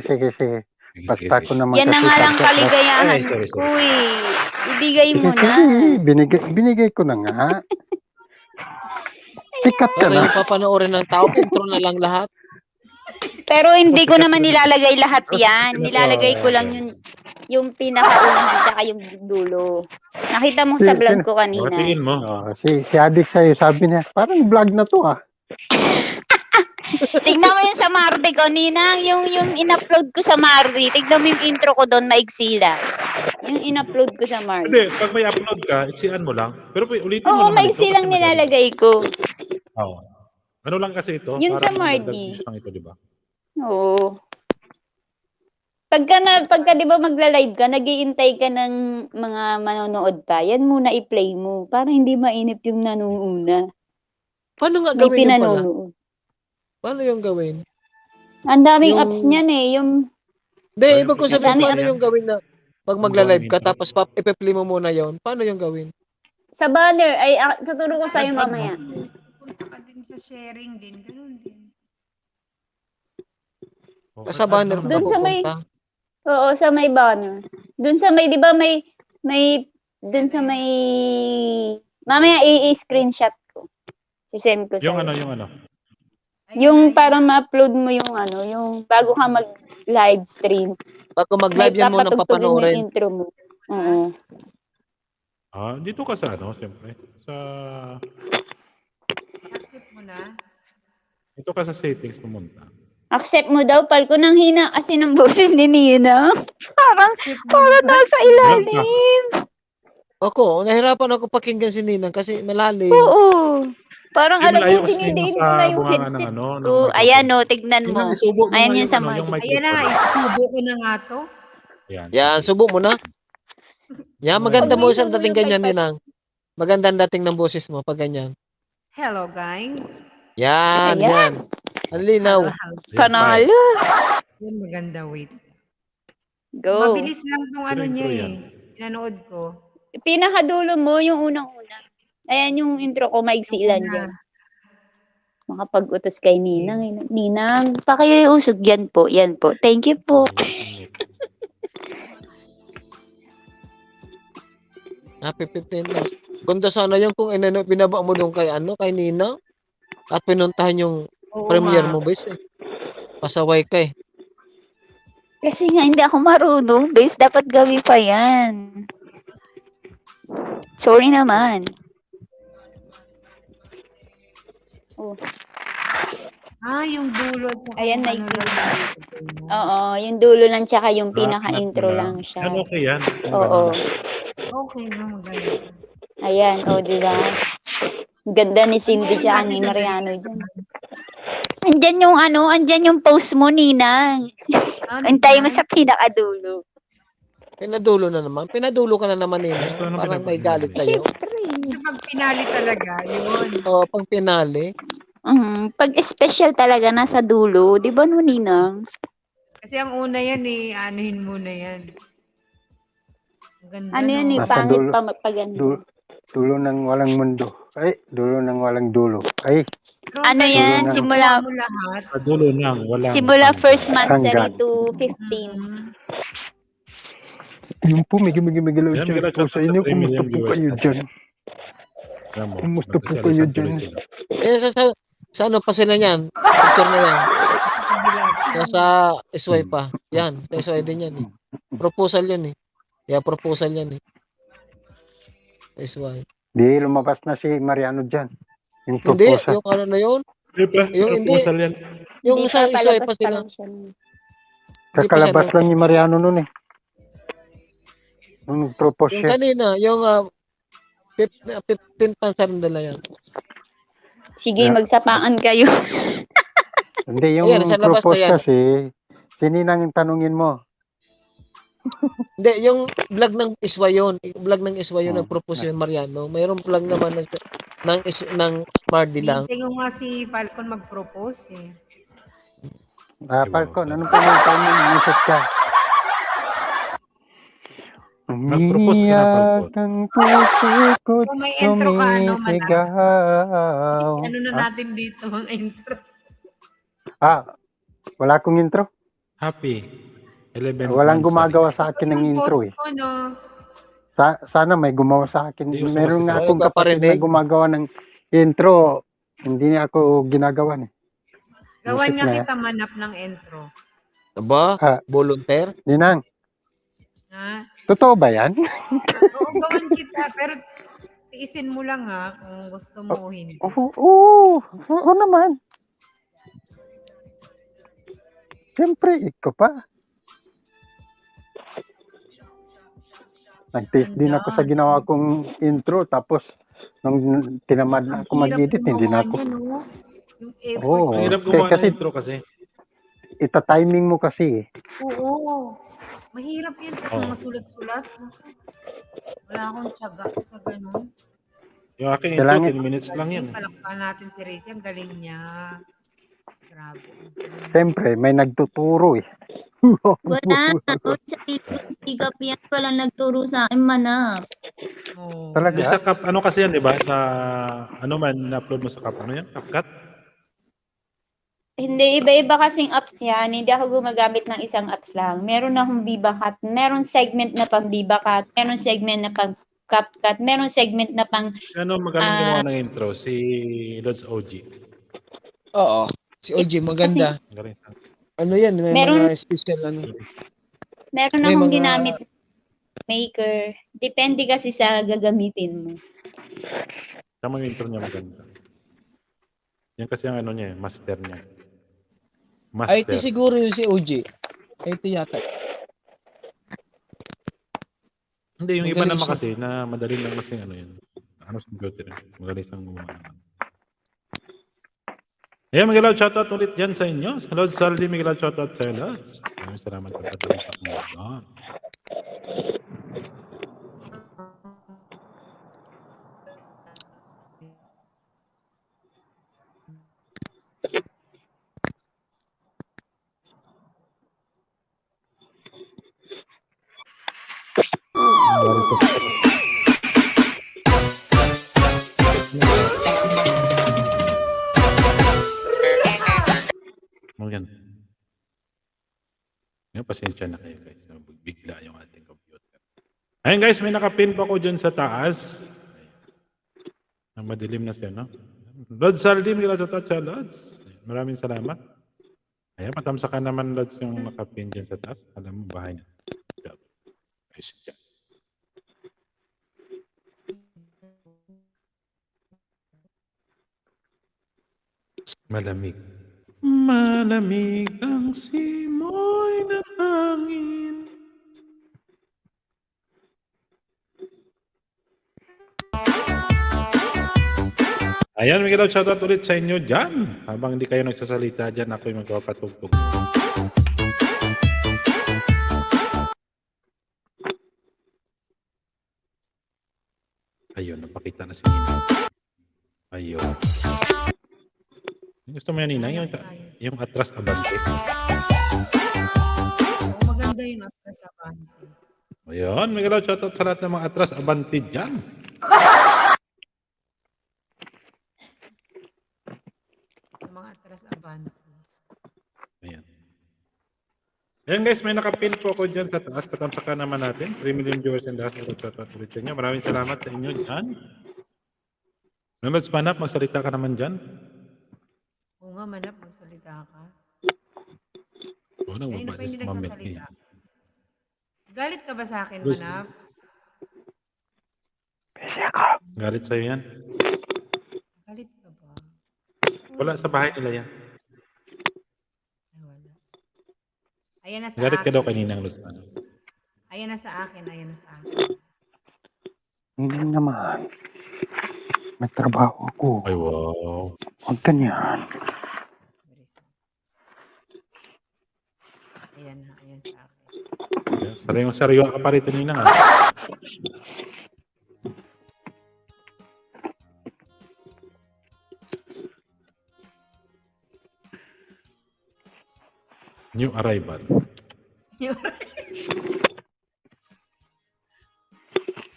[SPEAKER 6] Basta ko naman
[SPEAKER 10] Yan na
[SPEAKER 6] kasi
[SPEAKER 10] nga lang
[SPEAKER 6] target na-
[SPEAKER 10] kaligayahan
[SPEAKER 1] Ay, sorry.
[SPEAKER 10] ko eh. Ibigay mo
[SPEAKER 6] Sige,
[SPEAKER 10] na.
[SPEAKER 6] binigay ko na nga. Sikat ka
[SPEAKER 2] Pero
[SPEAKER 6] na.
[SPEAKER 2] yung papanoorin ng tao, intro na lang lahat.
[SPEAKER 10] Pero hindi ko naman nilalagay lahat yan. Nilalagay ko lang yung pinakaunahan tsaka yung dulo. Nakita mo sa vlog ko kanina.
[SPEAKER 1] Tingin mo.
[SPEAKER 6] Oh, si Adik sa'yo, sabi niya, parang vlog na to ah.
[SPEAKER 10] Tignan mo yung sa Mardi ko, Ninang. Yung in-upload ko sa Mardi. Tignan mo yung intro ko doon, maigsi lang. Yung in-upload ko sa Mardi.
[SPEAKER 1] Hindi, pag may upload ka, iksian mo lang. Pero ulitin mo
[SPEAKER 10] Oo,
[SPEAKER 1] naman
[SPEAKER 10] maigsi
[SPEAKER 1] ito
[SPEAKER 10] lang
[SPEAKER 1] kasi masyado.
[SPEAKER 10] nilalagay ko.
[SPEAKER 1] Oo. Ano lang kasi ito?
[SPEAKER 10] Yun sa
[SPEAKER 1] parang
[SPEAKER 10] Mardi.
[SPEAKER 1] dagdag views lang ito, di ba?
[SPEAKER 10] Oo. Pagka di ba magla-live ka, nag-iintay ka ng mga manonood pa, yan muna i-play mo para hindi mainip yung nanuuna.
[SPEAKER 2] Paano nga
[SPEAKER 10] May
[SPEAKER 2] gawin yung pala?
[SPEAKER 10] pinanonood.
[SPEAKER 2] Paano yung gawin?
[SPEAKER 10] Ang daming
[SPEAKER 2] Yung-
[SPEAKER 10] apps niyan eh. Yung
[SPEAKER 2] Hindi,
[SPEAKER 1] Paano
[SPEAKER 2] ibig ko
[SPEAKER 1] yung
[SPEAKER 2] sabihin,
[SPEAKER 10] pinapalaya?
[SPEAKER 2] paano yung gawin na pag magla-live ka, tapos ipe-play mo muna yon. Paano yung gawin?
[SPEAKER 10] sa banner, ay tuturo ko sa'yo
[SPEAKER 1] Add-add
[SPEAKER 10] mamaya.
[SPEAKER 5] Punta ka din sa sharing din. Ganun din.
[SPEAKER 1] Okay,
[SPEAKER 2] Sa banner
[SPEAKER 1] add
[SPEAKER 2] ka
[SPEAKER 1] lang
[SPEAKER 10] Doon sa may-
[SPEAKER 2] pupunta.
[SPEAKER 10] Oo, sa may banner. Doon sa may, di ba may, doon sa may, mamaya i-screenshot ko. Si-send ko
[SPEAKER 1] Yung
[SPEAKER 10] sa'yo.
[SPEAKER 1] ano, yung ano.
[SPEAKER 10] Yung para ma-upload mo yung ano, yung bago ka mag-live stream.
[SPEAKER 2] Bago
[SPEAKER 10] May
[SPEAKER 2] mag-live yan muna
[SPEAKER 10] papatugtugin mo
[SPEAKER 2] papanoorin.
[SPEAKER 10] yung intro mo. Oo.
[SPEAKER 1] Dito ka sa ano, siyempre.
[SPEAKER 5] Accept mo na.
[SPEAKER 1] Dito ka sa settings pumunta.
[SPEAKER 10] Accept mo daw, palko ng hina kasi ng boses ni Nina. Parang nasa ilalim.
[SPEAKER 2] Ako, nahirapan ako pakinggan si Ninang kasi malalim.
[SPEAKER 10] Oo. Parang
[SPEAKER 1] Hindi,
[SPEAKER 10] alam
[SPEAKER 1] malayo
[SPEAKER 10] mo,
[SPEAKER 1] kasi
[SPEAKER 10] dinidiin
[SPEAKER 1] sa
[SPEAKER 10] ko na yung
[SPEAKER 1] bunganga ng
[SPEAKER 10] headset
[SPEAKER 1] ano, ng
[SPEAKER 10] ko.
[SPEAKER 1] microphone.
[SPEAKER 10] Ayan o, tignan mo.
[SPEAKER 1] Tingnan, isubo mo
[SPEAKER 10] Ayan
[SPEAKER 1] nga
[SPEAKER 10] yun sa
[SPEAKER 1] yung
[SPEAKER 10] mic.
[SPEAKER 1] microphone.
[SPEAKER 5] Ayan na nga, isusubo ko na nga to.
[SPEAKER 1] Yan.
[SPEAKER 2] Yan, subo mo na. Yan, maganda mo isang dating ganyan, Ninang. Maganda ang dating ng boses mo pag ganyan.
[SPEAKER 5] Hello, guys.
[SPEAKER 2] Yan,
[SPEAKER 10] Ayan.
[SPEAKER 2] yan. Ang linaw.
[SPEAKER 10] Panalo.
[SPEAKER 5] Yan, maganda. Wait.
[SPEAKER 10] Go.
[SPEAKER 5] Mabilis lang tong ano
[SPEAKER 1] Intro
[SPEAKER 5] niya
[SPEAKER 1] yan.
[SPEAKER 5] Pinanood ko.
[SPEAKER 10] Pinakadulo mo, yung unang-una. Ayan yung intro ko, maigsi lang dyan. Makapag-utos kay Ninang. Ninang, pakiusog yan po. Yan po. Thank you po.
[SPEAKER 2] Happy 15 months. Ganda sana yung kung binaba mo doon kay Ninang. At pinuntahan yung
[SPEAKER 5] Oo
[SPEAKER 2] premiere
[SPEAKER 5] nga.
[SPEAKER 2] mo, bes. Pasaway ka eh.
[SPEAKER 10] Kasi nga, hindi ako marunong. Bes, dapat gawin pa yan. Sorry naman. Oh.
[SPEAKER 5] Yung dulo at saka
[SPEAKER 10] Ayan,
[SPEAKER 5] yung ano
[SPEAKER 10] naisip
[SPEAKER 5] lang.
[SPEAKER 10] Oo, yung dulo lang tsaka yung
[SPEAKER 1] Lahat
[SPEAKER 10] pinaka-intro
[SPEAKER 1] na-
[SPEAKER 10] lang siya.
[SPEAKER 1] Yan, okay yan. Yung
[SPEAKER 10] Oo.
[SPEAKER 1] ganun.
[SPEAKER 5] Okay na, maganda.
[SPEAKER 10] Ayan, di ba? Ganda ni Cindy tsaka ni Mariano dyan. Andyan yung post mo, Ninang. Antay mo sa pinakadulo.
[SPEAKER 2] Pinadulo na naman. Pinadulo ka na naman, Ninang.
[SPEAKER 1] Ito, ano
[SPEAKER 2] Parang may
[SPEAKER 1] pinag-
[SPEAKER 2] galit tayo.
[SPEAKER 5] Pag pinali talaga, yun.
[SPEAKER 2] Oo, pang pinali.
[SPEAKER 10] Pag special talaga nasa dulo, di ba no, Ninang?
[SPEAKER 5] Kasi ang una yan anuhin muna yan. Ang ganda,
[SPEAKER 10] Ano yan
[SPEAKER 5] no?
[SPEAKER 10] eh,
[SPEAKER 6] Nasa
[SPEAKER 10] pangit
[SPEAKER 6] dulo.
[SPEAKER 10] pa pag ano.
[SPEAKER 6] Dulo ng walang mundo. Ay, dulo ng walang dulo. Ay,
[SPEAKER 5] Pero
[SPEAKER 10] Ano
[SPEAKER 5] ang
[SPEAKER 10] yan,
[SPEAKER 6] ganda.
[SPEAKER 10] simula
[SPEAKER 5] mo lahat.
[SPEAKER 1] Sa dulo ng walang
[SPEAKER 10] simula
[SPEAKER 1] hanggan.
[SPEAKER 10] first month
[SPEAKER 6] Hanggan.
[SPEAKER 10] to 15.
[SPEAKER 6] yung po, may gumigil
[SPEAKER 1] Yan,
[SPEAKER 6] po
[SPEAKER 1] shoutout
[SPEAKER 6] sa inyo.
[SPEAKER 1] 3
[SPEAKER 6] Kumusta
[SPEAKER 1] million
[SPEAKER 6] po
[SPEAKER 1] viewers
[SPEAKER 6] kayo
[SPEAKER 1] natin.
[SPEAKER 6] dyan?
[SPEAKER 1] Alam mo,
[SPEAKER 6] Kumusta po
[SPEAKER 1] magkasali
[SPEAKER 6] kayo
[SPEAKER 1] sa tuloy
[SPEAKER 6] dyan?
[SPEAKER 1] sila.
[SPEAKER 2] Sa ano pa sila yan? Picture na yan. Nasa SY pa. Yan, sa SY din yan eh. Proposal yun eh. Kaya proposal yan eh. SY.
[SPEAKER 6] Di, lumabas na si Mariano dyan. Yung
[SPEAKER 2] Hindi,
[SPEAKER 6] proposal.
[SPEAKER 2] yung ano na yun.
[SPEAKER 1] Di ba?
[SPEAKER 2] Yung hindi.
[SPEAKER 1] Proposal yan.
[SPEAKER 2] Yung
[SPEAKER 10] Hindi
[SPEAKER 2] sa
[SPEAKER 10] pa,
[SPEAKER 2] SY
[SPEAKER 10] palabas
[SPEAKER 2] pa sila.
[SPEAKER 10] lang siya.
[SPEAKER 6] Kakalabas lang ni Mariano nun eh. Nung propose
[SPEAKER 2] Yung
[SPEAKER 6] siya.
[SPEAKER 2] kanina, yung 15 pa sa nila yan.
[SPEAKER 10] Sige,
[SPEAKER 6] Yeah.
[SPEAKER 10] magsapaan kayo.
[SPEAKER 6] Hindi, yung
[SPEAKER 2] Ayan, sa labas na
[SPEAKER 6] propose
[SPEAKER 2] yan.
[SPEAKER 6] kasi, sininang yung tanungin mo.
[SPEAKER 2] Hindi, yung vlog ng SY yun. Yung vlog ng SY yun,
[SPEAKER 6] Oh.
[SPEAKER 2] nag-propose yun, Mariano. Mayroong vlog naman ng Mardi lang.
[SPEAKER 5] Hintay ko nga si Falcon mag-propose eh.
[SPEAKER 6] Falcon, anong pinagpapal mo? Inisip ka.
[SPEAKER 1] Nag-propose ka na, Falcon.
[SPEAKER 6] Umiyak ang puso ko,
[SPEAKER 5] Kung may intro ka,
[SPEAKER 6] sumisigaw.
[SPEAKER 5] Ano na natin dito ang intro.
[SPEAKER 6] Wala akong intro.
[SPEAKER 1] Happy. 11
[SPEAKER 6] Walang
[SPEAKER 1] months,
[SPEAKER 6] gumagawa sa akin ng
[SPEAKER 5] Ang
[SPEAKER 6] intro
[SPEAKER 5] post
[SPEAKER 6] eh.
[SPEAKER 5] ko, no?
[SPEAKER 6] Sana may gumawa sa akin.
[SPEAKER 1] Hindi uso
[SPEAKER 6] Meron
[SPEAKER 1] kasi
[SPEAKER 6] nga
[SPEAKER 1] sa-
[SPEAKER 6] akong kapatid na gumagawa ng intro. Hindi niya ako ginagawa eh.
[SPEAKER 5] Gawan
[SPEAKER 6] Music
[SPEAKER 5] nga
[SPEAKER 6] na
[SPEAKER 5] kita manap ng intro.
[SPEAKER 2] Aba,
[SPEAKER 6] Ah.
[SPEAKER 2] volunteer.
[SPEAKER 6] Ninang,
[SPEAKER 5] Ha?
[SPEAKER 6] totoo ba yan?
[SPEAKER 5] Oo, gawan kita. Pero tiisin mo lang ha kung gusto mo o hindi.
[SPEAKER 6] Oo naman. Siyempre, ikaw pa. Nag-taste din ako sa ginawa kong intro. Tapos, nung tinamad na ako mag-edit, hindi na ako.
[SPEAKER 5] Yung effort.
[SPEAKER 6] Oo.
[SPEAKER 1] Ang hirap gumawa
[SPEAKER 6] Kasi-
[SPEAKER 1] ng intro kasi.
[SPEAKER 6] Ita-timing mo kasi.
[SPEAKER 5] Oo. Mahirap yan kasi
[SPEAKER 1] Oo.
[SPEAKER 5] mga sulat-sulat. Wala akong tiyaga sa ganun.
[SPEAKER 1] Yung aking
[SPEAKER 6] Kailangan-
[SPEAKER 1] intro, 10 minutes lang yan. eh.
[SPEAKER 5] Palakpan natin si Rachel. Ang galing niya. Grabe.
[SPEAKER 6] Siyempre, may nagtuturo eh.
[SPEAKER 10] Wala. Sa sigap yan. Wala nagturo sa akin, manap.
[SPEAKER 5] Oo.
[SPEAKER 6] Talaga?
[SPEAKER 1] Yung sa Cap, ano kasi yan, di ba? Sa, ano man, na-upload mo sa Cap, ano yan? CapCut?
[SPEAKER 10] Hindi, iba-iba kasing apps yan. Hindi ako gumagamit ng isang apps lang. Meron akong VivaCut. Meron segment na pang VivaCut. Meron segment na pang CapCut. Meron segment na pang...
[SPEAKER 1] Ano magaling gumawa ng intro? Si Lods OG.
[SPEAKER 2] Oo. Si OG, maganda.
[SPEAKER 1] Galing sa
[SPEAKER 2] Ano yan, may
[SPEAKER 10] Meron-
[SPEAKER 2] mga special ano.
[SPEAKER 10] Meron
[SPEAKER 2] May
[SPEAKER 10] akong
[SPEAKER 2] mga-
[SPEAKER 10] ginamit maker. Depende kasi sa gagamitin mo.
[SPEAKER 1] Tama yung intro niya maganda. Yan kasi ang ano niya, master niya.
[SPEAKER 2] Ay, ito
[SPEAKER 1] Master.
[SPEAKER 2] siguro yung si OG. Ay, ito yata.
[SPEAKER 1] Hindi, yung
[SPEAKER 2] Magaling
[SPEAKER 1] iba naman
[SPEAKER 2] siya.
[SPEAKER 1] kasi na madali lang kasi ano yun. Ano sa computer yun. Magaling siyang gumawa. Ayan, Miguel, shoutout ulit dyan sa inyo. Sa Lord Saldi, Miguel, shoutout sa Lods. Maraming salamat pagkatapos sa mga. yan. Ngayon, pasensya na kayo guys. Bigla yung ating computer. Ayun guys, may nakapin pa ko dyan sa taas. Ang madilim na siya, no? Lord Saldim, shoutout sa Lods. Maraming salamat. Ayan, matamsakan naman Lods yung nakapin dyan sa taas. Alam mo, bahay na. Ayos dyan. Malamig. Malamig ang simoy ng hangin. Ayan, may shoutout ulit sa inyo dyan. Habang hindi kayo nagsasalita dyan, ako'y magpapatugtog. Ayun, napakita na si Nina. Ayun. Gusto mo yan, Nina? Yung atras abante.
[SPEAKER 5] Oo, maganda yung atras abante.
[SPEAKER 1] Ayun, may shoutout sa lahat ng mga atras abante dyan.
[SPEAKER 5] Sa mga atras abante.
[SPEAKER 1] Ayan. Ayan guys, may nakapin po ako dyan sa taas. Patamsakan naman natin. 3 million viewers and lahat. Maraming salamat sa inyo dyan. Members Manap, magsalita ka naman dyan.
[SPEAKER 5] Oo nga, Manap, magsalita ka.
[SPEAKER 1] Oo, nang
[SPEAKER 5] Kanina pa
[SPEAKER 1] mabasa
[SPEAKER 5] hindi
[SPEAKER 1] sa moment
[SPEAKER 5] nagsasalita.
[SPEAKER 1] niya.
[SPEAKER 5] Galit ka ba sa akin,
[SPEAKER 1] Gusto-
[SPEAKER 5] Manap?
[SPEAKER 1] Galit sa'yo yan.
[SPEAKER 5] Galit ka ba?
[SPEAKER 1] Wala sa bahay nila yan.
[SPEAKER 5] Ay, wala. Ayan na sa
[SPEAKER 1] Galit ka
[SPEAKER 5] akin.
[SPEAKER 1] daw kanina ng Luz Manap.
[SPEAKER 5] Ayan na sa akin, ayan na sa akin.
[SPEAKER 6] Hindi naman. May trabaho ako.
[SPEAKER 1] Ay, wow.
[SPEAKER 6] Huwag ganyan.
[SPEAKER 5] Very sad. Ayan na, ayan sa akin.
[SPEAKER 1] Sariwa ka pa rito, Nina. Ha? New arrival.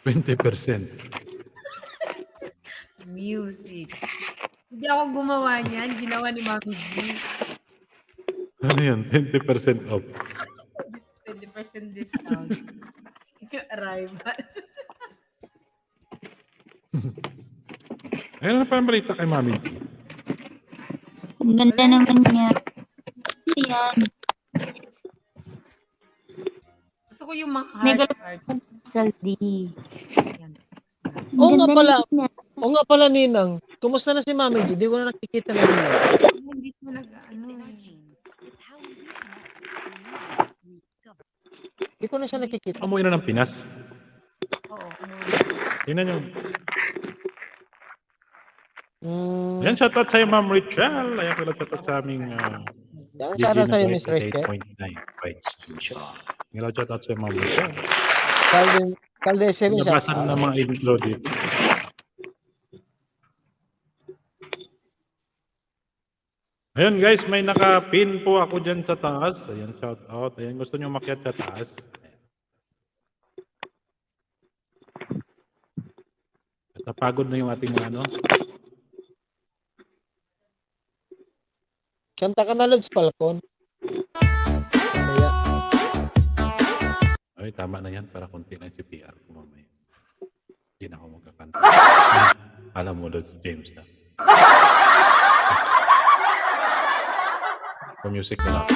[SPEAKER 1] 20%.
[SPEAKER 5] Music. Hindi ako gumawa niyan. Ginawa ni Mami G.
[SPEAKER 1] Ano yan? 20% off.
[SPEAKER 5] 20% discount. Yung arrival.
[SPEAKER 1] Ayun na parang balita kay Mami G.
[SPEAKER 10] Ang ganda naman niya. Yan.
[SPEAKER 5] Gusto ko yung mga
[SPEAKER 10] Mega
[SPEAKER 5] heart.
[SPEAKER 10] Saldi.
[SPEAKER 5] Yan.
[SPEAKER 2] Oo nga pala. Oo nga pala, Ninang. Kumusta na si Mami G? Di ko na nakikita na nila.
[SPEAKER 5] Hindi ko nag-ano.
[SPEAKER 2] Di ko na siya nakikita.
[SPEAKER 1] Umuwi na ng Pinas.
[SPEAKER 5] Oo.
[SPEAKER 1] Tingnan nyo.
[SPEAKER 2] Mm,
[SPEAKER 1] Ayan, shoutout sa'yo, Ma'am Richelle. Ayan, pala shoutout sa aming
[SPEAKER 2] yan, shoutout sa'yo, Miss Rachel.
[SPEAKER 1] 88.9. Ngayon, shoutout sa'yo, Ma'am Richelle.
[SPEAKER 2] Caldese rin siya.
[SPEAKER 1] Nabasa na ng mga intro dito. Ayun guys, may naka-pin po ako dyan sa taas. Ayan, shout out. Ayan, gusto nyo makiat sa taas. At napagod na yung ating mga ano.
[SPEAKER 2] Kanta ka na, Lods Falcon. Mamaya.
[SPEAKER 1] Ay, tama na yan. Para konti lang si PR ko mamaya. Hindi na ako magkakanta. Alam mo, Lord James na. Music na lang.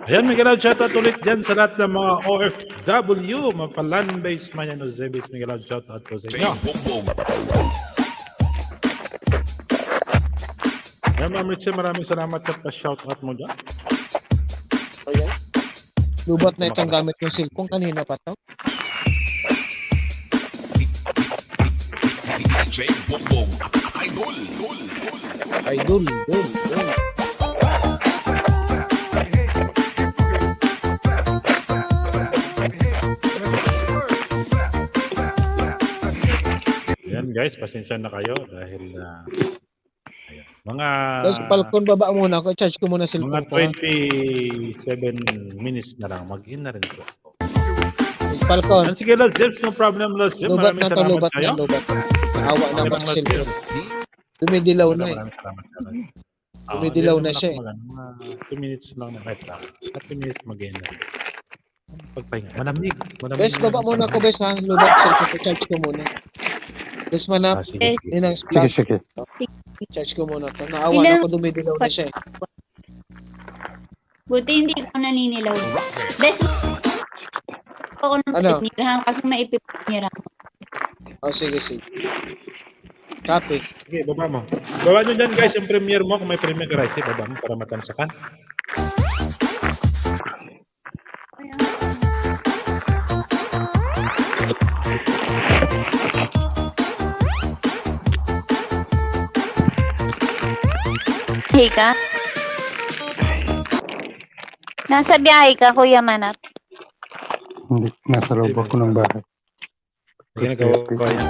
[SPEAKER 1] Ayan, may shoutout ulit dyan sa lahat ng mga OFW, mga pa-land-based man yan o Zebis, may shoutout po sa inyo. Ayan, Ma'am Richie, maraming salamat sa pa-shoutout mo dyan.
[SPEAKER 2] Ayan. Lubat na itong gamit ng cellphone kanina pa to.
[SPEAKER 4] DJ Bongbong. Idol.
[SPEAKER 2] Idol.
[SPEAKER 1] Ayan guys, pasensya na kayo dahil ayan, mga
[SPEAKER 2] Lods Falcon, baba muna ako. Charge ko muna cellphone
[SPEAKER 1] mga
[SPEAKER 2] ko.
[SPEAKER 1] 27 minutes na lang, mag-in na rin po ako.
[SPEAKER 2] Falcon,
[SPEAKER 1] Yan, sige, Los James, no problem, Los James.
[SPEAKER 2] lubat
[SPEAKER 1] Maraming
[SPEAKER 2] na to,
[SPEAKER 1] salamat
[SPEAKER 2] lubat
[SPEAKER 1] sa'yo.
[SPEAKER 2] na, lubat na. Naawa na
[SPEAKER 1] Okay
[SPEAKER 2] ako
[SPEAKER 1] lang,
[SPEAKER 2] sa
[SPEAKER 1] Los
[SPEAKER 2] cellphone.
[SPEAKER 4] This is Team
[SPEAKER 2] Dumidilaw na eh.
[SPEAKER 1] Maraming salamat sa'yo.
[SPEAKER 2] Dumidilaw na siya eh.
[SPEAKER 1] Mga 2 minutes lang na kahit lang. 2 minutes mag-end na. Pagpahinga. Malamig.
[SPEAKER 2] Bes, baba muna ako, Bes, ha? Lubat, cellphone, charge ko muna. Bes, manap.
[SPEAKER 1] Sige, sige.
[SPEAKER 2] Ninang
[SPEAKER 6] Sige,
[SPEAKER 2] splash.
[SPEAKER 6] sige.
[SPEAKER 2] Charge ko muna to. Naawa na ako, dumidilaw na siya eh.
[SPEAKER 10] Buti hindi ko naninilaw. Best ako ng
[SPEAKER 2] Ano?
[SPEAKER 10] pinirahan kasi maipipinira.
[SPEAKER 2] Oh, sige, sige. Copy.
[SPEAKER 1] Sige, baba mo. Baba nyo dyan, guys, yung premiere mo. Kung may premiere, guys, baba mo para matamsakan.
[SPEAKER 10] Hey ka? Nasa biyahe ka, Kuya Manap.
[SPEAKER 6] Hindi, nasa loob ako ng bahay.
[SPEAKER 1] Sige, nagawa ko yan.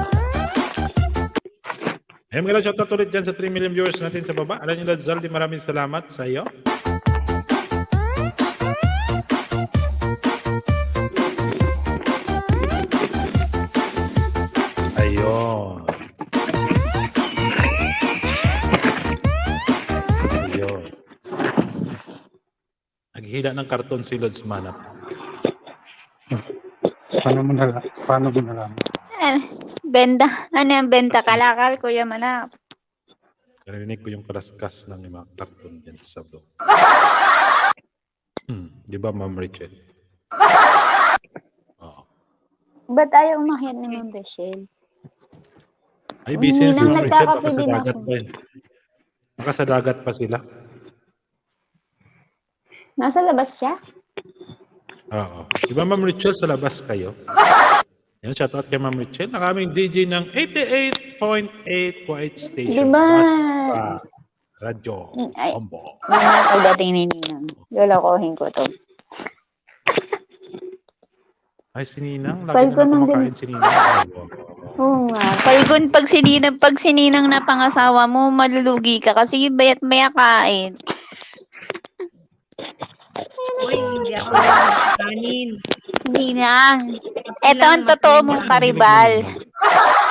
[SPEAKER 1] Ayun, mga shoutout ulit dyan sa 3 million viewers natin sa baba. Alam nyo, Zaldi, maraming salamat sa iyo. Ayun. Ayun. Naghihila ng karton si Lods Manap.
[SPEAKER 6] Paano mo nalaman?
[SPEAKER 10] Benta. Ano yung benta? Kalakal, Kuya Manap.
[SPEAKER 1] Narinig ko yung karaskas ng mga karton dyan sa vlog. Di ba, Ma'am Rachel? Oo.
[SPEAKER 10] Ba't ayaw umakyat ni Ma'am Rachel?
[SPEAKER 1] Ay, busy na si
[SPEAKER 10] Hindi
[SPEAKER 1] Ma'am
[SPEAKER 10] na
[SPEAKER 1] Rachel. Baka
[SPEAKER 10] nagkakape
[SPEAKER 1] sa
[SPEAKER 10] din
[SPEAKER 1] dagat
[SPEAKER 10] ako.
[SPEAKER 1] pa yun. Baka sa dagat pa sila.
[SPEAKER 10] Nasa labas siya?
[SPEAKER 1] Oo. Di ba, Ma'am Rachel, sa labas kayo? Yan, shoutout kay Ma'am Rachel. Ang aming DJ ng 88.8 Kuwait Station.
[SPEAKER 10] Diba?
[SPEAKER 1] Basta Radyo
[SPEAKER 10] Ay.
[SPEAKER 1] Ombo.
[SPEAKER 10] Mamaya pagdating ni Ninang. Lolokohin ko to.
[SPEAKER 1] Ay, si Ninang. Lagi
[SPEAKER 10] Palgo
[SPEAKER 1] na
[SPEAKER 10] nang
[SPEAKER 1] kumakain si Ninang. Ay, wow.
[SPEAKER 10] Oo nga. Palgun, pag sininang na pangasawa mo, malulugi ka kasi yung bayat maya kain.
[SPEAKER 5] Uy, hindi ako nagkakanin.
[SPEAKER 10] Ninang. Ito ang totoo mong karibal.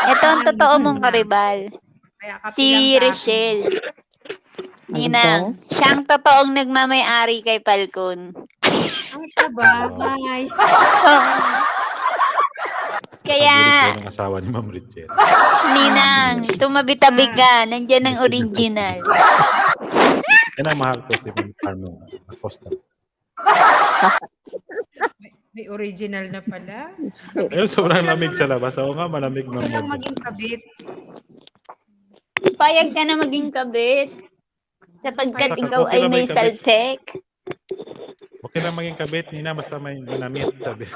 [SPEAKER 10] Ito ang totoo mong karibal.
[SPEAKER 5] Kaya kape lang
[SPEAKER 10] Si
[SPEAKER 5] sa akin.
[SPEAKER 10] Rachel. Ninang. Siyang totoong nagmamay-ari kay Falcon.
[SPEAKER 5] Ang siya ba? Bye.
[SPEAKER 10] Kaya,
[SPEAKER 1] Pag-irit ng asawa ni Ma'am Rachel.
[SPEAKER 10] Ninang, tumabi-tabi ka. Nandyan ang original.
[SPEAKER 1] Yan ang mahal ko si Ma'am Carmen Acosta.
[SPEAKER 5] May original na pala.
[SPEAKER 1] Ayun, sobrang lamig sa labas. Oo nga, malamig, Ma'am
[SPEAKER 5] Huwag kang
[SPEAKER 1] Mel.
[SPEAKER 5] maging kabit.
[SPEAKER 10] Payag ka na maging kabit. Sapagkat
[SPEAKER 1] Saka
[SPEAKER 10] ikaw
[SPEAKER 1] okay
[SPEAKER 10] ay
[SPEAKER 1] lang
[SPEAKER 10] may
[SPEAKER 1] may kabit.
[SPEAKER 10] saltek.
[SPEAKER 1] Okay lang maging kabit, Nina, basta may manamit, sabi.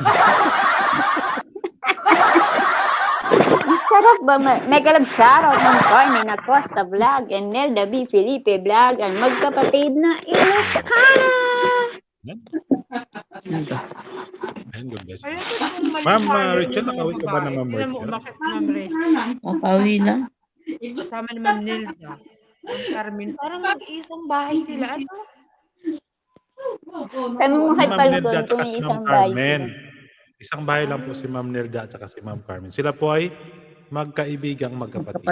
[SPEAKER 10] Ang sarap ba? Mega love shoutout ng Carmen Acosta Vlog and Nelda B. Felipe Vlog ang magkapatid na Ilocana.
[SPEAKER 1] Ayun, good guys.
[SPEAKER 5] Kaya ito kung
[SPEAKER 1] Ma'am,
[SPEAKER 5] mag-follow
[SPEAKER 1] Rachel,
[SPEAKER 5] ng mga
[SPEAKER 1] nakawit ka ba na,
[SPEAKER 5] babae.
[SPEAKER 1] Ma'am
[SPEAKER 5] Tingnan mo,
[SPEAKER 1] Rachel?
[SPEAKER 5] umakit si Ma'am Rachel.
[SPEAKER 8] Mapawi lang.
[SPEAKER 5] Kasama ni Ma'am Nilda. Ma'am Carmen. Parang mag-isang bahay sila. Ano?
[SPEAKER 10] Tanong mo
[SPEAKER 1] Si
[SPEAKER 10] kay
[SPEAKER 1] Ma'am
[SPEAKER 10] Falcon
[SPEAKER 1] Nelda at
[SPEAKER 10] kung
[SPEAKER 1] saka
[SPEAKER 10] may
[SPEAKER 1] si Ma'am
[SPEAKER 10] isang bahay
[SPEAKER 1] Carmen.
[SPEAKER 10] sila.
[SPEAKER 1] Isang bahay lang po si Ma'am Nelda at saka si Ma'am Carmen. Sila po ay magkaibigang magkapatid.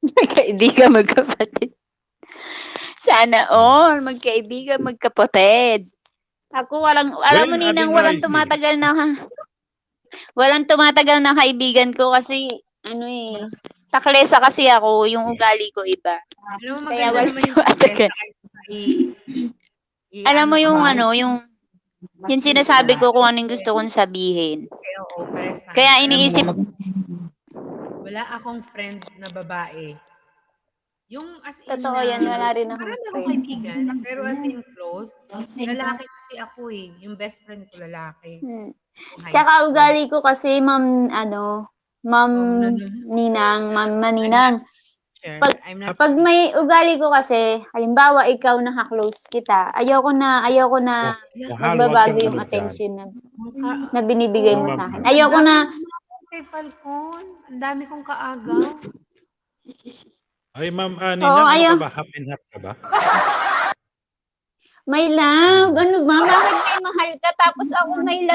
[SPEAKER 10] Magkaibigan, magkapatid. Sana all, magkaibigan, magkapatid. Ako alam mo
[SPEAKER 1] Well,
[SPEAKER 10] Ninang,
[SPEAKER 1] Ading
[SPEAKER 10] walang
[SPEAKER 1] Rising.
[SPEAKER 10] tumatagal na kaibigan ko kasi, taklesa kasi ako, yung ugali ko iba.
[SPEAKER 5] Alam mo,
[SPEAKER 10] Kaya
[SPEAKER 5] maganda
[SPEAKER 10] wala
[SPEAKER 5] naman yung
[SPEAKER 10] tumatagal. Alam mo yung yung sinasabi ko kung anong gusto kong sabihin.
[SPEAKER 5] Oo, pares tayo.
[SPEAKER 10] Kaya
[SPEAKER 5] Alam mo,
[SPEAKER 10] iniisip,
[SPEAKER 5] wala akong friend na babae. Yung as in
[SPEAKER 10] totoo
[SPEAKER 5] na-
[SPEAKER 10] yan, wala rin akong
[SPEAKER 5] Marami akong
[SPEAKER 10] friend.
[SPEAKER 5] kaibigan, pero as in close, lalaki kasi ako eh. Yung best friend ko lalaki. High
[SPEAKER 10] Tsaka
[SPEAKER 5] school.
[SPEAKER 10] ugali ko kasi, Ma'am Ninang, Ma'am Maninang.
[SPEAKER 5] Sure.
[SPEAKER 10] Pag-
[SPEAKER 5] I'm not
[SPEAKER 10] Pag may ugali ko kasi, halimbawa ikaw naka-close kita, ayoko na
[SPEAKER 1] Mahal,
[SPEAKER 10] magbabago
[SPEAKER 1] wag kang
[SPEAKER 10] yung
[SPEAKER 1] ano
[SPEAKER 10] attention
[SPEAKER 5] mukha.
[SPEAKER 10] na binibigay mo
[SPEAKER 1] Oo,
[SPEAKER 10] sa akin.
[SPEAKER 1] ma'am.
[SPEAKER 10] Ayoko na,
[SPEAKER 5] Kay Falcon, ang dami kong kaagaw.
[SPEAKER 1] Ay, Ma'am
[SPEAKER 10] Oo,
[SPEAKER 1] Nina, ano
[SPEAKER 10] ayaw.
[SPEAKER 1] ka ba? Half and half ka ba?
[SPEAKER 10] My love, ano ba? Bakit may mahal ka? Tapos ako may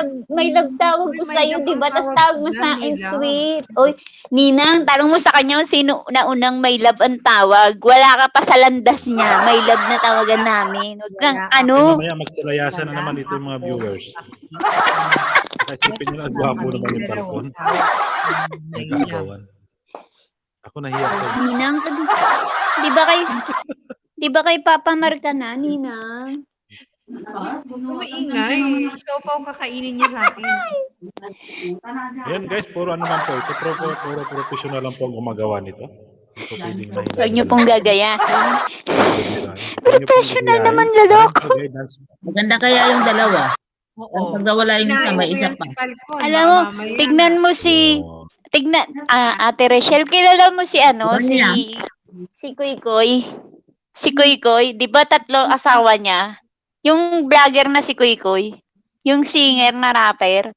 [SPEAKER 10] love tawag ko
[SPEAKER 5] Uy, my
[SPEAKER 10] sa'yo,
[SPEAKER 5] love
[SPEAKER 10] di
[SPEAKER 5] ang
[SPEAKER 10] ba? Tapos
[SPEAKER 5] tawag
[SPEAKER 10] tawag
[SPEAKER 5] ko
[SPEAKER 10] mo
[SPEAKER 5] dyan,
[SPEAKER 10] sa
[SPEAKER 5] my
[SPEAKER 10] akin,
[SPEAKER 5] love.
[SPEAKER 10] sweet. Oy, Ninang, tanong mo sa kanya kung sino unang may love ang tawag. Wala ka pa sa landas niya. May love na tawagan namin. Huwag kang
[SPEAKER 5] Wala
[SPEAKER 1] Ay,
[SPEAKER 10] ano.
[SPEAKER 1] mamaya magsilayasan na
[SPEAKER 5] Wala
[SPEAKER 1] naman ito yung mga
[SPEAKER 5] ako.
[SPEAKER 1] viewers. Isipin nyo na, gwapo naman yung Falcon.
[SPEAKER 5] My love.
[SPEAKER 1] Nagkagawan. Ako nahiya sa'yo.
[SPEAKER 10] Ninang, di ba kay Papa Mar ka na, Ninang?
[SPEAKER 5] Huwag ko maingay. Siopaw kakainin niya sa akin.
[SPEAKER 1] Ayan guys, puro ano lang po. Ito puro professional lang po ang gumagawa nito. Ito pwedeng mahina.
[SPEAKER 10] Huwag niyo pong gagayahin.
[SPEAKER 1] Professional
[SPEAKER 10] naman, lalok.
[SPEAKER 11] Maganda kaya yung dalawa.
[SPEAKER 5] Oo.
[SPEAKER 11] Ang pagkawala yung isa,
[SPEAKER 5] Kinain
[SPEAKER 11] may
[SPEAKER 5] ko
[SPEAKER 11] isa
[SPEAKER 5] yan
[SPEAKER 11] pa.
[SPEAKER 5] si Falcon.
[SPEAKER 10] Alam mo,
[SPEAKER 5] mamaya
[SPEAKER 10] tignan mo Ate Rachel, kilala mo si
[SPEAKER 11] Diba niya?
[SPEAKER 10] si Kuy Kuy. Si Kuy Kuy, di ba 3 asawa niya? Yung vlogger na si Kuy Kuy. Yung singer na rapper.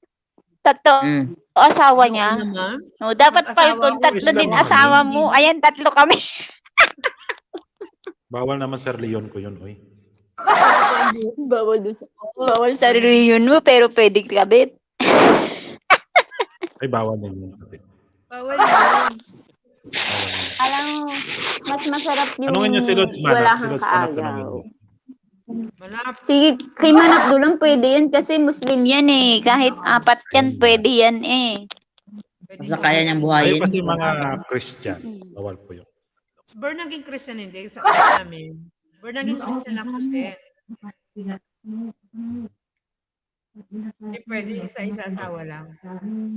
[SPEAKER 10] 3 asawa niya.
[SPEAKER 5] naman.
[SPEAKER 10] No, dapat
[SPEAKER 5] Mag-asawa
[SPEAKER 10] Falcon,
[SPEAKER 5] ako,
[SPEAKER 10] 3 din
[SPEAKER 1] Islam
[SPEAKER 10] asawa
[SPEAKER 5] naman.
[SPEAKER 10] mo. Ayan, 3 kami.
[SPEAKER 1] Bawal naman Sir Leon ko yun, oy.
[SPEAKER 10] Bawal sa reliyon mo, pero pwede kabit.
[SPEAKER 1] Ay, bawal din yun.
[SPEAKER 5] Bawal yun.
[SPEAKER 10] Alam mo, mas masarap yung
[SPEAKER 1] Ano nga niya si Lods Manap?
[SPEAKER 10] wala
[SPEAKER 1] Si
[SPEAKER 10] kang
[SPEAKER 1] Lods Manap na
[SPEAKER 10] kaagaw.
[SPEAKER 1] naman.
[SPEAKER 5] Malap.
[SPEAKER 10] Sige, kay Manap Dulang pwede yan kasi Muslim yan eh. Kahit 4 yan, pwede yan eh.
[SPEAKER 5] Pwede
[SPEAKER 11] Basta kaya niyang
[SPEAKER 1] Tayo
[SPEAKER 11] buhayin.
[SPEAKER 1] kasi mga Christian. Bawal po yun.
[SPEAKER 5] Born again Christian hindi sa amin. Born again Christian ako siya. Hindi pwede isa-isa asawa lang.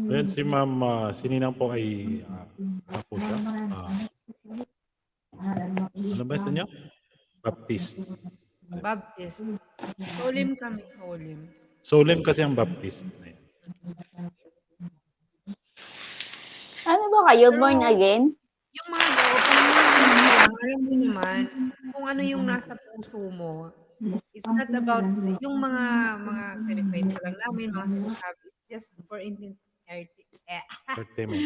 [SPEAKER 1] Ayan si Ma'am, si Ninang po ay, ano po siya? Ano ba sa inyo? Baptist.
[SPEAKER 5] Baptist. Solim kami, solim.
[SPEAKER 1] Solemn kasi ang Baptist.
[SPEAKER 10] Ano ba kayo, born again?
[SPEAKER 5] Yung mga gawin lang, alam mo naman, kung ano yung nasa puso mo. It's not about yung mga kinikwento lang namin, mga sinasabi. Just for
[SPEAKER 1] Entertainment.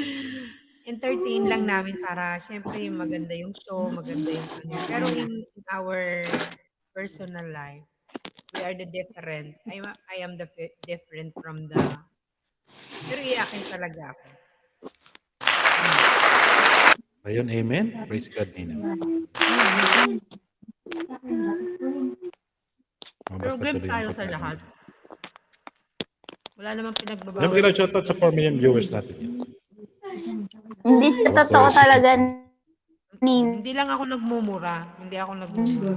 [SPEAKER 5] entertain lang namin para syempre maganda yung show, maganda yung ano. Pero in our personal life, we are the different. I am the different from the. Pero iyakin talaga ako.
[SPEAKER 1] Ayun, amen. Praise God, Ninang.
[SPEAKER 5] Pero game tayo sa lahat. Wala namang pinagbabawal.
[SPEAKER 1] Alam mo, shoutout sa 4 million viewers natin yun.
[SPEAKER 10] Hindi sa totoo talaga.
[SPEAKER 5] Hindi lang ako nagmumura. Hindi ako nagmumura.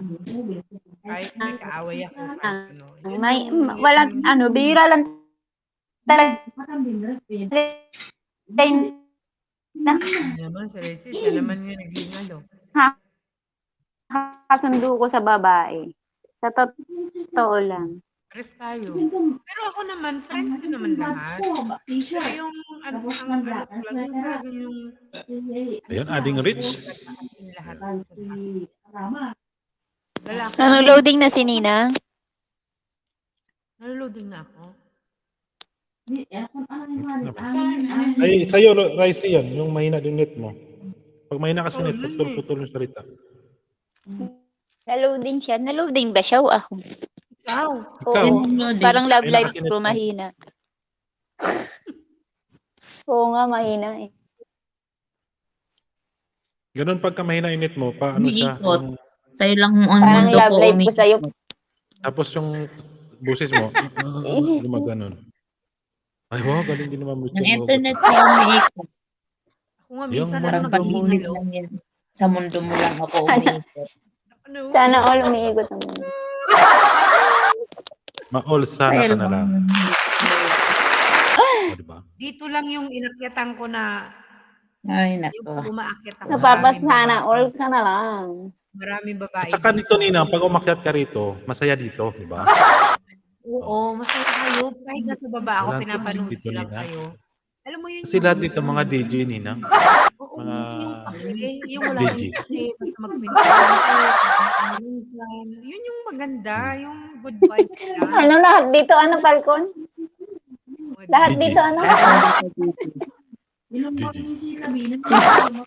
[SPEAKER 5] Kahit may kaaway ako. Kahit ano.
[SPEAKER 10] Walang bihira lang talaga.
[SPEAKER 5] Naman si Rachel, siya naman yung naghingalo.
[SPEAKER 10] Kasundo ko sa babae. Sa totoo lang.
[SPEAKER 5] Pares tayo. Pero ako naman, friend ko naman lahat. Pero yung ano ko lang, yung talagang yung
[SPEAKER 1] Ayun, adding rich.
[SPEAKER 5] yung lahat sa sakin. Lalaki.
[SPEAKER 10] Loading na si Nina.
[SPEAKER 5] Naluloding na ako.
[SPEAKER 1] Ay, sa'yo, Raisi yan. Yung mahina din net mo. Pag mahina kasi net, putol-putol yung salita.
[SPEAKER 10] Naloading siya. Naloading ba siya o ako?
[SPEAKER 5] Ikaw.
[SPEAKER 1] Ikaw.
[SPEAKER 10] Oo, parang love
[SPEAKER 1] Mahina
[SPEAKER 10] life
[SPEAKER 1] kasi net
[SPEAKER 10] ko
[SPEAKER 1] mo.
[SPEAKER 10] mahina. Oo nga, mahina eh.
[SPEAKER 1] Ganun pagka mahina yung net mo, paano siya?
[SPEAKER 11] Umiikot.
[SPEAKER 1] Yung-
[SPEAKER 11] Sa'yo lang ang
[SPEAKER 10] Parang
[SPEAKER 11] mundo
[SPEAKER 10] love
[SPEAKER 11] ko
[SPEAKER 10] life ko sa'yo.
[SPEAKER 1] tapos yung busis mo, gumaganon. Ay, wow, galing din naman.
[SPEAKER 11] Yung internet mo umiikot.
[SPEAKER 5] Ako nga,
[SPEAKER 1] Yung
[SPEAKER 5] minsan
[SPEAKER 11] Parang
[SPEAKER 5] ano
[SPEAKER 11] pag-ibig
[SPEAKER 5] naghihingalo.
[SPEAKER 11] lang yan. Sa mundo mo lang ako
[SPEAKER 10] Sana.
[SPEAKER 11] umiikot.
[SPEAKER 5] Ano?
[SPEAKER 10] Sana all umiikot naman.
[SPEAKER 1] Ma-all sana
[SPEAKER 11] Sa'yo
[SPEAKER 1] ka na lang. O, diba?
[SPEAKER 5] Dito lang yung inakyatan ko na
[SPEAKER 11] Ay,
[SPEAKER 5] yung
[SPEAKER 11] nako.
[SPEAKER 5] umaakyat ako.
[SPEAKER 10] Napapasana all ka na lang.
[SPEAKER 5] Maraming babae.
[SPEAKER 1] At saka nito, Nina, pag umakyat ka rito, masaya dito, di ba?
[SPEAKER 5] Oo, masaya kayo. Kahit nasa baba ako,
[SPEAKER 1] Walang
[SPEAKER 5] pinapanood
[SPEAKER 1] toxic
[SPEAKER 5] ko
[SPEAKER 1] dito,
[SPEAKER 5] lang
[SPEAKER 1] Nina.
[SPEAKER 5] kayo. Alam mo yun
[SPEAKER 1] Kasi lahat dito mga DJ, Nina.
[SPEAKER 5] Oo,
[SPEAKER 1] mga
[SPEAKER 5] yung kape, yung wala
[SPEAKER 1] DJ.
[SPEAKER 5] kang kape, basta magpinta. Yun yung maganda, yung good vibe lang.
[SPEAKER 10] Ano lahat dito? Ano, Falcon? Lahat
[SPEAKER 1] DJ.
[SPEAKER 10] dito, ano?
[SPEAKER 1] DJ.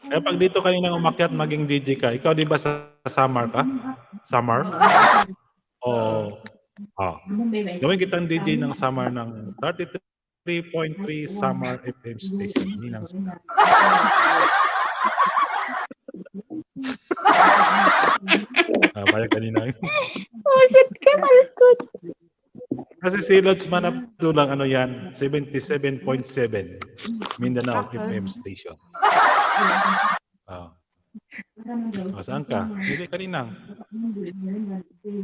[SPEAKER 1] Kaya pag dito kanina umakyat, maging DJ ka. Ikaw di ba sa Samar ka? Samar? O Gawin kitang DJ ng summer ng 33.3 Summer FM station. Ninang Vlog. Payag kanina.
[SPEAKER 10] Pusit ka, malkot.
[SPEAKER 1] Kasi si Lods Manabdo lang ano yan, 77.7 Mindanao FM station. Saan ka? Hindi kanina.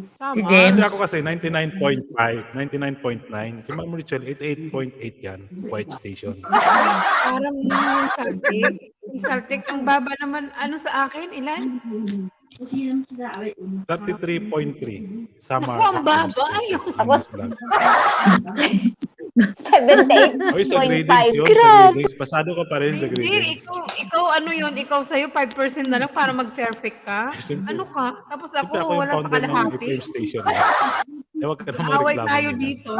[SPEAKER 11] Si
[SPEAKER 5] Tama.
[SPEAKER 11] James.
[SPEAKER 1] Kasi ako kasi 99.5, 99.9. Si Ma'am Richel, 88.8 yan, White Station.
[SPEAKER 5] Parang yung Saltic. Yung Saltic, ang baba naman, ano sa akin, ilan?
[SPEAKER 1] 33.3 Summer
[SPEAKER 5] Naku, ang
[SPEAKER 1] FM
[SPEAKER 5] baba.
[SPEAKER 1] station.
[SPEAKER 5] Ayaw.
[SPEAKER 1] Ninang Vlog.
[SPEAKER 10] 78.5.
[SPEAKER 1] Oy, sa gradings yun, sa
[SPEAKER 10] Grabe.
[SPEAKER 1] gradings. Pasado ka pa rin sa
[SPEAKER 5] Hindi,
[SPEAKER 1] gradings.
[SPEAKER 5] ikaw ano yun, ikaw sa'yo 5% na lang para mag-perfect ka?
[SPEAKER 1] Siyempre.
[SPEAKER 5] Ano ka? Tapos ako,
[SPEAKER 1] Siyempre, ako yung
[SPEAKER 5] wala sa
[SPEAKER 1] founder ng
[SPEAKER 5] kalahati.
[SPEAKER 1] FM station. Huwag ka na
[SPEAKER 5] Away
[SPEAKER 1] magreklamo
[SPEAKER 5] tayo
[SPEAKER 1] nila.
[SPEAKER 5] dito.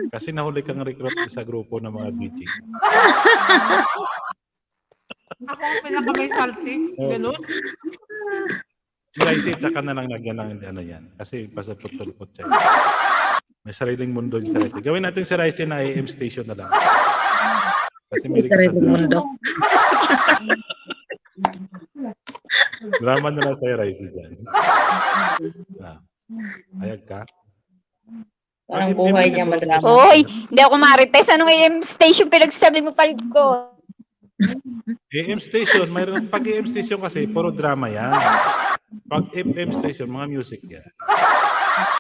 [SPEAKER 1] Kasi nahuli kang recruit sa grupo ng mga DJ.
[SPEAKER 5] Ako ang pinakamay Saltic. Ganun.
[SPEAKER 1] Si Raisi, tsaka na lang nagyan ng ano yan. Kasi pasapot-pulpot siya. May sariling mundo yung si Raisi. Gawin natin si Raisi na AM station na lang. Kasi may
[SPEAKER 11] Sariling mundo.
[SPEAKER 1] drama na lang sa'yo, Raisi dyan. Ayag ka?
[SPEAKER 11] Parang buhay niya madrama.
[SPEAKER 10] Hoy, hindi ako marites. Anong AM station pinagsabi mo palit ko?
[SPEAKER 1] AM station, mayroon pag AM station kasi puro drama yan. Pag FM station, mga music yan.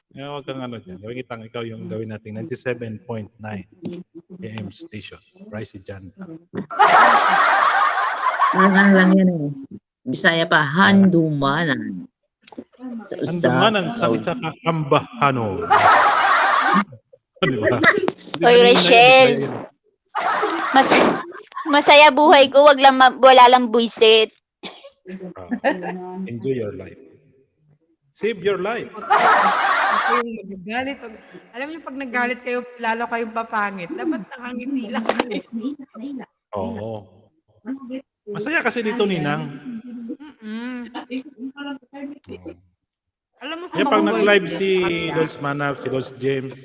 [SPEAKER 1] Kaya huwag kang ano dyan. Gawin kitang ikaw yung gawin natin 97.9 AM station. Raisi dyan.
[SPEAKER 11] Ano lang yan eh. Bisaya pa, handumanan.
[SPEAKER 1] Handumanan sa isa ka ambahano. Diba?
[SPEAKER 10] Hoy, Rachel. Masaya buhay ko, wala lang buisit.
[SPEAKER 1] Enjoy your life. Save your life.
[SPEAKER 5] Ako yung magagalit. Alam niyo, pag nagalit kayo, lalo kayong papangit. Dapat nakangiti lang kayo.
[SPEAKER 1] Oo. Masaya kasi dito, Ninang.
[SPEAKER 5] Alam mo sa
[SPEAKER 1] Kaya
[SPEAKER 5] mga
[SPEAKER 1] pag
[SPEAKER 5] boys,
[SPEAKER 1] nag-live si Lods Manap, si Lods James,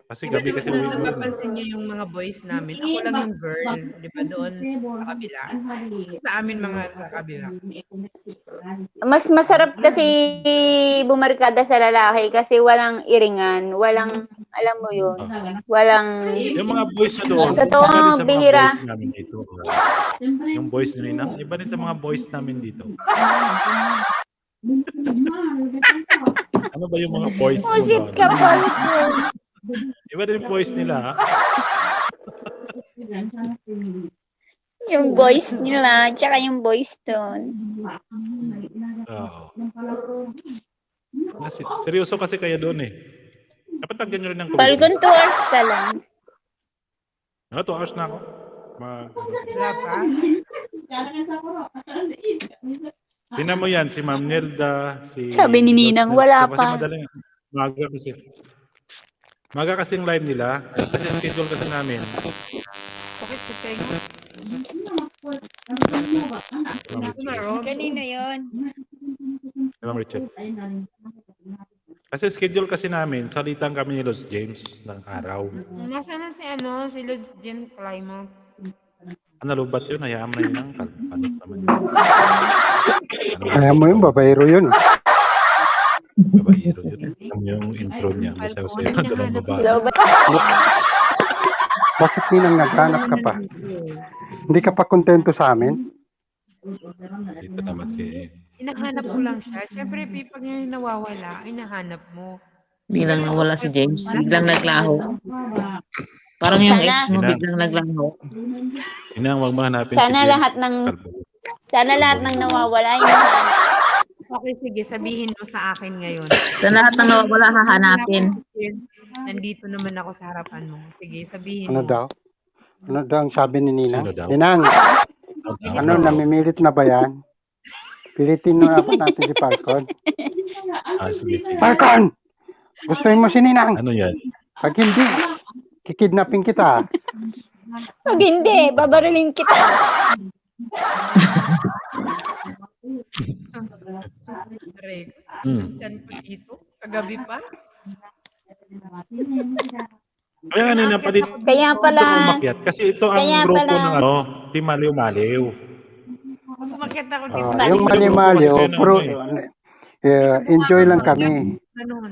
[SPEAKER 1] kasi gabi kasi uwi mo.
[SPEAKER 5] napapansin niyo yung mga boys namin. Ako lang yung girl, di ba doon sa kabila. Sa amin mga sa kabila.
[SPEAKER 10] Mas masarap kasi bumarkada sa lalaki kasi walang iringan, walang, alam mo yun, walang...
[SPEAKER 1] Yung mga boys na doon,
[SPEAKER 10] Totoo,
[SPEAKER 1] iba rin sa mga
[SPEAKER 10] bihira.
[SPEAKER 1] boys namin dito. Yung boys nyo Ninang, iba rin sa mga boys namin dito. Ano ba yung mga boys mo
[SPEAKER 10] Pusit
[SPEAKER 1] doon?
[SPEAKER 10] ka, Pastor.
[SPEAKER 1] Iba rin yung boys nila, ha?
[SPEAKER 10] Yung boys nila, tsaka yung boys doon.
[SPEAKER 1] Oo. Seryoso kasi kayo doon eh. Dapat tagyan nyo rin ng
[SPEAKER 10] Falcon 2 hours ka lang.
[SPEAKER 1] 2 hours na ako.
[SPEAKER 5] Wala pa?
[SPEAKER 1] Tingnan mo yan, si Ma'am Nelda, si...
[SPEAKER 10] Sabi ni Ninang, wala
[SPEAKER 1] Kasi
[SPEAKER 10] pa.
[SPEAKER 1] madaling, maga kasi. Maga kasi yung live nila. Kasi schedule kasi namin.
[SPEAKER 5] Bakit si Tengo? Kanino yun?
[SPEAKER 1] Si Ma'am Richard. Kasi schedule kasi namin, salitan kami ni Los James ng araw.
[SPEAKER 5] Nasaan na si Lods James Climate?
[SPEAKER 1] Ano, lubat yun? Hayaan mo yun lang. Ano naman yun?
[SPEAKER 6] Kaya mo yun, babayro yun.
[SPEAKER 1] Babayero yun. Alam mo yung intro niya. Masayaw-sayaw na dalawang babae.
[SPEAKER 6] Bakit Ninang naghanap ka pa? Hindi ka pa kontento sa amin?
[SPEAKER 1] Dito naman si...
[SPEAKER 5] Hinahanap ko lang siya. Siyempre, pag ngayon nawawala, hinahanap mo.
[SPEAKER 11] Biglang nawala si James. Biglang naglaho. Parang yung ex mo biglang naglaho.
[SPEAKER 1] Inang, wag mo hanapin
[SPEAKER 10] Sana
[SPEAKER 1] si
[SPEAKER 10] lahat ng nawawala, hinahanap.
[SPEAKER 5] Okay, sige, sabihin mo sa akin ngayon.
[SPEAKER 11] Sa lahat ng nawawala, hahanapin.
[SPEAKER 5] Nandito naman ako sa harapan mo. Sige, sabihin
[SPEAKER 6] Ano
[SPEAKER 5] mo.
[SPEAKER 6] daw? Ano daw ang sabi ni Ninang?
[SPEAKER 1] Sino daw?
[SPEAKER 6] Ninang, ano, namimilit na ba yan? Pilitin na ako natin si Falcon.
[SPEAKER 1] Sige, sige.
[SPEAKER 6] Falcon! Gustuin mo si Ninang?
[SPEAKER 1] Ano yan?
[SPEAKER 6] Pag hindi, kikidnapin kita.
[SPEAKER 10] Pag hindi, babarilin kita.
[SPEAKER 5] Aray,
[SPEAKER 1] Hmm.
[SPEAKER 5] dyan ko dito. Kagabi pa.
[SPEAKER 1] Kaya kanina pa dito
[SPEAKER 10] Kaya pala,
[SPEAKER 1] umakyat kasi ito ang
[SPEAKER 10] kaya
[SPEAKER 1] grupo
[SPEAKER 10] pala,
[SPEAKER 1] ng Team Maliw-Maliw.
[SPEAKER 5] Pag umakyat ako dito,
[SPEAKER 6] Yung
[SPEAKER 1] Grupo kasi
[SPEAKER 6] mali-mali,
[SPEAKER 1] kayo ng
[SPEAKER 6] pro,
[SPEAKER 5] gusto ko
[SPEAKER 6] enjoy lang
[SPEAKER 5] nga
[SPEAKER 6] kami.
[SPEAKER 5] ganun.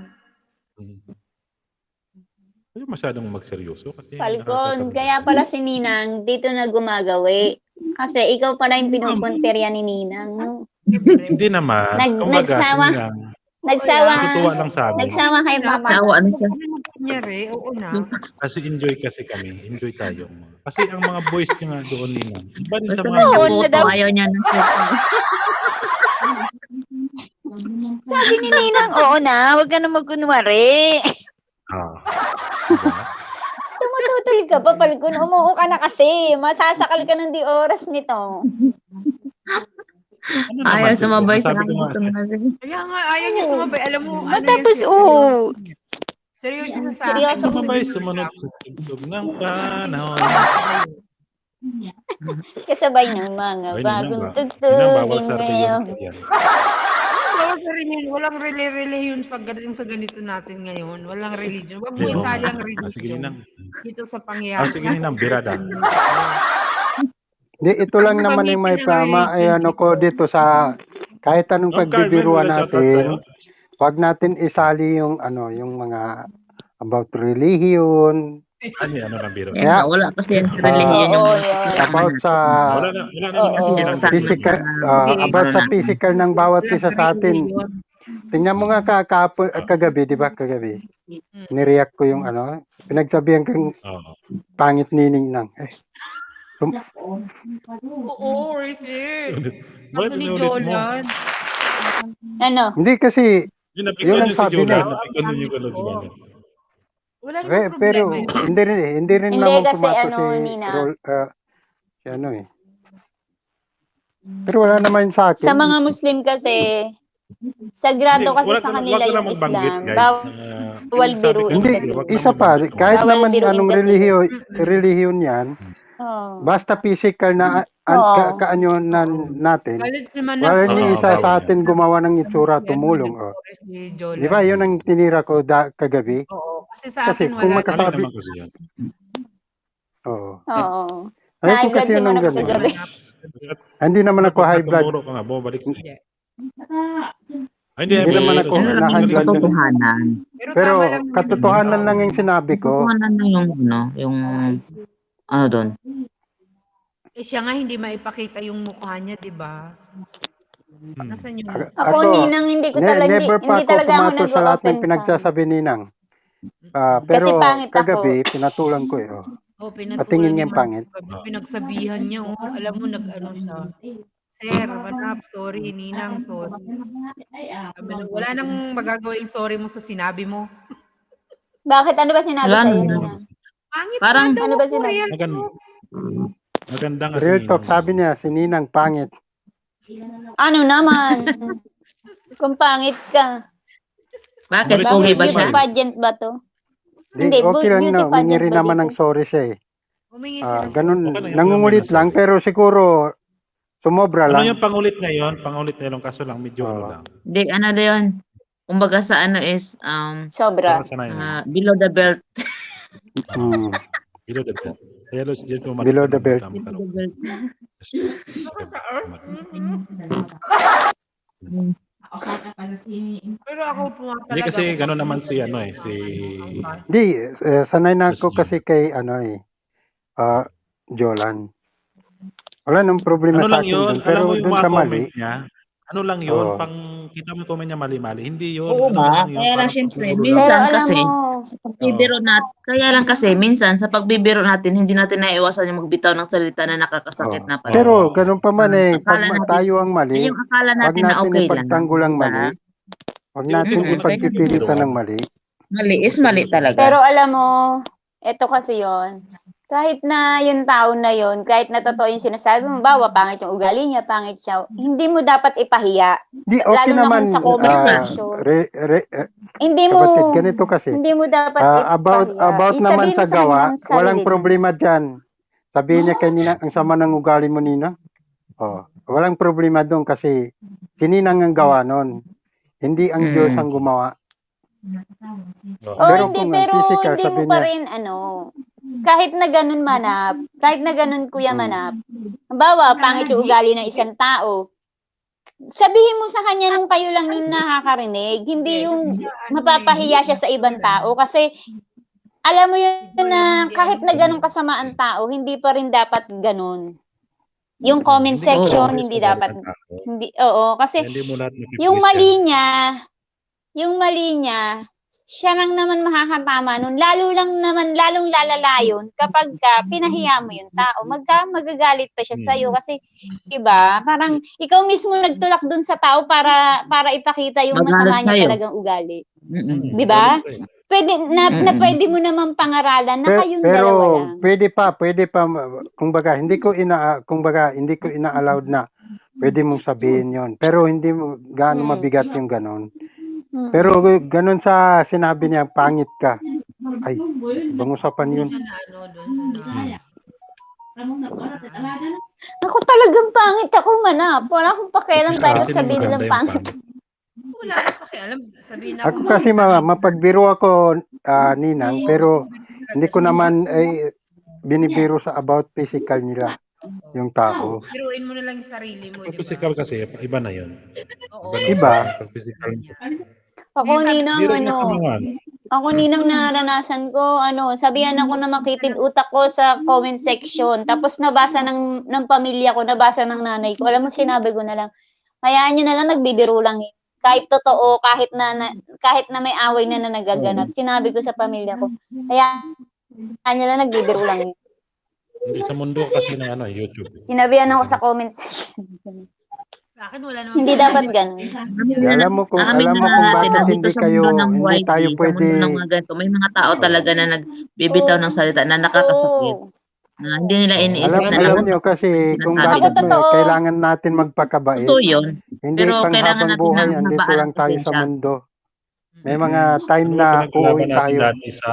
[SPEAKER 1] Huwag masyadong magseryoso kasi
[SPEAKER 10] Falcon,
[SPEAKER 1] nakakatabi.
[SPEAKER 10] kaya pala si Ninang dito na gumagawi. Kasi ikaw pala yung pinupunterya ni Ninang, no?
[SPEAKER 1] Hindi naman. Kumbaga,
[SPEAKER 10] Nagsawa,
[SPEAKER 1] Natutuwa
[SPEAKER 10] nagsawa,
[SPEAKER 1] lang sa amin.
[SPEAKER 10] nagsawa kay Papa.
[SPEAKER 11] Sawa ano siya?
[SPEAKER 5] Kunyari, oo na.
[SPEAKER 1] Kasi enjoy kasi kami. Enjoy tayo. Kasi ang mga boys nyo nga doon nila. Iba din sa
[SPEAKER 11] Basta
[SPEAKER 1] mga
[SPEAKER 10] Oo,
[SPEAKER 1] boys.
[SPEAKER 10] na
[SPEAKER 11] nagpo-photo,
[SPEAKER 10] daw.
[SPEAKER 11] ayaw niya ng photo.
[SPEAKER 10] Sabi ni Ninang, oo na, huwag ka na magkunwari.
[SPEAKER 1] Ah. Diba?
[SPEAKER 10] Tumututol ka pa, Falcon. Umuo ka na kasi. Masasakal ka ng di oras nito.
[SPEAKER 1] Ano naman
[SPEAKER 11] Ayaw
[SPEAKER 1] siguro?
[SPEAKER 11] sumabay sa
[SPEAKER 1] Sabi ko nga
[SPEAKER 11] gusto
[SPEAKER 1] sa-
[SPEAKER 11] mo.
[SPEAKER 5] Kaya nga, ayaw niya sumabay. Alam mo, ano yan
[SPEAKER 10] Tapos,
[SPEAKER 5] siya,
[SPEAKER 10] oo.
[SPEAKER 5] seryoso siya sa
[SPEAKER 10] Seryoso.
[SPEAKER 5] akin.
[SPEAKER 1] Sumabay, sumunod sa tugtog ng panahon.
[SPEAKER 10] Kasabay ng mga
[SPEAKER 1] Ay,
[SPEAKER 10] bagong
[SPEAKER 1] Ninang, bawal
[SPEAKER 10] tugtugin
[SPEAKER 1] sa
[SPEAKER 10] ngayon.
[SPEAKER 1] yan.
[SPEAKER 5] Bawal sa religion. Walang religion pagdating sa ganito natin ngayon. Walang religion. Huwag mo
[SPEAKER 1] Ayun.
[SPEAKER 5] isali ang
[SPEAKER 1] Sige,
[SPEAKER 5] religion
[SPEAKER 1] Ninang.
[SPEAKER 5] dito sa pangyayari.
[SPEAKER 1] Sige, Ninang, birada.
[SPEAKER 6] Di, ito lang
[SPEAKER 5] Ang
[SPEAKER 6] naman yung may
[SPEAKER 5] gamitin ng
[SPEAKER 6] pama, ay ano ko dito sa, kahit anong
[SPEAKER 1] Ma'am Carmen,
[SPEAKER 6] pagbibiruan
[SPEAKER 1] wala shoutout sa'yo?
[SPEAKER 6] natin, wag natin isali yung ano, yung mga about religion,
[SPEAKER 1] Ano yan? Ano ng biro?
[SPEAKER 11] Yan nga, wala kasi yan sa relihiyon yung
[SPEAKER 10] Oo,
[SPEAKER 11] mga
[SPEAKER 10] yun.
[SPEAKER 11] kasama
[SPEAKER 6] about
[SPEAKER 11] natin.
[SPEAKER 6] sa
[SPEAKER 1] Wala na
[SPEAKER 10] Oo.
[SPEAKER 1] naman kasi
[SPEAKER 11] Kasi
[SPEAKER 1] binanggit.
[SPEAKER 11] kasama
[SPEAKER 6] physical,
[SPEAKER 11] sa
[SPEAKER 6] about sa
[SPEAKER 11] natin.
[SPEAKER 6] physical ng bawat isa sa atin.
[SPEAKER 5] Religion.
[SPEAKER 6] Tingnan mo nga kagabi, di ba kagabi? Nireact ko yung ano, pinagsabihan kang
[SPEAKER 1] Oo.
[SPEAKER 6] pangit ni Ninang.
[SPEAKER 5] Oo, Richard.
[SPEAKER 1] Bakit
[SPEAKER 5] Sabi ni
[SPEAKER 1] inulit mo?
[SPEAKER 5] Jolan.
[SPEAKER 10] Ano?
[SPEAKER 6] Hindi kasi,
[SPEAKER 1] Yung napikon
[SPEAKER 6] yun ang
[SPEAKER 1] niyo si
[SPEAKER 6] sabi
[SPEAKER 1] Jolan,
[SPEAKER 6] niya.
[SPEAKER 1] napikon niyo ko si Jolan.
[SPEAKER 5] Wala namang
[SPEAKER 6] pero
[SPEAKER 5] problema yun.
[SPEAKER 6] hindi rin
[SPEAKER 10] Hindi
[SPEAKER 6] naman
[SPEAKER 10] kasi
[SPEAKER 6] pumato
[SPEAKER 10] ano,
[SPEAKER 6] si
[SPEAKER 10] Nina.
[SPEAKER 6] si ano eh. Pero wala naman sa akin.
[SPEAKER 10] Sa mga Muslim kasi, sagrado
[SPEAKER 1] Hindi,
[SPEAKER 10] kasi
[SPEAKER 1] wag
[SPEAKER 10] sa
[SPEAKER 1] ka
[SPEAKER 10] kanila
[SPEAKER 1] na
[SPEAKER 10] yung
[SPEAKER 1] magbanggit,
[SPEAKER 10] Islam.
[SPEAKER 1] guys.
[SPEAKER 10] Bawal
[SPEAKER 1] Yung sabi ko,
[SPEAKER 10] biruin
[SPEAKER 6] Hindi,
[SPEAKER 10] kasi.
[SPEAKER 1] wag na
[SPEAKER 6] isa pa,
[SPEAKER 1] magbanggit.
[SPEAKER 6] kahit
[SPEAKER 10] Bawal
[SPEAKER 6] naman
[SPEAKER 10] biruin
[SPEAKER 6] anong
[SPEAKER 10] kasi.
[SPEAKER 6] relihiyon yan,
[SPEAKER 10] Oo.
[SPEAKER 6] basta physical na
[SPEAKER 10] Oo.
[SPEAKER 6] kaanyo natin,
[SPEAKER 5] Galit naman
[SPEAKER 6] wala
[SPEAKER 5] na
[SPEAKER 6] ni
[SPEAKER 1] Oo,
[SPEAKER 6] isa
[SPEAKER 1] bawal
[SPEAKER 6] sa
[SPEAKER 1] yan.
[SPEAKER 6] atin gumawa ng itsura, tumulong. Oh.
[SPEAKER 5] Si Jolan.
[SPEAKER 6] Di ba, yun ang tinira ko kagabi?
[SPEAKER 5] Oo. Kasi sa
[SPEAKER 6] Kasi
[SPEAKER 5] akin
[SPEAKER 6] kung
[SPEAKER 5] wala.
[SPEAKER 1] Ano
[SPEAKER 6] makasabi,
[SPEAKER 1] naman kasi yan?
[SPEAKER 6] oo.
[SPEAKER 10] Oo.
[SPEAKER 6] Ayoko
[SPEAKER 10] High blood
[SPEAKER 6] kasi
[SPEAKER 10] si
[SPEAKER 6] yun ng
[SPEAKER 10] Manok sa
[SPEAKER 6] gano'n.
[SPEAKER 10] gabi.
[SPEAKER 6] Hindi naman ako high blood.
[SPEAKER 1] Tumuro ka nga, bumalik sa...
[SPEAKER 5] Hindi.
[SPEAKER 1] Ay, hindi.
[SPEAKER 6] Hindi naman ako
[SPEAKER 11] Ano lang
[SPEAKER 6] na high
[SPEAKER 11] yung
[SPEAKER 6] blood.
[SPEAKER 11] katotohanan.
[SPEAKER 6] Pero
[SPEAKER 5] tama lang yun.
[SPEAKER 6] katotohanan lang yung sinabi ko.
[SPEAKER 11] Katotohanan na yung ano doon.
[SPEAKER 5] Eh siya nga hindi maipakita yung mukha niya, di ba? Nasaan yung mukha?
[SPEAKER 10] Ako, Ninang, hindi ko talaga,
[SPEAKER 6] Never pa
[SPEAKER 10] hindi
[SPEAKER 6] ako
[SPEAKER 10] talaga ako
[SPEAKER 6] pumato sa lahat
[SPEAKER 10] nag-open
[SPEAKER 6] ng pinagsasabi ni Nang. Pero
[SPEAKER 10] Kasi pangit ako.
[SPEAKER 6] kagabi, pinatulan ko eh. Oh.
[SPEAKER 5] Oh,
[SPEAKER 6] Patingin niya yung pangit.
[SPEAKER 5] Pinagsabihan niya, oh. Alam mo, nag-ano siya. Sir, manap, sorry, Ninang, sorry. Sabi na, wala nang magagawa yung sorry mo sa sinabi mo.
[SPEAKER 10] Bakit? Ano ba sinabi
[SPEAKER 11] Wala
[SPEAKER 10] sa'yo,
[SPEAKER 11] naman.
[SPEAKER 10] Ninang?
[SPEAKER 5] Pangit
[SPEAKER 11] Parang-
[SPEAKER 5] nga daw
[SPEAKER 10] Ano ba
[SPEAKER 5] ako,
[SPEAKER 10] sinabi?
[SPEAKER 5] real
[SPEAKER 1] Maganda nga si
[SPEAKER 6] Real talk,
[SPEAKER 1] Ninang.
[SPEAKER 6] sabi niya, si Ninang pangit.
[SPEAKER 10] Ano naman? Kung pangit ka.
[SPEAKER 11] Bakit?
[SPEAKER 1] Umalis
[SPEAKER 11] Pogi
[SPEAKER 1] na
[SPEAKER 11] ba
[SPEAKER 1] si
[SPEAKER 11] siya?
[SPEAKER 10] Beauty pageant ba to?
[SPEAKER 6] Di,
[SPEAKER 10] Hindi,
[SPEAKER 6] okay lang
[SPEAKER 10] beauty
[SPEAKER 6] na,
[SPEAKER 10] pageant
[SPEAKER 6] humingi rin
[SPEAKER 10] ba
[SPEAKER 6] naman
[SPEAKER 10] dito?
[SPEAKER 6] ng sorry siya eh.
[SPEAKER 5] Humingi siya ng
[SPEAKER 6] Ganun,
[SPEAKER 1] Okay na yun,
[SPEAKER 6] nangungulit
[SPEAKER 1] humingi ng
[SPEAKER 6] lang,
[SPEAKER 1] sorry.
[SPEAKER 6] pero siguro, sumobra
[SPEAKER 1] Ano
[SPEAKER 6] lang.
[SPEAKER 1] yung pangulit ngayon? Pangulit ngayon, kaso lang medyo ano
[SPEAKER 6] Oo.
[SPEAKER 1] lang.
[SPEAKER 11] Di, ano na yun? Kumbaga sa ano is,
[SPEAKER 10] Sobra.
[SPEAKER 1] Para sanay na.
[SPEAKER 11] below the belt.
[SPEAKER 1] Below the belt. Kaya Los Diaz mo
[SPEAKER 6] Below the belt.
[SPEAKER 11] Below the belt.
[SPEAKER 5] Pero ako po nga
[SPEAKER 1] Hindi
[SPEAKER 5] talaga.
[SPEAKER 1] kasi gano'n naman si ano eh, si
[SPEAKER 6] Di, sanay na ako
[SPEAKER 1] Yes,
[SPEAKER 6] kasi kay ano eh, Jolan. Wala nang problema
[SPEAKER 1] ano
[SPEAKER 6] sa
[SPEAKER 1] lang
[SPEAKER 6] akin
[SPEAKER 1] yun,
[SPEAKER 6] dun.
[SPEAKER 1] alam
[SPEAKER 6] Pero
[SPEAKER 1] mo yung
[SPEAKER 6] dun
[SPEAKER 1] mga
[SPEAKER 6] sa
[SPEAKER 1] comment
[SPEAKER 6] mali,
[SPEAKER 1] niya, ano lang yun,
[SPEAKER 6] Oo.
[SPEAKER 1] pang kita mo yung comment niya mali-mali. Hindi yun.
[SPEAKER 11] Oo
[SPEAKER 1] ano
[SPEAKER 11] ba?
[SPEAKER 1] lang yun,
[SPEAKER 11] Kaya lang
[SPEAKER 1] parang
[SPEAKER 11] syempre,
[SPEAKER 1] paggugulo
[SPEAKER 10] Pero
[SPEAKER 1] lang.
[SPEAKER 11] minsan
[SPEAKER 10] alam
[SPEAKER 11] kasi,
[SPEAKER 10] mo,
[SPEAKER 11] sa pagbibiro natin, kaya lang kasi, minsan, sa pagbibiro natin, hindi natin naiiwasan yung magbitaw ng salita na nakakasakit
[SPEAKER 6] Oo.
[SPEAKER 11] na pala.
[SPEAKER 6] Pero ganun pa man eh, pag
[SPEAKER 11] Akala natin-
[SPEAKER 6] tayo ang
[SPEAKER 11] Ay,
[SPEAKER 6] mali,
[SPEAKER 11] yung akala
[SPEAKER 6] wag
[SPEAKER 11] natin na
[SPEAKER 6] natin
[SPEAKER 11] okay lang.
[SPEAKER 6] ipagtanggol ang
[SPEAKER 11] diba?
[SPEAKER 6] mali. Wag
[SPEAKER 1] Yung
[SPEAKER 6] natin
[SPEAKER 11] Mm-mm.
[SPEAKER 6] ipagpipilitan ng mali.
[SPEAKER 11] Mali is mali talaga.
[SPEAKER 10] pero alam mo, eto kasi yon. Kahit na yung tao na yon, kahit na totoo yung sinasabi mo, bawa pangit yung ugali niya, pangit siya, hindi mo dapat ipahiya.
[SPEAKER 6] Di,
[SPEAKER 10] Lalo
[SPEAKER 6] okay
[SPEAKER 10] na
[SPEAKER 6] naman,
[SPEAKER 10] kung sa comment section. Hindi mo,
[SPEAKER 6] kapatid, ganito kasi.
[SPEAKER 10] hindi mo dapat
[SPEAKER 6] About
[SPEAKER 10] ipahiya.
[SPEAKER 6] naman
[SPEAKER 10] Isabihin
[SPEAKER 6] sa
[SPEAKER 10] mo sa kanya
[SPEAKER 6] gawa,
[SPEAKER 10] ng sarili
[SPEAKER 6] walang
[SPEAKER 10] mo.
[SPEAKER 6] problema dyan. Sabihin niya kay Nina, ang sama ng ugali mo, Nina. Walang problema doon kasi si Ninang ang gawa nun. Hindi ang Diyos ang gumawa.
[SPEAKER 1] Oh.
[SPEAKER 10] Oo,
[SPEAKER 6] Pero
[SPEAKER 10] hindi,
[SPEAKER 6] kung
[SPEAKER 10] pero
[SPEAKER 6] physical,
[SPEAKER 10] hindi mo
[SPEAKER 6] sabi
[SPEAKER 10] pa
[SPEAKER 6] niya,
[SPEAKER 10] rin, kahit na ganun manap, kahit na ganun kuya manap, halimbawa, pangit yung ugali ng isang tao, sabihin mo sa kanya nung kayo lang yung nakakarinig, hindi yung
[SPEAKER 5] kasi siya
[SPEAKER 10] mapapahiya siya sa ibang tao. Kasi, alam mo yun na kahit na ganun kasama ang tao, hindi pa rin dapat ganun. Yung comment
[SPEAKER 1] Hindi ka
[SPEAKER 10] section,
[SPEAKER 1] pwede
[SPEAKER 10] hindi
[SPEAKER 1] sa galit
[SPEAKER 10] dapat,
[SPEAKER 1] ng tao.
[SPEAKER 10] oo, kasi
[SPEAKER 1] Kaya hindi mo lahat
[SPEAKER 10] yung
[SPEAKER 1] mapipulis
[SPEAKER 10] mali niya, siya lang naman makakatama nun. Lalong lalala yun kapag pinahiya mo yung tao. Magagalit pa siya sa'yo kasi, diba, parang ikaw mismo nagtulak dun sa tao para ipakita yung
[SPEAKER 11] Magalit
[SPEAKER 10] masama niya
[SPEAKER 11] sa'yo.
[SPEAKER 10] talagang ugali.
[SPEAKER 11] Mm-mm.
[SPEAKER 10] Diba?
[SPEAKER 1] Galit ka eh.
[SPEAKER 10] Pwede na pwede mo naman pangaralan na kayong dalawa
[SPEAKER 6] pero
[SPEAKER 10] lang.
[SPEAKER 6] pwede pa, kumbaga, hindi ko ina-allowed na pwede mong sabihin yon. Pero hindi mo gaano mabigat yung ganon. Pero ganon sa sinabi niya, pangit ka. Ay, ibang usapan yun.
[SPEAKER 10] Ako talagang pangit ako manap. Wala akong pakialam kahit
[SPEAKER 1] Sino
[SPEAKER 10] sabihin
[SPEAKER 1] maganda
[SPEAKER 10] lang
[SPEAKER 1] yung
[SPEAKER 10] pangit.
[SPEAKER 1] pangit?
[SPEAKER 5] Wala akong pakialam. Sabihin
[SPEAKER 6] Ako kasi mapagbiro ako, Ninang, pero hindi ko naman binibiro sa about physical nila, yung tao.
[SPEAKER 5] Biruin mo na lang yung sarili mo,
[SPEAKER 1] Pag
[SPEAKER 5] di
[SPEAKER 1] physical
[SPEAKER 5] ba?
[SPEAKER 1] kasi, iba na yun.
[SPEAKER 5] Oo.
[SPEAKER 1] na
[SPEAKER 6] Iba.
[SPEAKER 1] usapan pag physical.
[SPEAKER 10] Ako ninang
[SPEAKER 1] Di rin kasamahan.
[SPEAKER 10] Ako ninang naranasan ko, sabihan ako na makitid utak ko sa comment section. Tapos nabasa ng pamilya ko, nabasa ng nanay ko. Alam mo, sinabi ko na lang, hayaan nyo na lang, nagbibiro lang yun. Kahit totoo, kahit na may away na nagaganap. Sinabi ko sa pamilya ko, hayaan nyo lang, nagbibiro lang yun.
[SPEAKER 1] Hindi, sa mundo kasi ng YouTube.
[SPEAKER 10] Sinabihan ako sa comment section.
[SPEAKER 5] Sa akin, wala naman.
[SPEAKER 10] Hindi dapat ganun.
[SPEAKER 6] Alam mo kung bakit hindi tayo pwede.
[SPEAKER 11] Sa mundo ng mga ganito, may mga tao talaga na nagbibitaw ng salita na nakakasakit.
[SPEAKER 10] Oo.
[SPEAKER 11] Na hindi nila iniisip na
[SPEAKER 6] Alam nyo kasi kung
[SPEAKER 11] sinasabi
[SPEAKER 6] bakit
[SPEAKER 10] Ako totoo.
[SPEAKER 6] kailangan natin magpakabait.
[SPEAKER 11] Totoo yun.
[SPEAKER 6] Hindi
[SPEAKER 11] Pero kailangan
[SPEAKER 6] panghabang
[SPEAKER 11] natin
[SPEAKER 6] buhay,
[SPEAKER 11] ng
[SPEAKER 6] andito
[SPEAKER 11] habaan
[SPEAKER 6] lang
[SPEAKER 11] ng
[SPEAKER 6] tayo sa
[SPEAKER 11] pasensya.
[SPEAKER 6] mundo. May mga time
[SPEAKER 1] Ano
[SPEAKER 6] na
[SPEAKER 1] ba pinaglalaban
[SPEAKER 6] uuwi
[SPEAKER 1] natin
[SPEAKER 6] tayo.
[SPEAKER 1] dati sa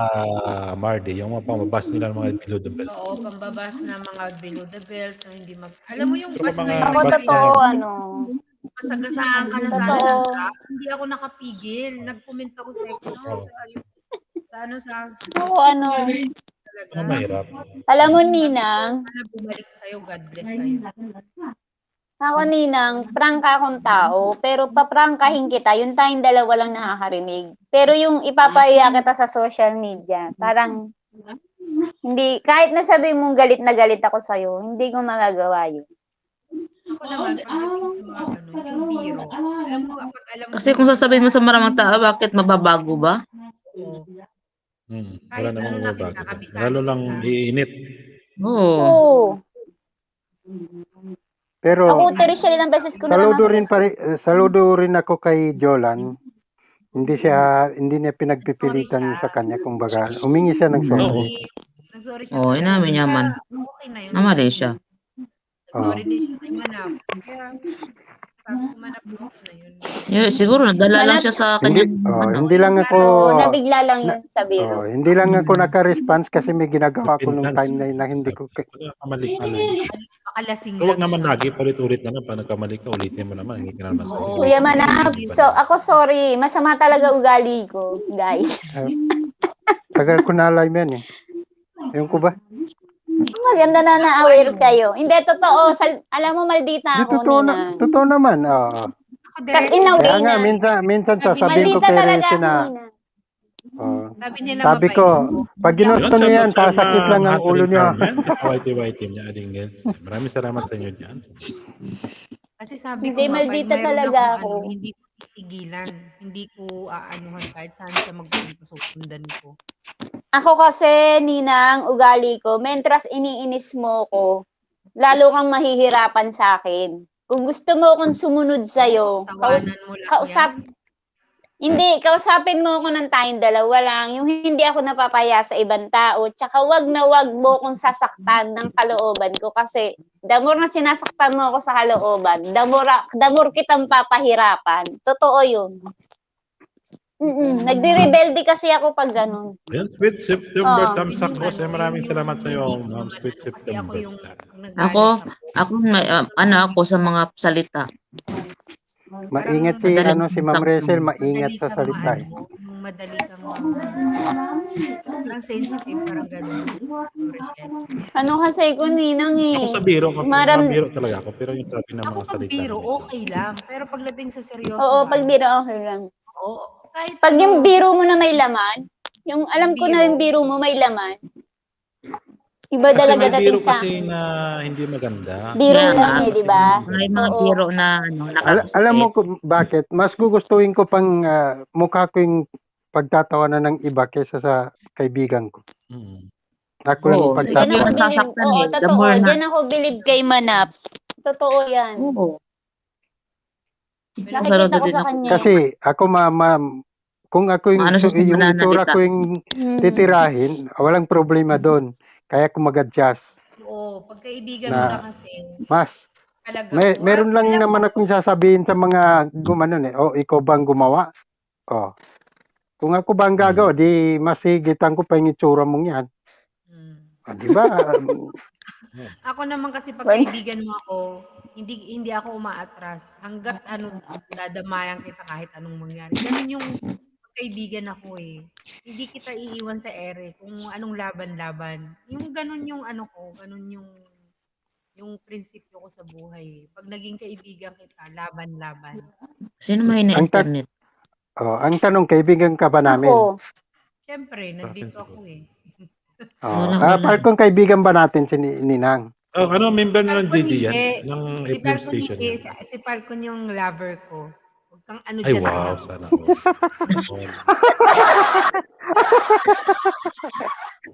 [SPEAKER 1] Mardi, yung mga pamabas nila ng mga below the belt.
[SPEAKER 5] Oo, pambabas na mga below the belt na hindi Alam mo yung
[SPEAKER 1] Pero
[SPEAKER 5] bus
[SPEAKER 1] mga
[SPEAKER 5] na yun,
[SPEAKER 10] Ako
[SPEAKER 1] Ba't
[SPEAKER 10] totoo,
[SPEAKER 5] masagasaan ka na sana
[SPEAKER 1] Oo.
[SPEAKER 5] ng truck, hindi ako nakapigil. Nag-comment ako sa
[SPEAKER 1] Oo.
[SPEAKER 10] Ako
[SPEAKER 5] talaga.
[SPEAKER 1] Ano mahirap?
[SPEAKER 10] alam mo ninang,
[SPEAKER 5] Sana bumalik sa'yo, God bless sa'yo.
[SPEAKER 10] ako ninang, prangka akong tao, pero paprangkahin kita, yung tayong dalawa lang nakakarinig. Pero yung ipapahiya kita sa social media, parang, hindi, kahit na sabi mong galit na galit ako sa'yo, hindi ko magagawa yun.
[SPEAKER 5] Ako naman, pagdating sa mga ganun, yung biro. Alam mo, pag alam mo,
[SPEAKER 11] Kasi kung sasabihin mo sa maraming tao, bakit mababago ba?
[SPEAKER 5] oo.
[SPEAKER 1] Wala
[SPEAKER 5] Kahit
[SPEAKER 1] namang
[SPEAKER 5] ano na
[SPEAKER 1] mabago.
[SPEAKER 5] kita, kabisado
[SPEAKER 1] Lalo lang
[SPEAKER 5] kita.
[SPEAKER 1] iinit.
[SPEAKER 11] Oo.
[SPEAKER 10] Oo.
[SPEAKER 6] Pero
[SPEAKER 10] Ako, Teresa, ilang beses ko na
[SPEAKER 6] saludo rin ako kay Jolan. Hindi niya pinagpipilitan yun sa kanya, kumbaga humingi siya ng sorry.
[SPEAKER 5] Nag-sorry siya.
[SPEAKER 11] Oo, inamin niya man.
[SPEAKER 5] Okay na yun.
[SPEAKER 11] Namali siya.
[SPEAKER 5] Nag-sorry din siya kay Manap. Kaya, sabi ko Manap, okay na yun.
[SPEAKER 11] Siguro nagdala lang siya sa
[SPEAKER 6] Hindi lang ako
[SPEAKER 10] nabigla lang yun sa biro.
[SPEAKER 6] hindi lang ako naka-response kasi may ginagawa ko nung time na hindi ko
[SPEAKER 1] Kamali.
[SPEAKER 5] Makalasing
[SPEAKER 1] Huwag
[SPEAKER 5] lang.
[SPEAKER 1] naman lagi, paulit-ulit na lang. Pag nagkamali ka, ulitin mo naman. Hindi ka naman sorry.
[SPEAKER 10] Kuya Manap, so ako sorry, masama talaga ugali ko, guys.
[SPEAKER 6] tagal ko na live yan eh. Ewan ko ba?
[SPEAKER 10] Maganda na na-aware kayo. Hindi, totoo. Alam mo, maldita ako, Nina.
[SPEAKER 6] Totoo naman. Oo.
[SPEAKER 10] Kasi in a way
[SPEAKER 6] Kaya nga,
[SPEAKER 10] na.
[SPEAKER 6] minsan sasabihin ko
[SPEAKER 10] Maldita
[SPEAKER 6] kay
[SPEAKER 10] talaga
[SPEAKER 6] Renzi
[SPEAKER 10] ako,
[SPEAKER 6] na,
[SPEAKER 10] Nina.
[SPEAKER 5] Sabi nila
[SPEAKER 6] sabi ko, pag ginusto niyo yan, sasakit lang ang ulo niyo.
[SPEAKER 1] YTYT niya, Ading Nels. Maraming salamat sa inyo dyan.
[SPEAKER 5] Kasi sabi
[SPEAKER 10] Hindi,
[SPEAKER 5] ko,
[SPEAKER 10] maldita
[SPEAKER 5] mayroon
[SPEAKER 10] talaga
[SPEAKER 5] akong
[SPEAKER 10] ako.
[SPEAKER 5] hindi ko titigilan. Hindi ko aanuhan kahit saan siya magpunta, susundan ko.
[SPEAKER 10] Ako kasi, Nina, ang ugali ko, mentras iniinis mo ko, lalo kang mahihirapan sa akin. Kung gusto mo akong sumunod sa'yo,
[SPEAKER 5] Tawanan mo lang
[SPEAKER 10] kausapin mo ako ng tayong dalawa lang, yung hindi ako napapaya sa ibang tao, tsaka wag na wag mo akong sasaktan ng kalooban ko kasi the more na sinasaktan mo ako sa kalooban, the more kitang papahirapan. Totoo yun. Nagre-rebelde kasi ako pag ganun.
[SPEAKER 1] Ayan, Sweet September, tamsak ko. Maraming salamat sa iyo, Ma'am Sweet
[SPEAKER 5] Kasi ako
[SPEAKER 1] September.
[SPEAKER 5] yung
[SPEAKER 11] Ako sa mga salita.
[SPEAKER 6] Maingat si Ma'am Rachel, maingat sa salita eh.
[SPEAKER 5] madali kang parang sensitive, parang gano'n. Rochelle.
[SPEAKER 10] Ano kasi ko, Ninang,
[SPEAKER 1] Ako
[SPEAKER 10] eh.
[SPEAKER 1] sa biro,
[SPEAKER 10] Maram,
[SPEAKER 1] mabiro talaga ako. Pero yung sabi ng
[SPEAKER 5] Ako
[SPEAKER 1] mga
[SPEAKER 5] pag
[SPEAKER 1] salita
[SPEAKER 5] biro,
[SPEAKER 1] medyo...
[SPEAKER 5] okay lang. Pero pagdating sa
[SPEAKER 10] oo,
[SPEAKER 5] seryosohan,
[SPEAKER 10] pag biro, okay lang.
[SPEAKER 5] oo, kahit
[SPEAKER 10] Pag yung
[SPEAKER 5] ano,
[SPEAKER 10] biro mo na may laman, yung alam ko na yung biro mo may laman, iba
[SPEAKER 1] Kasi
[SPEAKER 10] talaga
[SPEAKER 1] may biro
[SPEAKER 10] dating sa
[SPEAKER 1] kasi
[SPEAKER 10] akin.
[SPEAKER 1] na hindi maganda.
[SPEAKER 10] Biro
[SPEAKER 11] Kaya nga,
[SPEAKER 10] lang eh,
[SPEAKER 1] Kasi
[SPEAKER 10] di ba?
[SPEAKER 1] hindi
[SPEAKER 11] may
[SPEAKER 1] maganda.
[SPEAKER 11] mga
[SPEAKER 10] Oo.
[SPEAKER 11] biro na ano,
[SPEAKER 6] Alam mo
[SPEAKER 11] nakakasakit.
[SPEAKER 6] kung bakit? Mas gugustuhin ko pang mukha ko yung pagtatawanan ng iba kaysa sa kaibigan ko.
[SPEAKER 1] Mm.
[SPEAKER 6] Ako lang yung
[SPEAKER 11] Oo, ikaw
[SPEAKER 10] Diyan
[SPEAKER 11] yung
[SPEAKER 10] ako
[SPEAKER 6] pagtatawanan.
[SPEAKER 10] bilib,
[SPEAKER 11] nasasaktan
[SPEAKER 10] oo,
[SPEAKER 11] eh. The
[SPEAKER 10] totoo.
[SPEAKER 11] more na,
[SPEAKER 10] Diyan ako bilib kay Manap. Totoo yan.
[SPEAKER 11] oo.
[SPEAKER 5] pero
[SPEAKER 11] Saludo
[SPEAKER 10] Nakikita ko
[SPEAKER 11] din
[SPEAKER 10] sa
[SPEAKER 11] ako.
[SPEAKER 10] kanya.
[SPEAKER 6] Kasi ako kung ako yung,
[SPEAKER 11] Ano siya sa
[SPEAKER 6] yung itsura
[SPEAKER 11] mananalita.
[SPEAKER 6] ko yung titirahin, walang problema doon. Kaya ko mag-adjust
[SPEAKER 5] oo, pagkaibigan mo na
[SPEAKER 6] na
[SPEAKER 5] kasi,
[SPEAKER 6] mas.
[SPEAKER 5] talaga po.
[SPEAKER 6] Meron lang
[SPEAKER 5] Alam mo,
[SPEAKER 6] naman akong sasabihin sa mga gumanon eh. Oh, ikaw bang gumawa? Oh. Kung ako ba ang gagawa, di mas higitan ko pa yung itsura mong yan. Di ba?
[SPEAKER 5] ako naman kasi pag
[SPEAKER 10] Well,
[SPEAKER 5] kaibigan mo ako, hindi ako umaatras. Hangga't dadamayan kita kahit anong mangyari. Ganun yung kaibigan ako eh. Hindi kita iiwan sa ere kung anong laban-laban. Yung ganun yung ano ko, ganun yung prinsipyo ko sa buhay. Pag naging kaibigan kita, laban-laban.
[SPEAKER 11] Sino may na
[SPEAKER 6] ang,
[SPEAKER 11] internet?
[SPEAKER 6] ang tanong, kaibigan ka ba namin?
[SPEAKER 10] ako.
[SPEAKER 5] Siyempre, nandito ako eh.
[SPEAKER 11] Wala.
[SPEAKER 6] Falcon, kaibigan ba natin si Ninang?
[SPEAKER 1] Oh, ano, member na ng
[SPEAKER 5] Falcon
[SPEAKER 1] GG yan?
[SPEAKER 5] hindi.
[SPEAKER 1] Ng
[SPEAKER 5] Si
[SPEAKER 1] FM
[SPEAKER 5] Falcon
[SPEAKER 1] station
[SPEAKER 5] hindi.
[SPEAKER 1] yan.
[SPEAKER 5] Si Falcon yung lover ko. Huwag kang ano
[SPEAKER 1] Ay,
[SPEAKER 5] dyan.
[SPEAKER 1] wow,
[SPEAKER 5] anak.
[SPEAKER 1] sana all.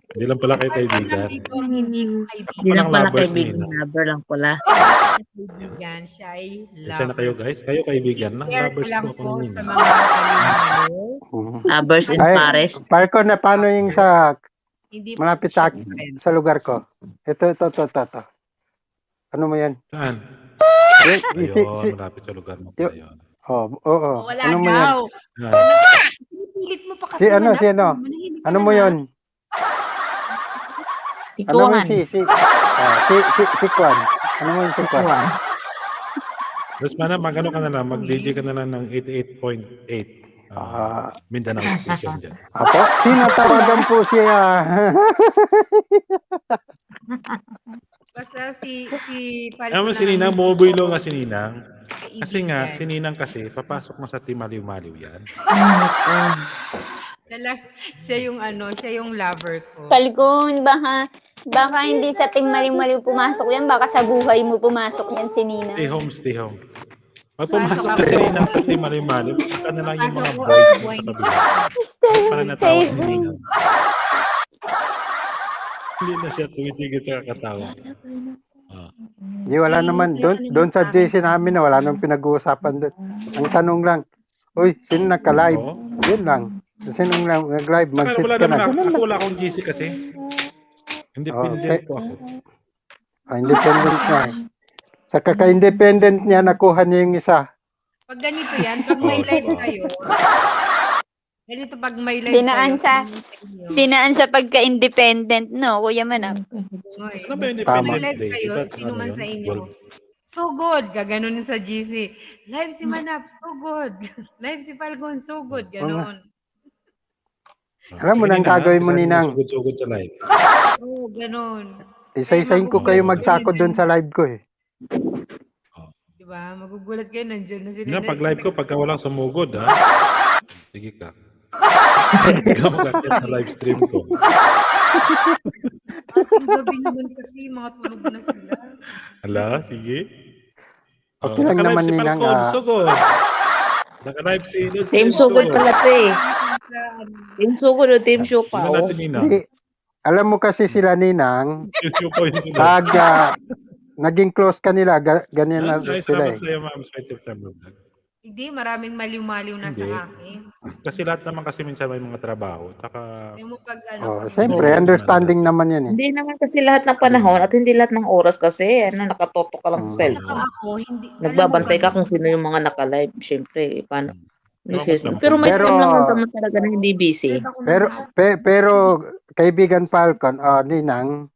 [SPEAKER 1] Hindi lang pala kayo
[SPEAKER 5] Falcon lang
[SPEAKER 1] kaibigan.
[SPEAKER 5] dito ang hindi ko
[SPEAKER 1] Ako
[SPEAKER 5] kaibigan.
[SPEAKER 11] Hindi lang
[SPEAKER 1] palang
[SPEAKER 11] pala
[SPEAKER 1] lovers
[SPEAKER 11] kaibigan,
[SPEAKER 1] ni Nina.
[SPEAKER 11] lover lang pala.
[SPEAKER 5] Kaibigan, siya ay
[SPEAKER 1] Siya na kayo
[SPEAKER 5] lover.
[SPEAKER 1] guys. Kayo kaibigan na.
[SPEAKER 5] Share ko
[SPEAKER 1] Lovers
[SPEAKER 5] lang
[SPEAKER 1] po ako
[SPEAKER 5] po
[SPEAKER 1] ni
[SPEAKER 5] sa
[SPEAKER 1] Nina.
[SPEAKER 5] mga kalimalo.
[SPEAKER 11] Lovers in
[SPEAKER 6] Ay,
[SPEAKER 11] Paris.
[SPEAKER 6] Falcon, na paano yung sa
[SPEAKER 5] Hindi po
[SPEAKER 6] malapit
[SPEAKER 5] siya
[SPEAKER 6] sa,
[SPEAKER 5] friend.
[SPEAKER 6] sa lugar ko? Ito. Ano mo yan?
[SPEAKER 1] Saan? Ayun, malapit sa lugar mo pala yun.
[SPEAKER 6] Oo.
[SPEAKER 5] Wala
[SPEAKER 6] Ano mo yan?
[SPEAKER 5] daw.
[SPEAKER 1] Yan.
[SPEAKER 5] Pinipilit mo pa kasi
[SPEAKER 6] Si ano?
[SPEAKER 5] manap. Manahimik ka
[SPEAKER 6] Ano
[SPEAKER 5] na
[SPEAKER 6] mo
[SPEAKER 5] nga.
[SPEAKER 6] yun?
[SPEAKER 11] Si
[SPEAKER 6] Ano mo
[SPEAKER 11] Kuhan.
[SPEAKER 6] si Kwan? Ano mo yung si Kwan?
[SPEAKER 1] Tapos mana, magano ka na lang, mag-DJ ka na lang ng 88.8. Mindanao station dyan.
[SPEAKER 6] Apo, tinatawagan po siya.
[SPEAKER 5] Basta si Falcon
[SPEAKER 1] Alam mo
[SPEAKER 5] lang
[SPEAKER 1] si
[SPEAKER 5] ang
[SPEAKER 1] Ninang,
[SPEAKER 5] hindi
[SPEAKER 1] bumubuilo
[SPEAKER 5] ko
[SPEAKER 1] nga si Ninang. Kasi nga,
[SPEAKER 5] kaibigan.
[SPEAKER 1] si Ninang kasi, papasok mo sa Team Maliw-Maliw yan.
[SPEAKER 5] Siya yung ano, siya yung lover ko.
[SPEAKER 10] Falcon, baka hindi sa team maliw-maliw pumasok yan. Baka sa buhay mo pumasok yan si Nina.
[SPEAKER 1] Stay home. Pag
[SPEAKER 5] Pasok
[SPEAKER 1] pumasok
[SPEAKER 5] ako.
[SPEAKER 1] na si Ninang sa Team Maliw-Maliw, pupunta na lang yung
[SPEAKER 5] Pasok
[SPEAKER 1] mga
[SPEAKER 5] ko,
[SPEAKER 1] boys
[SPEAKER 5] ang buhay
[SPEAKER 1] sa
[SPEAKER 5] ni
[SPEAKER 1] kabila. Para
[SPEAKER 10] Stay
[SPEAKER 1] natawag ni
[SPEAKER 10] home.
[SPEAKER 1] Ninang. Hindi na siya tumitigil sa kakatawa.
[SPEAKER 6] Di wala
[SPEAKER 5] Ay,
[SPEAKER 6] naman.
[SPEAKER 5] masaya ka
[SPEAKER 6] Doon
[SPEAKER 5] naman
[SPEAKER 6] sa
[SPEAKER 5] sa akin.
[SPEAKER 6] JC namin na wala nang pinag-uusapan doon. Ang tanong lang, uy, sino nagka-live?
[SPEAKER 1] Oo.
[SPEAKER 6] Yun lang. Sinong nag-live?
[SPEAKER 1] Saka
[SPEAKER 6] Mag-sit
[SPEAKER 1] wala
[SPEAKER 6] ka
[SPEAKER 1] naman
[SPEAKER 6] na.
[SPEAKER 1] ako.
[SPEAKER 6] Ganun
[SPEAKER 1] Ako
[SPEAKER 6] lang.
[SPEAKER 1] wala akong GC kasi. Independent po ako.
[SPEAKER 6] Independent niya. Sa kaka-independent niya, nakuha niya yung isa.
[SPEAKER 5] Pag ganito yan, pag may live kayo, ganito pag may live
[SPEAKER 10] Dinaan
[SPEAKER 5] kayo,
[SPEAKER 10] sa-
[SPEAKER 5] sabihin sa inyo,
[SPEAKER 10] Dinaan sa pagka-independent, no, Kuya Manap?
[SPEAKER 5] nga eh,
[SPEAKER 1] Ano ba yung
[SPEAKER 5] pag
[SPEAKER 6] Tama.
[SPEAKER 5] may
[SPEAKER 1] Independent
[SPEAKER 5] live
[SPEAKER 1] Day?
[SPEAKER 5] kayo,
[SPEAKER 1] Diba,
[SPEAKER 5] sino
[SPEAKER 1] ano
[SPEAKER 5] man
[SPEAKER 1] yun?
[SPEAKER 5] sa inyo,
[SPEAKER 1] Well,
[SPEAKER 5] so good, gaganon sa GC. Live si Manap, so good. Live si Falcon, so good, ganon.
[SPEAKER 6] Alam mo
[SPEAKER 1] sige,
[SPEAKER 6] nang
[SPEAKER 1] Ninang,
[SPEAKER 6] gagawin mo,
[SPEAKER 1] umpisa
[SPEAKER 6] Ninang.
[SPEAKER 1] Sugod-sugod sa live.
[SPEAKER 5] Oo, ganon.
[SPEAKER 6] Isa-isahin ko kayo magsako doon sa live ko eh.
[SPEAKER 5] Diba? Magugulat kayo, nandyan na sila.
[SPEAKER 1] Ninang, pag live ko, pagka walang sumugod, ha? Sige ka. Ikaw mag-akit sa live stream ko.
[SPEAKER 5] Ating gabi naman kasi, mga tulog na sila.
[SPEAKER 1] Hala, sige.
[SPEAKER 6] Okay lang
[SPEAKER 1] naka-live
[SPEAKER 6] naman,
[SPEAKER 1] si
[SPEAKER 6] Ninang,
[SPEAKER 1] Falcon, sugod. Naka-live si
[SPEAKER 11] Team Sugod pala ito eh. Team Sugod o Team
[SPEAKER 1] Tingnan
[SPEAKER 11] Siopaw.
[SPEAKER 1] natin, Ninang.
[SPEAKER 6] Hindi. Alam mo kasi sila, Ninang,
[SPEAKER 1] Yung po yung sugod.
[SPEAKER 6] pag naging close kanila, ganyan na
[SPEAKER 1] Ay,
[SPEAKER 6] sila
[SPEAKER 1] salamat
[SPEAKER 6] eh.
[SPEAKER 1] sa'yo, ma'am. Sweet September.
[SPEAKER 5] Hindi, maraming maliw-maliw na
[SPEAKER 1] Hindi.
[SPEAKER 5] sa akin.
[SPEAKER 1] Kasi lahat naman kasi minsan may mga trabaho. Tsaka,
[SPEAKER 5] Yung mo pag
[SPEAKER 6] Oh,
[SPEAKER 5] pag-
[SPEAKER 6] siyempre, understanding naman yan eh.
[SPEAKER 11] Hindi naman kasi lahat ng panahon at hindi lahat ng oras kasi nakatoto ka lang sa
[SPEAKER 5] Saka
[SPEAKER 11] cellphone.
[SPEAKER 5] ako, hindi.
[SPEAKER 11] Nagbabantay ka
[SPEAKER 5] alam mo,
[SPEAKER 11] kung sino yung mga naka-live. Siyempre, paano?
[SPEAKER 1] Pero-
[SPEAKER 11] Pero may
[SPEAKER 6] Pero-
[SPEAKER 11] time lang naman talaga na hindi busy.
[SPEAKER 5] Ako
[SPEAKER 6] Pero pero kaibigan Falcon, Ninang,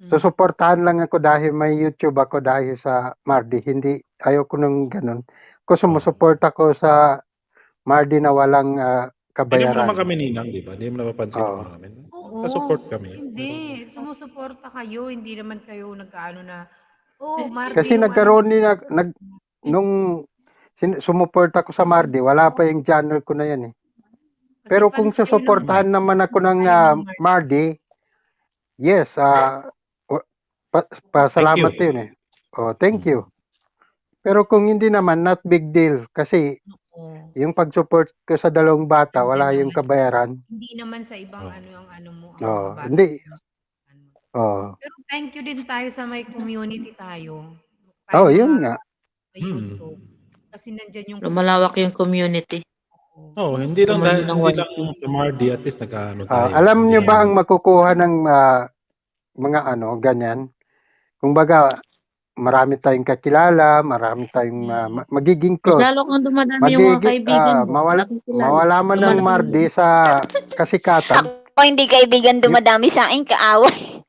[SPEAKER 6] susuportahan lang ako dahil may YouTube ako dahil sa Mardi. Hindi ayoko nung ganun. Kung sumusuporta ko sa Mardi na walang
[SPEAKER 1] Hindi mo naman
[SPEAKER 6] kabayaran.
[SPEAKER 1] kami ninang, di ba? Hindi mo napapansin
[SPEAKER 6] Oo.
[SPEAKER 1] naman namin.
[SPEAKER 5] Oo,
[SPEAKER 1] Nagka-support kami.
[SPEAKER 5] hindi. Sumusuporta kayo, hindi naman kayo nag-aano na, oh, Mardi
[SPEAKER 6] Kasi
[SPEAKER 5] yung ano.
[SPEAKER 6] nagkaroon din nung sumuporta ko sa Mardi, wala pa yung channel ko na yan eh.
[SPEAKER 5] Kasi
[SPEAKER 6] Pero
[SPEAKER 5] fans
[SPEAKER 6] kung
[SPEAKER 5] kayo ng
[SPEAKER 6] susuportahan naman ako ng
[SPEAKER 5] kayo ng Mardi.
[SPEAKER 6] Mardi, yes, pasalamat
[SPEAKER 1] Thank you.
[SPEAKER 6] yun eh. Oh, thank you. Pero kung hindi naman, not big deal. Kasi
[SPEAKER 5] Oo.
[SPEAKER 6] yung pag-support ko sa dalawang bata, wala
[SPEAKER 5] Nandiyan
[SPEAKER 6] yung
[SPEAKER 5] naman.
[SPEAKER 6] kabayaran.
[SPEAKER 5] Hindi naman sa ibang
[SPEAKER 1] Oh.
[SPEAKER 5] ano ang ano mo, ang
[SPEAKER 6] Oh,
[SPEAKER 5] mga bata.
[SPEAKER 6] hindi.
[SPEAKER 5] sinusuportahan mo.
[SPEAKER 6] Oh.
[SPEAKER 5] Pero thank you din tayo sa may community tayo.
[SPEAKER 6] Oh,
[SPEAKER 5] Tayo
[SPEAKER 6] yun
[SPEAKER 5] mga
[SPEAKER 6] nga.
[SPEAKER 5] YouTube. Kasi nandyan yung
[SPEAKER 11] Lumalawak yung community.
[SPEAKER 1] Oh, hindi lang
[SPEAKER 11] Tumayo
[SPEAKER 1] dahil
[SPEAKER 11] ng
[SPEAKER 1] hindi
[SPEAKER 11] YT.
[SPEAKER 1] lang sa Mardi, at least nagkaano tayo.
[SPEAKER 6] Alam
[SPEAKER 1] Hindi
[SPEAKER 6] nyo
[SPEAKER 1] lang
[SPEAKER 6] ba ang makukuha ng mga ano, ganyan? Kumbaga, marami tayong kakilala, marami tayong magiging
[SPEAKER 11] Mas
[SPEAKER 6] close.
[SPEAKER 11] lalo kang dumadami yung mga kaibigan mo. nakikilala.
[SPEAKER 6] Mawala man ng
[SPEAKER 11] Lumalaki
[SPEAKER 6] Mardi sa kasikatan.
[SPEAKER 10] Ako hindi kaibigan dumadami sa akin, kaaway.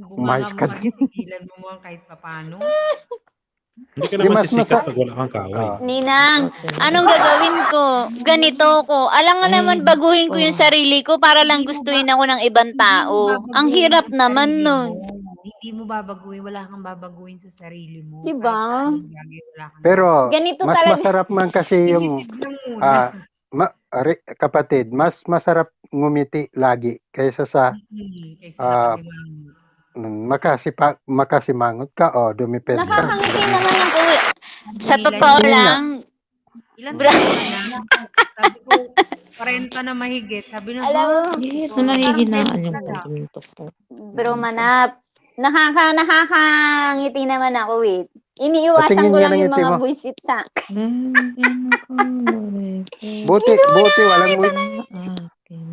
[SPEAKER 6] Umayos
[SPEAKER 5] Bunganga mo
[SPEAKER 6] ka
[SPEAKER 5] kasi tigilan mo mga kahit papano.
[SPEAKER 1] Hindi ka
[SPEAKER 6] Di
[SPEAKER 1] naman
[SPEAKER 6] mas
[SPEAKER 1] sisikat pag wala kang kaaway.
[SPEAKER 10] Ninang, anong gagawin ko? Ganito ko. Alam nga naman, baguhin ko yung sarili ko para lang gustuin ako ng ibang tao. Ang hirap naman nun.
[SPEAKER 5] Hindi mo babaguhin, wala kang babaguhin sa sarili mo.
[SPEAKER 10] Diba?
[SPEAKER 5] Kahit sa anong bagay, wala kang
[SPEAKER 6] Pero
[SPEAKER 10] Ganito
[SPEAKER 6] mas
[SPEAKER 10] talaga.
[SPEAKER 6] masarap man kasi yung
[SPEAKER 5] Limited lang muna.
[SPEAKER 6] kapatid, mas masarap ngumiti lagi kaysa sa
[SPEAKER 5] Kaysa nakasimangot.
[SPEAKER 6] makasimangot ka o dumipend ka.
[SPEAKER 10] Nakakangiti naman ako. Sa totoo
[SPEAKER 6] Yun nga.
[SPEAKER 10] lang,
[SPEAKER 5] Ilan taon ka na? Sabi ko, 40 na mahigit. Sabi na,
[SPEAKER 10] Alam mo,
[SPEAKER 11] Ito nahihinaan yung punto ko.
[SPEAKER 10] bro manap, nakakangiti naman ako eh. Iniiwasan
[SPEAKER 6] Patingin
[SPEAKER 10] ko
[SPEAKER 6] nga
[SPEAKER 10] lang
[SPEAKER 6] ng
[SPEAKER 10] yung
[SPEAKER 6] ngiti
[SPEAKER 10] mga
[SPEAKER 6] mo.
[SPEAKER 10] buisit sa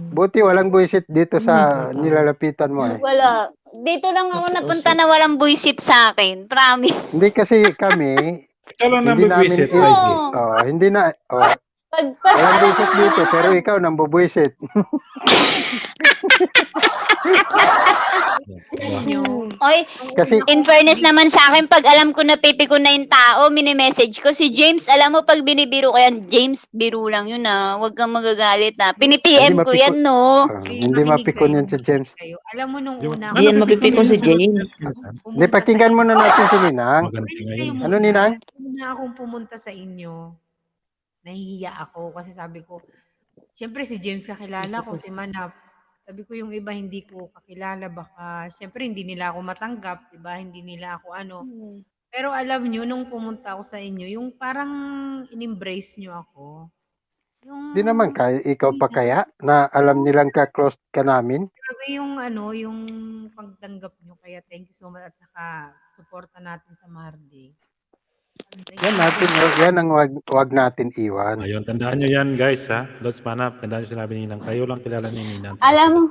[SPEAKER 6] Buti walang buisit dito sa nilalapitan mo eh.
[SPEAKER 10] Wala. Dito lang ako napunta na walang buisit sa akin. Promise.
[SPEAKER 6] Hindi kasi kami
[SPEAKER 1] Ikaw lang
[SPEAKER 6] hindi namin
[SPEAKER 1] nabibwisit, Rizy.
[SPEAKER 6] hindi na walang buisit dito pero ikaw nang bubuisit.
[SPEAKER 10] Oy,
[SPEAKER 6] Kasi
[SPEAKER 10] in fairness naman sa akin, pag alam ko na pipikon na yung tao, mini-message ko si James. Alam mo, pag binibiro ko yan, James, biro lang yun ah. Huwag kang magagalit ah. Pini-PM ko yan, no?
[SPEAKER 6] hindi mapikon yan si James.
[SPEAKER 5] Kayo. Alam mo nung una,
[SPEAKER 11] Hindi yan mapipikon si James.
[SPEAKER 6] Hindi, pakinggan muna natin si Ninang.
[SPEAKER 1] Maganti ngayon.
[SPEAKER 6] Ano, Ninang?
[SPEAKER 5] Una akong pumunta sa inyo, nahihiya ako kasi sabi ko, siyempre si James kakilala ko, si Manap. Sabi ko yung iba hindi ko kakilala, baka siyempre hindi nila ako matanggap, diba? Hindi nila ako ano. Pero alam nyo, nung pumunta ako sa inyo, yung parang in-embrace nyo ako. Yung,
[SPEAKER 6] Di naman ikaw pa kaya na alam nilang ka-close ka namin.
[SPEAKER 5] grabe yung ano, yung pagtanggap nyo. Kaya thank you so much at saka suporta natin sa Mardi.
[SPEAKER 6] Yan ang wag natin iwan.
[SPEAKER 1] Ayun, tandaan nyo yan, guys, ha? Lods Manap, tandaan nyo sinabi ni Ninang. Kayo lang kilala ni Ninang.
[SPEAKER 10] Alam mo,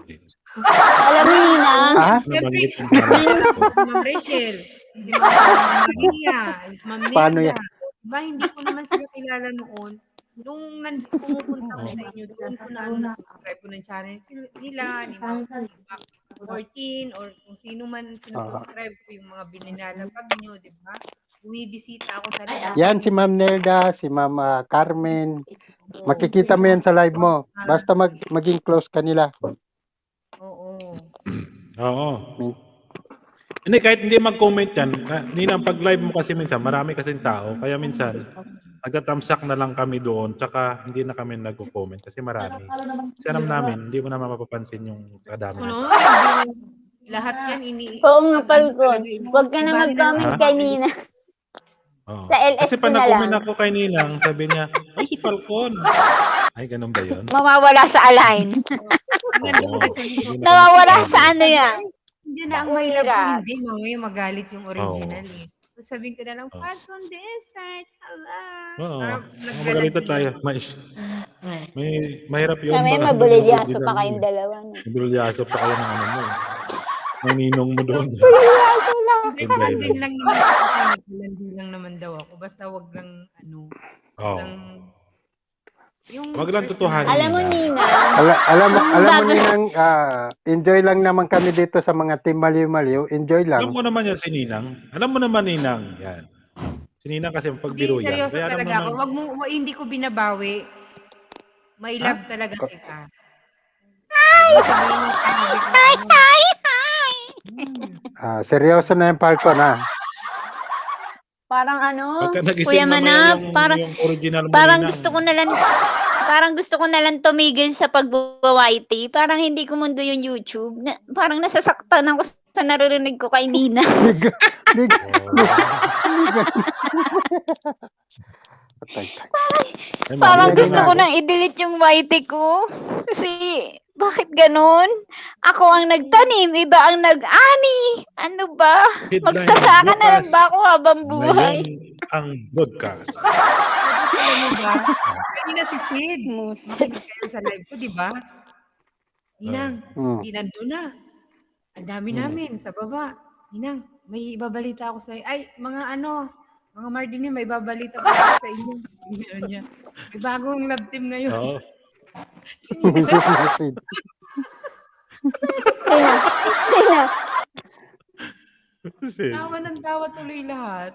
[SPEAKER 10] Ninang.
[SPEAKER 5] Siyempre, si Ma'am Rachel, si Ma'am Maria, si Ma'am
[SPEAKER 6] Paano
[SPEAKER 5] Nilda.
[SPEAKER 6] yan?
[SPEAKER 5] Diba, hindi ko naman sila kilala noon. Nung pumupunta ko sa inyo, doon ko na subscribe ko ng channel nila, ni Ma'am 14, or kung sino man sinusubscribe ko yung mga bininalapag nyo, di ba? Bumibisita ako sa live.
[SPEAKER 6] Yan si Ma'am Nelda, si Ma'am Carmen. Makikita mo yan sa live mo. Basta maging close ka nila.
[SPEAKER 5] Oo.
[SPEAKER 1] Oo. Hindi, kahit hindi mag-comment yan, Ninang, pag live mo kasi minsan, marami kasing tao. Kaya minsan, nagtatamsak na lang kami doon, tsaka hindi na kami nag-comment kasi marami. Kasi alam namin, hindi mo naman mapapansin yung kadami.
[SPEAKER 5] Ano? Lahat yan
[SPEAKER 10] Oo nga, Falcon. Huwag ka na mag-comment kay Nina.
[SPEAKER 1] Oh.
[SPEAKER 10] Sa LS
[SPEAKER 1] Kasi
[SPEAKER 10] ko
[SPEAKER 1] pa
[SPEAKER 10] na
[SPEAKER 1] nag-comment
[SPEAKER 10] lang.
[SPEAKER 1] ako kay Ninang, sabi niya, ay si Falcon. Ay, ganun ba yun?
[SPEAKER 10] Mawawala sa align.
[SPEAKER 1] Oo.
[SPEAKER 10] Nawawala sa ano yan.
[SPEAKER 5] Diyan na ang mahirap ko, hindi. Mamaya magalit yung original eh. So, sabihin ko na lang, Falcon Desert, hala.
[SPEAKER 1] Oo.
[SPEAKER 5] Parang
[SPEAKER 1] Magalita tayo. Mahirap yun.
[SPEAKER 10] Kami
[SPEAKER 1] baka
[SPEAKER 10] mabulilyaso
[SPEAKER 1] hindi
[SPEAKER 10] pa
[SPEAKER 1] na-
[SPEAKER 10] kayong dalawa. No?
[SPEAKER 1] Mabulilyaso pa kayo ng ano mo. Ng ninong mo doon.
[SPEAKER 10] Bulilyaso lang.
[SPEAKER 5] Landin lang naman ako. Landin lang naman daw ako. Basta wag lang, ano,
[SPEAKER 1] Oo.
[SPEAKER 5] lang, yung
[SPEAKER 1] Wag lang tutuhanin.
[SPEAKER 10] Alam mo, Nina.
[SPEAKER 6] Alam mo
[SPEAKER 10] bago-
[SPEAKER 6] Ninang, enjoy lang naman kami dito sa mga Team Maliw-Maliw. Enjoy lang.
[SPEAKER 1] Alam mo naman yan si Ninang. Alam mo naman Ninang. Yan. Si Ninang kasi pagbiro
[SPEAKER 5] Hindi,
[SPEAKER 1] yan.
[SPEAKER 5] seryoso
[SPEAKER 1] Kaya alam
[SPEAKER 5] talaga ako.
[SPEAKER 1] naman.
[SPEAKER 5] Hindi ko binabawi. May
[SPEAKER 1] Ha?
[SPEAKER 5] love talaga kita. Ay! Sabihin mo sinabi ko ano.
[SPEAKER 6] Seryoso na yung Falcon, ha?
[SPEAKER 10] Parang ano,
[SPEAKER 1] Pagka nagising
[SPEAKER 10] Kuya
[SPEAKER 1] mamaya
[SPEAKER 10] Manap, parang
[SPEAKER 1] yung original mo,
[SPEAKER 10] parang
[SPEAKER 1] Ninang.
[SPEAKER 10] gusto ko na lang tumigil sa pagwa-YT. Parang hindi ko mundo yung YouTube. Parang nasasaktan ako sa naririnig ko kay Nina.
[SPEAKER 1] Ay,
[SPEAKER 10] Parang
[SPEAKER 1] mali
[SPEAKER 10] gusto
[SPEAKER 1] na.
[SPEAKER 10] ko nang i-delete yung YT ko. Kasi, bakit ganun? Ako ang nagtanim, iba ang nag-ani. Ano ba?
[SPEAKER 1] Headline
[SPEAKER 10] Magsasaka na lang ba ako habang buhay?
[SPEAKER 1] Ngayon ang broadcast.
[SPEAKER 5] Alam mo ba? Kanina si Sid. Makinig kayo sa live ko, di ba? Ninang, hindi nandun na. Ang dami namin sa baba. Ninang, may ibabalita ako sa ay, mga Mardini, may ibabalita pa ako sa inyo. Gano'n niya. May bagong love team ngayon.
[SPEAKER 1] Oo. Sid.
[SPEAKER 5] Tawa ng tawa tuloy lahat.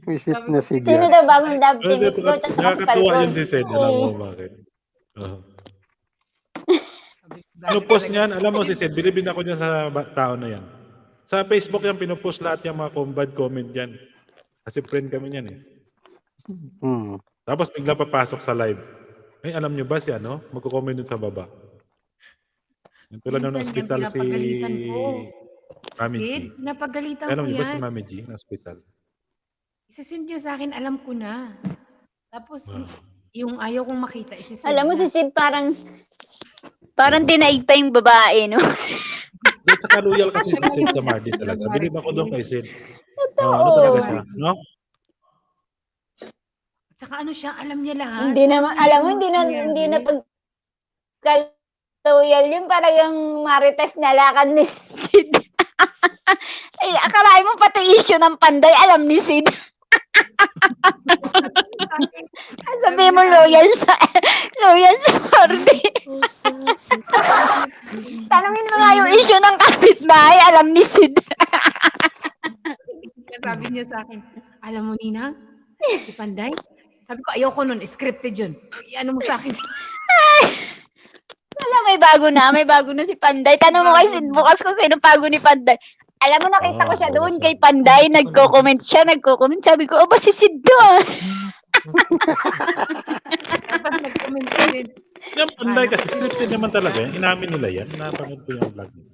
[SPEAKER 6] Visit na si
[SPEAKER 10] Sino
[SPEAKER 6] Dian.
[SPEAKER 10] daw bagong love team?
[SPEAKER 1] Pero
[SPEAKER 10] Ikaw tsaka si
[SPEAKER 1] nakakatuwa
[SPEAKER 10] Falcon.
[SPEAKER 1] yun si Sid. Alam mo bakit? Oo. Pinupost niyan, alam mo si Sid, bilibin ako dyan sa tao na yan. Sa Facebook yan, pinupost lahat yung mga bad comment yan. Kasi friend kami yan eh. Tapos bigla papasok sa live. Ay, alam nyo ba si magko-comment dun sa baba. Yung tulad ng
[SPEAKER 5] Minsan yan,
[SPEAKER 1] hospital si
[SPEAKER 5] pinapagalitan ko.
[SPEAKER 1] Mami G.
[SPEAKER 5] Sid, pinapagalitan
[SPEAKER 1] Alam
[SPEAKER 5] ko
[SPEAKER 1] nyo ba si
[SPEAKER 5] yan.
[SPEAKER 1] Mami G na hospital?
[SPEAKER 5] Isasend niya sa akin, alam ko na. Tapos, yung ayaw kong makita, isasend
[SPEAKER 10] Alam mo
[SPEAKER 5] niya.
[SPEAKER 10] si Sid parang dinaig pa yung babae, no?
[SPEAKER 1] At saka loyal kasi si Sid sa Mardi talaga. Bilib ako doon kay Sid. Ano talaga siya, no?
[SPEAKER 5] At saka ano siya, alam niya lahat.
[SPEAKER 10] Hindi naman, alam mo, hindi na pagkaloyal yun, parang yung marites na lakad ni Sid. Ay, akalain mo pati issue ng Panday, alam ni Sid. Sabihin mo loyal sa Mardi. Tanungin mo nga yung issue ng kapitbahay, alam ni Sid.
[SPEAKER 5] Sabi niya sa akin, alam mo Ninang, si Panday, sabi ko ayoko nun, scripted yun. Ano mo sa akin?
[SPEAKER 10] Wala, may bago na si Panday. Tanong mo kay Sid bukas kung sino bago ni Panday. Alam mo, nakita ko siya doon kay Panday, nagko-comment siya. Sabi ko, ba si Sid to
[SPEAKER 5] Dapat nag-comment ka din.
[SPEAKER 1] Yung Panday kasi scripted naman talaga yan. Inamin nila yan. Napanood ko yung vlog niya.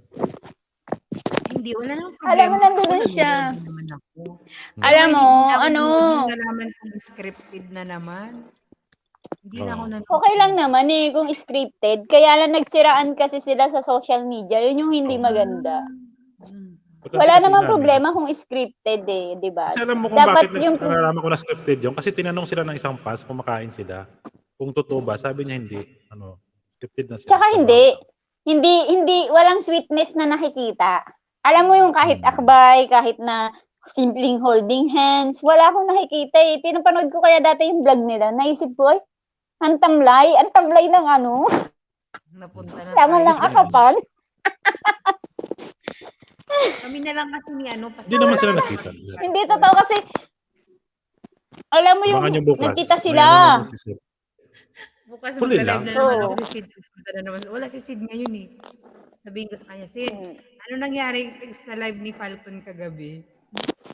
[SPEAKER 5] Hindi, wala nang problema.
[SPEAKER 10] Alam mo, nandun siya.
[SPEAKER 5] Naman ako.
[SPEAKER 10] Alam mo,
[SPEAKER 5] Hindi nalaman kung scripted na naman. Hindi na ako nanonood.
[SPEAKER 10] Okay lang naman kung scripted. Kaya lang nagsiraan kasi sila sa social media. Yun yung hindi maganda. Wala namang problema kung scripted di ba?
[SPEAKER 1] Kasi alam mo kung
[SPEAKER 10] Dapat
[SPEAKER 1] bakit nalalaman ko na scripted yun. Kasi tinanong sila ng isang pass, kumakain sila. Kung totoo ba, sabi niya hindi. Scripted na sila.
[SPEAKER 10] Tsaka hindi, walang sweetness na nakikita. Alam mo yung kahit akbay, kahit na simpleng holding hands, wala akong nakikita Pinapanood ko kaya dati yung vlog nila. Naisip ko, ang tamlay ng
[SPEAKER 5] Napunta na
[SPEAKER 10] tama lang akapan.
[SPEAKER 5] Kami na lang kasi ni
[SPEAKER 1] Hindi naman sila nakita.
[SPEAKER 10] Hindi totoo kasi, alam mo yung,
[SPEAKER 1] Abangan niyo bukas.
[SPEAKER 10] nagkita
[SPEAKER 1] May
[SPEAKER 10] sila.
[SPEAKER 1] naman si Sid.
[SPEAKER 5] Bukas
[SPEAKER 1] Huli
[SPEAKER 5] magla-live
[SPEAKER 1] lang.
[SPEAKER 5] na naman ako si Sid. Punta na naman. Wala si Sid ngayon Sabihin ko sa kanya, Sid, ano nangyari sa live ni Falcon kagabi?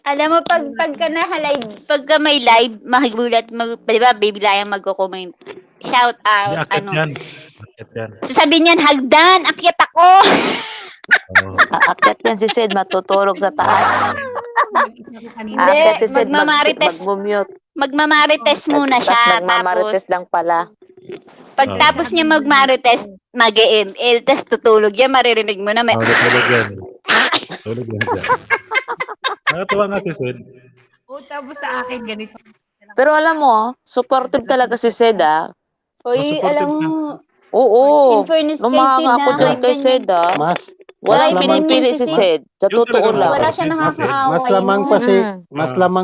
[SPEAKER 10] Alam mo, pagka may live, magulat, di ba, bibiglayang magko-comment. Shout out,
[SPEAKER 1] Akyat yan.
[SPEAKER 10] Sasabihin niyan, hagdan, akyat ako.
[SPEAKER 11] Aakyat yan si Sid, matutulog sa taas.
[SPEAKER 10] Hindi,
[SPEAKER 11] Aakyat si Sid,
[SPEAKER 10] magmamarites. Magmamarites muna
[SPEAKER 11] Tapos
[SPEAKER 10] siya.
[SPEAKER 11] nagmamarites lang pala.
[SPEAKER 10] Pagtapos niya magmarites, mag-EML, tapos tutulog yan, maririnig mo na may...
[SPEAKER 1] Tulog yan. Tulog yan dyan. Nakatuwa nga si Sid.
[SPEAKER 5] Tapos sa akin, ganito.
[SPEAKER 11] Pero alam mo, supportive talaga si Sid
[SPEAKER 10] Uy,
[SPEAKER 1] supportive
[SPEAKER 10] alam mo,
[SPEAKER 11] Oo.
[SPEAKER 10] in fairness kay
[SPEAKER 11] Lumanga
[SPEAKER 10] Sid
[SPEAKER 11] ako dyan kay Sid Wala
[SPEAKER 10] Wala
[SPEAKER 11] pinipili
[SPEAKER 10] ganyan
[SPEAKER 11] si
[SPEAKER 10] si
[SPEAKER 11] Sid. Sa
[SPEAKER 1] Yung
[SPEAKER 11] totoo
[SPEAKER 1] talagang
[SPEAKER 11] lang.
[SPEAKER 10] wala siya nakakaawa
[SPEAKER 6] Mas lamang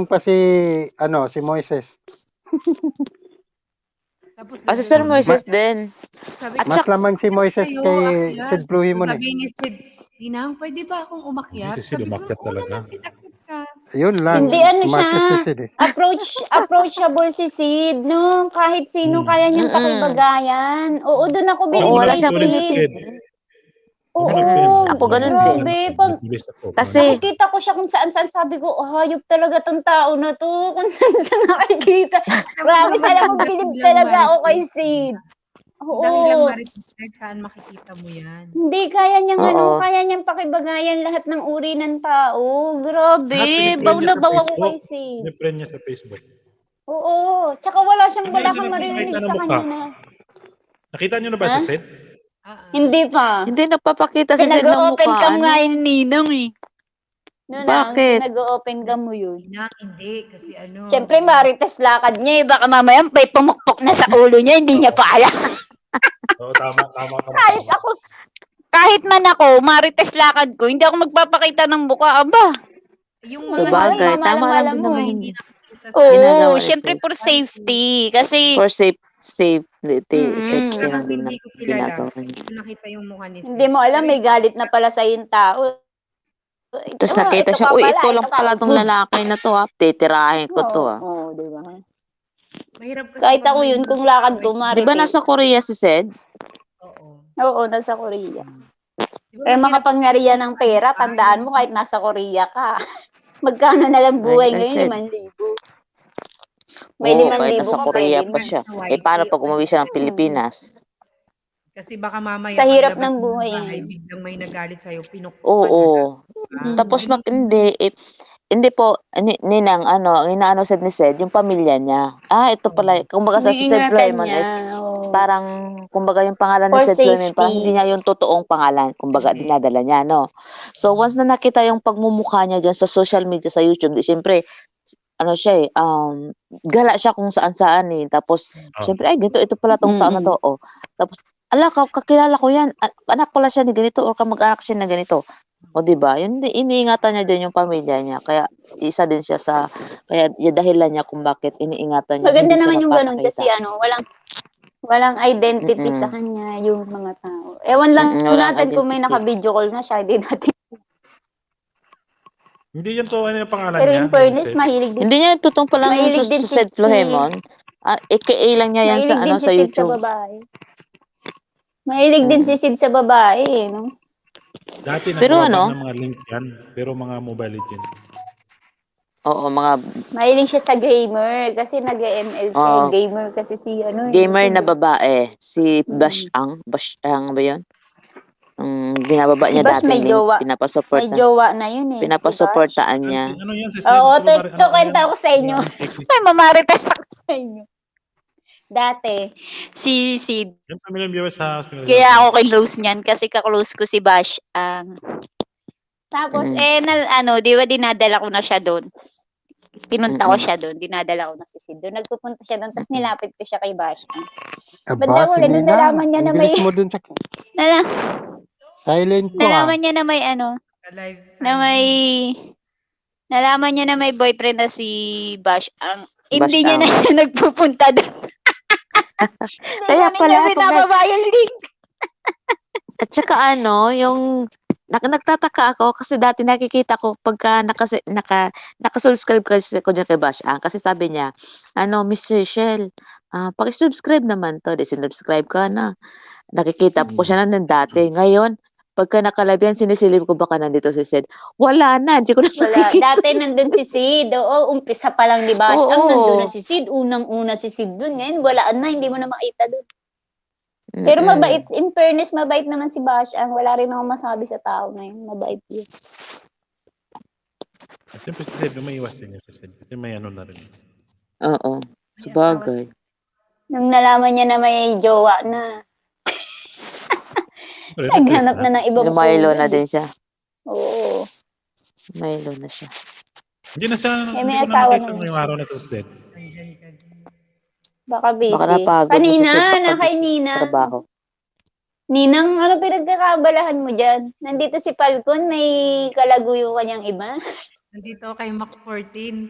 [SPEAKER 6] pa si
[SPEAKER 11] Mm.
[SPEAKER 6] si Moises.
[SPEAKER 5] Tapos,
[SPEAKER 11] Kasi Sir Moises din.
[SPEAKER 5] sabi
[SPEAKER 11] At
[SPEAKER 5] ko,
[SPEAKER 6] Mas lamang si Moises
[SPEAKER 5] sa'yo,
[SPEAKER 6] kay
[SPEAKER 5] akyat.
[SPEAKER 6] Sid Bluhimon
[SPEAKER 5] Sabi ni Sid, Ninang, pwede ba akong umakyat?
[SPEAKER 1] Hindi si Sid
[SPEAKER 5] Sabi ko,
[SPEAKER 1] umakyat
[SPEAKER 5] "Oo
[SPEAKER 1] talaga."
[SPEAKER 5] naman, Sid, akyat ka.
[SPEAKER 6] Yun lang.
[SPEAKER 10] Hindi ano siya,
[SPEAKER 6] Umakyat si Sid eh.
[SPEAKER 10] approachable si Sid, no? Kahit sino kaya niyang
[SPEAKER 11] Mm-mm.
[SPEAKER 10] pakibagayan. Oo, doon ako
[SPEAKER 11] Oo,
[SPEAKER 10] bilib
[SPEAKER 11] wala
[SPEAKER 10] kay
[SPEAKER 11] siyang
[SPEAKER 1] Sulit si
[SPEAKER 10] Sid.
[SPEAKER 1] Sid.
[SPEAKER 10] Oo,
[SPEAKER 11] Ako ganun din.
[SPEAKER 10] grabe. Pag
[SPEAKER 1] Nagpulis ako.
[SPEAKER 11] Kasi,
[SPEAKER 10] nakikita ko siya kung saan-saan, sabi ko, hayop talaga tong tao na to. Kung saan-saan nakikita. Grabe, sana ko bilib talaga ako kay Sid.
[SPEAKER 5] Dahil lang
[SPEAKER 10] Oo.
[SPEAKER 5] Marites, kahit saan makikita mo yan.
[SPEAKER 10] Hindi, kaya niyang
[SPEAKER 11] Oo.
[SPEAKER 10] kaya niyang pakibagayan lahat ng uri ng tao. Grabe,
[SPEAKER 1] Lahat piniprint
[SPEAKER 10] baw
[SPEAKER 1] niya
[SPEAKER 10] na
[SPEAKER 1] sa
[SPEAKER 10] baw ako
[SPEAKER 1] Facebook.
[SPEAKER 10] kay Sid.
[SPEAKER 1] Piniprint niya sa Facebook.
[SPEAKER 10] Oo, tsaka wala
[SPEAKER 1] Hindi
[SPEAKER 10] kang
[SPEAKER 1] siya
[SPEAKER 10] maririnig
[SPEAKER 1] nagpapakita ng
[SPEAKER 10] sa
[SPEAKER 1] mukha.
[SPEAKER 10] kanya na.
[SPEAKER 1] Nakita niyo na ba
[SPEAKER 10] Ha?
[SPEAKER 1] si Sid?
[SPEAKER 10] Hindi pa.
[SPEAKER 11] hindi nagpapakita si Sid ng
[SPEAKER 10] Nag-open
[SPEAKER 11] mukha.
[SPEAKER 10] cam
[SPEAKER 11] Ano?
[SPEAKER 10] nga yung ninang eh.
[SPEAKER 11] Bakit?
[SPEAKER 10] Nag-open cam mo yun.
[SPEAKER 5] Hindi, kasi ano.
[SPEAKER 10] Siyempre, marites lakad niya eh. Baka mamaya may pumukpok na sa ulo niya, hindi niya pa alam.
[SPEAKER 1] Oo, tama ka.
[SPEAKER 10] Kahit man ako, marites lakad ko, hindi ako magpapakita ng mukha. Aba.
[SPEAKER 5] Yung
[SPEAKER 11] Sa
[SPEAKER 5] mga
[SPEAKER 11] bagay,
[SPEAKER 10] mamalang-
[SPEAKER 11] tama lang
[SPEAKER 10] mamalang
[SPEAKER 11] din
[SPEAKER 10] mo.
[SPEAKER 11] naman
[SPEAKER 5] hindi
[SPEAKER 11] yun.
[SPEAKER 5] nakikita sa
[SPEAKER 11] ginagawa
[SPEAKER 10] Oo,
[SPEAKER 11] ni
[SPEAKER 10] siyempre
[SPEAKER 11] Sid.
[SPEAKER 10] for safety. Kasi,
[SPEAKER 11] For safety
[SPEAKER 10] Mm-mm.
[SPEAKER 11] lang din
[SPEAKER 5] hindi
[SPEAKER 11] ang
[SPEAKER 5] ko kilala.
[SPEAKER 11] ginagawa niya.
[SPEAKER 5] Hindi ko nakita yung mukha ni Sid.
[SPEAKER 10] hindi mo alam, may galit na pala sa yung tao.
[SPEAKER 11] Tapos nakita siya, uy, ito lang pala tong lalaki na to, titirahin ko to,
[SPEAKER 10] Oo, di ba?
[SPEAKER 5] Mahirap kasi
[SPEAKER 10] Kahit
[SPEAKER 5] pag
[SPEAKER 10] ako
[SPEAKER 5] may
[SPEAKER 10] yun,
[SPEAKER 5] mga
[SPEAKER 10] kung lakad ko,
[SPEAKER 5] away sa-
[SPEAKER 11] Di ba
[SPEAKER 10] marites.
[SPEAKER 11] nasa Korea si Sid?
[SPEAKER 5] Oo.
[SPEAKER 10] Oo, nasa Korea.
[SPEAKER 5] Di ba
[SPEAKER 10] Eh,
[SPEAKER 5] mahirap
[SPEAKER 10] makapangyarihan ng pera, tandaan mo kahit nasa Korea ka. Magkano na lang buhay
[SPEAKER 11] Ay,
[SPEAKER 10] ngayon?
[SPEAKER 11] Sid.
[SPEAKER 10] 5,000. May
[SPEAKER 11] Oo, kahit
[SPEAKER 10] 5,000
[SPEAKER 11] nasa
[SPEAKER 10] ka,
[SPEAKER 11] Korea
[SPEAKER 10] pwede
[SPEAKER 11] pa
[SPEAKER 10] na.
[SPEAKER 11] siya. Eh, paano pag umuwi siya ng Pilipinas?
[SPEAKER 5] Kasi baka mamaya
[SPEAKER 10] Sa hirap
[SPEAKER 5] paglabas
[SPEAKER 10] ng
[SPEAKER 5] mo
[SPEAKER 10] buhay
[SPEAKER 5] bahay,
[SPEAKER 10] yan.
[SPEAKER 5] biglang may nagalit sa'yo, pinukpukan
[SPEAKER 11] Oo.
[SPEAKER 5] na.
[SPEAKER 11] Tapos hindi po, ninang, ang inaano Sid ni Sid, yung pamilya niya. Ito pala, kumbaga sa si Sid
[SPEAKER 10] Iniingatan
[SPEAKER 11] Flyman
[SPEAKER 10] niya.
[SPEAKER 11] is,
[SPEAKER 10] Oo.
[SPEAKER 11] parang, kumbaga yung pangalan ni
[SPEAKER 10] For
[SPEAKER 11] Sid Flyman, parang
[SPEAKER 10] safety.
[SPEAKER 11] hindi niya yung totoong pangalan, kumbaga dinadala niya, no? So, once na nakita yung pagmumukha niya dyan sa social media, sa YouTube, di syempre, siya gala siya kung saan-saan eh. Tapos, syempre, ito pala tong tao na to. Oh. Tapos, kakilala ko yan. Anak pala siya ni ganito or kamag-anak siya na ganito. O, diba? Yun, iniingatan niya din yung pamilya niya. Kaya, isa din siya kaya dahilan niya kung bakit iniingatan niya.
[SPEAKER 10] Maganda
[SPEAKER 11] hindi siya
[SPEAKER 10] naman yung ganun kasi
[SPEAKER 11] napapakita.
[SPEAKER 10] walang identity
[SPEAKER 11] Mm-mm.
[SPEAKER 10] sa kanya yung mga tao. Ewan lang
[SPEAKER 11] Walang
[SPEAKER 10] natin kung may
[SPEAKER 11] identity.
[SPEAKER 10] naka-video call na siya, hindi natin.
[SPEAKER 1] Hindi yun to, ano yung pangalan
[SPEAKER 10] Pero
[SPEAKER 1] niya?
[SPEAKER 10] in fairness,
[SPEAKER 1] Sid?
[SPEAKER 10] mahilig din.
[SPEAKER 11] Hindi niya totoong pala yung
[SPEAKER 10] Mahilig din
[SPEAKER 11] si Sid Flohemon. AKA lang niya yan
[SPEAKER 10] Mahilig din
[SPEAKER 11] sa
[SPEAKER 10] si Sid sa
[SPEAKER 11] YouTube.
[SPEAKER 10] babae. Mahilig din si Sid sa babae, no?
[SPEAKER 1] Dati
[SPEAKER 11] Pero
[SPEAKER 1] nagawa ng mga link yan, pero mga Mobile Legends.
[SPEAKER 11] Oo, mga
[SPEAKER 10] Mahilig siya sa gamer kasi nag-ML siya.
[SPEAKER 11] Oo.
[SPEAKER 10] Gamer kasi
[SPEAKER 11] gamer
[SPEAKER 10] si
[SPEAKER 11] na babae. Si
[SPEAKER 10] Mm.
[SPEAKER 11] Bashang ba yun? Binababa
[SPEAKER 10] Si
[SPEAKER 11] niya
[SPEAKER 10] Bash
[SPEAKER 11] dating
[SPEAKER 10] may
[SPEAKER 11] link,
[SPEAKER 10] jowa. May
[SPEAKER 11] pinapasupport
[SPEAKER 10] jowa na yun eh.
[SPEAKER 11] pinapasuportaan niya.
[SPEAKER 1] Ano yan si Sid?
[SPEAKER 10] Oo,
[SPEAKER 1] Ano
[SPEAKER 10] kwento ko sa inyo. Ay, mamarites ako sa inyo. Dati, si Sid.
[SPEAKER 1] Yung pamilyang viewers sa
[SPEAKER 10] Kaya ako close niyan kasi ka-close ko si Bash. Tapos, di ba dinadala ko na siya doon. Pinunta ko siya doon. Dinadala ko na si Sid doon. Nagpupunta siya doon, tapos nilapit ko siya kay Bash.
[SPEAKER 6] Aba,
[SPEAKER 10] Banda
[SPEAKER 6] sige
[SPEAKER 10] doon
[SPEAKER 6] na.
[SPEAKER 10] nalaman niya na
[SPEAKER 6] Ang
[SPEAKER 10] may...
[SPEAKER 6] bilis mo dun sa silent ko
[SPEAKER 10] Nalaman niya na may
[SPEAKER 5] Live
[SPEAKER 10] na may... Nalaman niya na may boyfriend na si Bash. Hindi niya na siya nagpupunta doon.
[SPEAKER 11] Kaya pala,
[SPEAKER 10] pinababa yung link.
[SPEAKER 11] At saka yung nagtataka ako kasi dati nakikita ko pagka naka-subscribe ko dyan kay Bash kasi sabi niya, Miss Rachel, paki-subscribe naman to. Di sinubscribe ka na. Nakikita ko siya na dati. Ngayon, pagka nakalive yan, sinisilip ko baka nandito si Sid. Wala na, hindi ko na
[SPEAKER 10] Wala.
[SPEAKER 11] nakikita.
[SPEAKER 10] Dati nandun si Sid. Oo, umpisa pa lang, di ba?
[SPEAKER 11] Oo.
[SPEAKER 10] Nandun na si Sid. Unang-una si Sid dun. Ngayon, wala na. Hindi mo na makita dun. Pero mabait. In fairness, mabait naman si Bash. Wala rin akong masabi sa tao ngayon. Mabait yun.
[SPEAKER 1] Siyempre si Sid, may iwas din yun si Sid. Kasi may na rin.
[SPEAKER 11] Oo. Sabagay.
[SPEAKER 10] Nung nalaman niya na may jowa na, naghanap na ng ibang
[SPEAKER 11] Lumaylo na din siya.
[SPEAKER 10] Oo.
[SPEAKER 11] Lumaylo na siya.
[SPEAKER 1] Hindi na siya,
[SPEAKER 10] may
[SPEAKER 1] hindi ko na
[SPEAKER 10] asawa
[SPEAKER 1] nakita
[SPEAKER 10] na.
[SPEAKER 1] ngayong araw na to si Sid.
[SPEAKER 10] Baka busy.
[SPEAKER 11] Baka napagod
[SPEAKER 10] Kanina,
[SPEAKER 11] na si Sid
[SPEAKER 10] nakay Nina.
[SPEAKER 11] trabaho.
[SPEAKER 10] Ninang, ano pinagkakabalahan mo dyan? Nandito si Falcon, may kalaguyo kanyang iba.
[SPEAKER 5] Nandito kay Mac 14.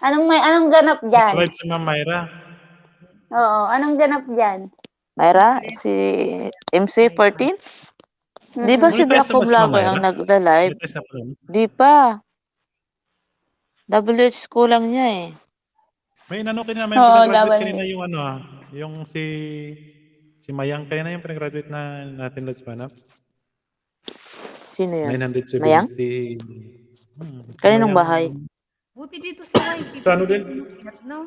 [SPEAKER 10] Anong ganap dyan?
[SPEAKER 1] Live si Ma'am Myra.
[SPEAKER 10] Oo, anong ganap dyan?
[SPEAKER 11] Myra, si MC14? Di ba si
[SPEAKER 1] Monetize na
[SPEAKER 11] Draco
[SPEAKER 1] ba si Ma'am
[SPEAKER 11] Vlogger
[SPEAKER 1] Myra?
[SPEAKER 11] ang nag-live?
[SPEAKER 1] Monetize na pala.
[SPEAKER 11] Di pa. WH kulang niya eh.
[SPEAKER 1] May inano kanina, may
[SPEAKER 10] Oo,
[SPEAKER 1] pinag-graduate
[SPEAKER 10] double
[SPEAKER 1] kanina yung ano yung si Mayang kaya na yung pinag-graduate na natin Lods Manap.
[SPEAKER 11] Sino yun?
[SPEAKER 1] 970.
[SPEAKER 11] Mayang?
[SPEAKER 1] Si
[SPEAKER 11] Kaninong
[SPEAKER 1] Mayang.
[SPEAKER 11] bahay?
[SPEAKER 5] Buti dito sa YP,
[SPEAKER 1] Sa ano
[SPEAKER 5] pwede
[SPEAKER 1] din?
[SPEAKER 5] umakyat, no?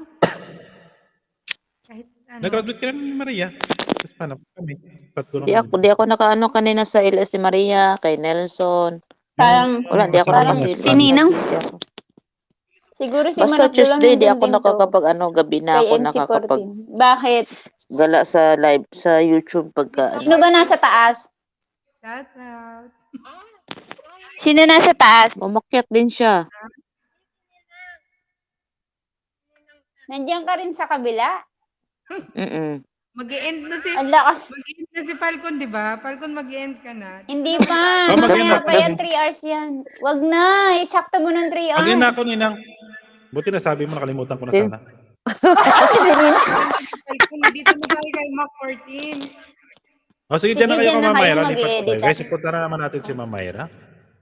[SPEAKER 5] Kahit ano.
[SPEAKER 1] Nag-graduate ka ni Maria. Lods Manap kami. Tatlo
[SPEAKER 11] Di
[SPEAKER 1] lang
[SPEAKER 11] ako, di ako nakaano kanina sa LS ni Maria, kay Nelson.
[SPEAKER 10] Parang,
[SPEAKER 11] Wala, di ako
[SPEAKER 10] parang
[SPEAKER 11] nakasil.
[SPEAKER 10] si Ninang.
[SPEAKER 11] Busy ako.
[SPEAKER 10] Siguro si
[SPEAKER 11] Basta
[SPEAKER 10] Manap Dulang
[SPEAKER 11] Tuesday, di
[SPEAKER 10] nandun
[SPEAKER 11] ako
[SPEAKER 10] din to.
[SPEAKER 11] nakakapag ano, gabi na
[SPEAKER 10] Kay
[SPEAKER 11] ako
[SPEAKER 10] MC14.
[SPEAKER 11] nakakapag
[SPEAKER 10] Bakit?
[SPEAKER 11] gala sa live, sa YouTube pagka
[SPEAKER 10] Sino
[SPEAKER 11] ano.
[SPEAKER 10] ba nasa taas?
[SPEAKER 5] Shout out.
[SPEAKER 10] Sino nasa taas?
[SPEAKER 11] Umakyat din siya.
[SPEAKER 10] Nandiyan ka rin sa kabila?
[SPEAKER 11] Mm.
[SPEAKER 5] Mag-e-end na si
[SPEAKER 10] Ang lakas.
[SPEAKER 5] mag-e-end na si Falcon, di ba? Falcon, mag-e-end ka na.
[SPEAKER 10] Hindi pa.
[SPEAKER 1] Oh, mag-end
[SPEAKER 10] Mamaya
[SPEAKER 1] na
[SPEAKER 10] pa
[SPEAKER 1] pala.
[SPEAKER 10] yan, 3 hours yan. Wag na. Isakto mo ng 3 hours.
[SPEAKER 1] Pag na ako Ninang. Buti na sabi mo, nakalimutan ko na
[SPEAKER 11] Din.
[SPEAKER 1] sana.
[SPEAKER 5] Falcon, dito na tayo kay Mac 14.
[SPEAKER 1] O sige, dyan na
[SPEAKER 10] Sige,
[SPEAKER 1] kayo
[SPEAKER 10] dyan
[SPEAKER 1] kay
[SPEAKER 10] na
[SPEAKER 1] Ma'am
[SPEAKER 10] kayo,
[SPEAKER 1] Mayra. Lipat
[SPEAKER 10] mag-i-edit
[SPEAKER 1] po tayo.
[SPEAKER 10] ako.
[SPEAKER 1] Guys, ipunta na naman natin si Ma'am Mayra.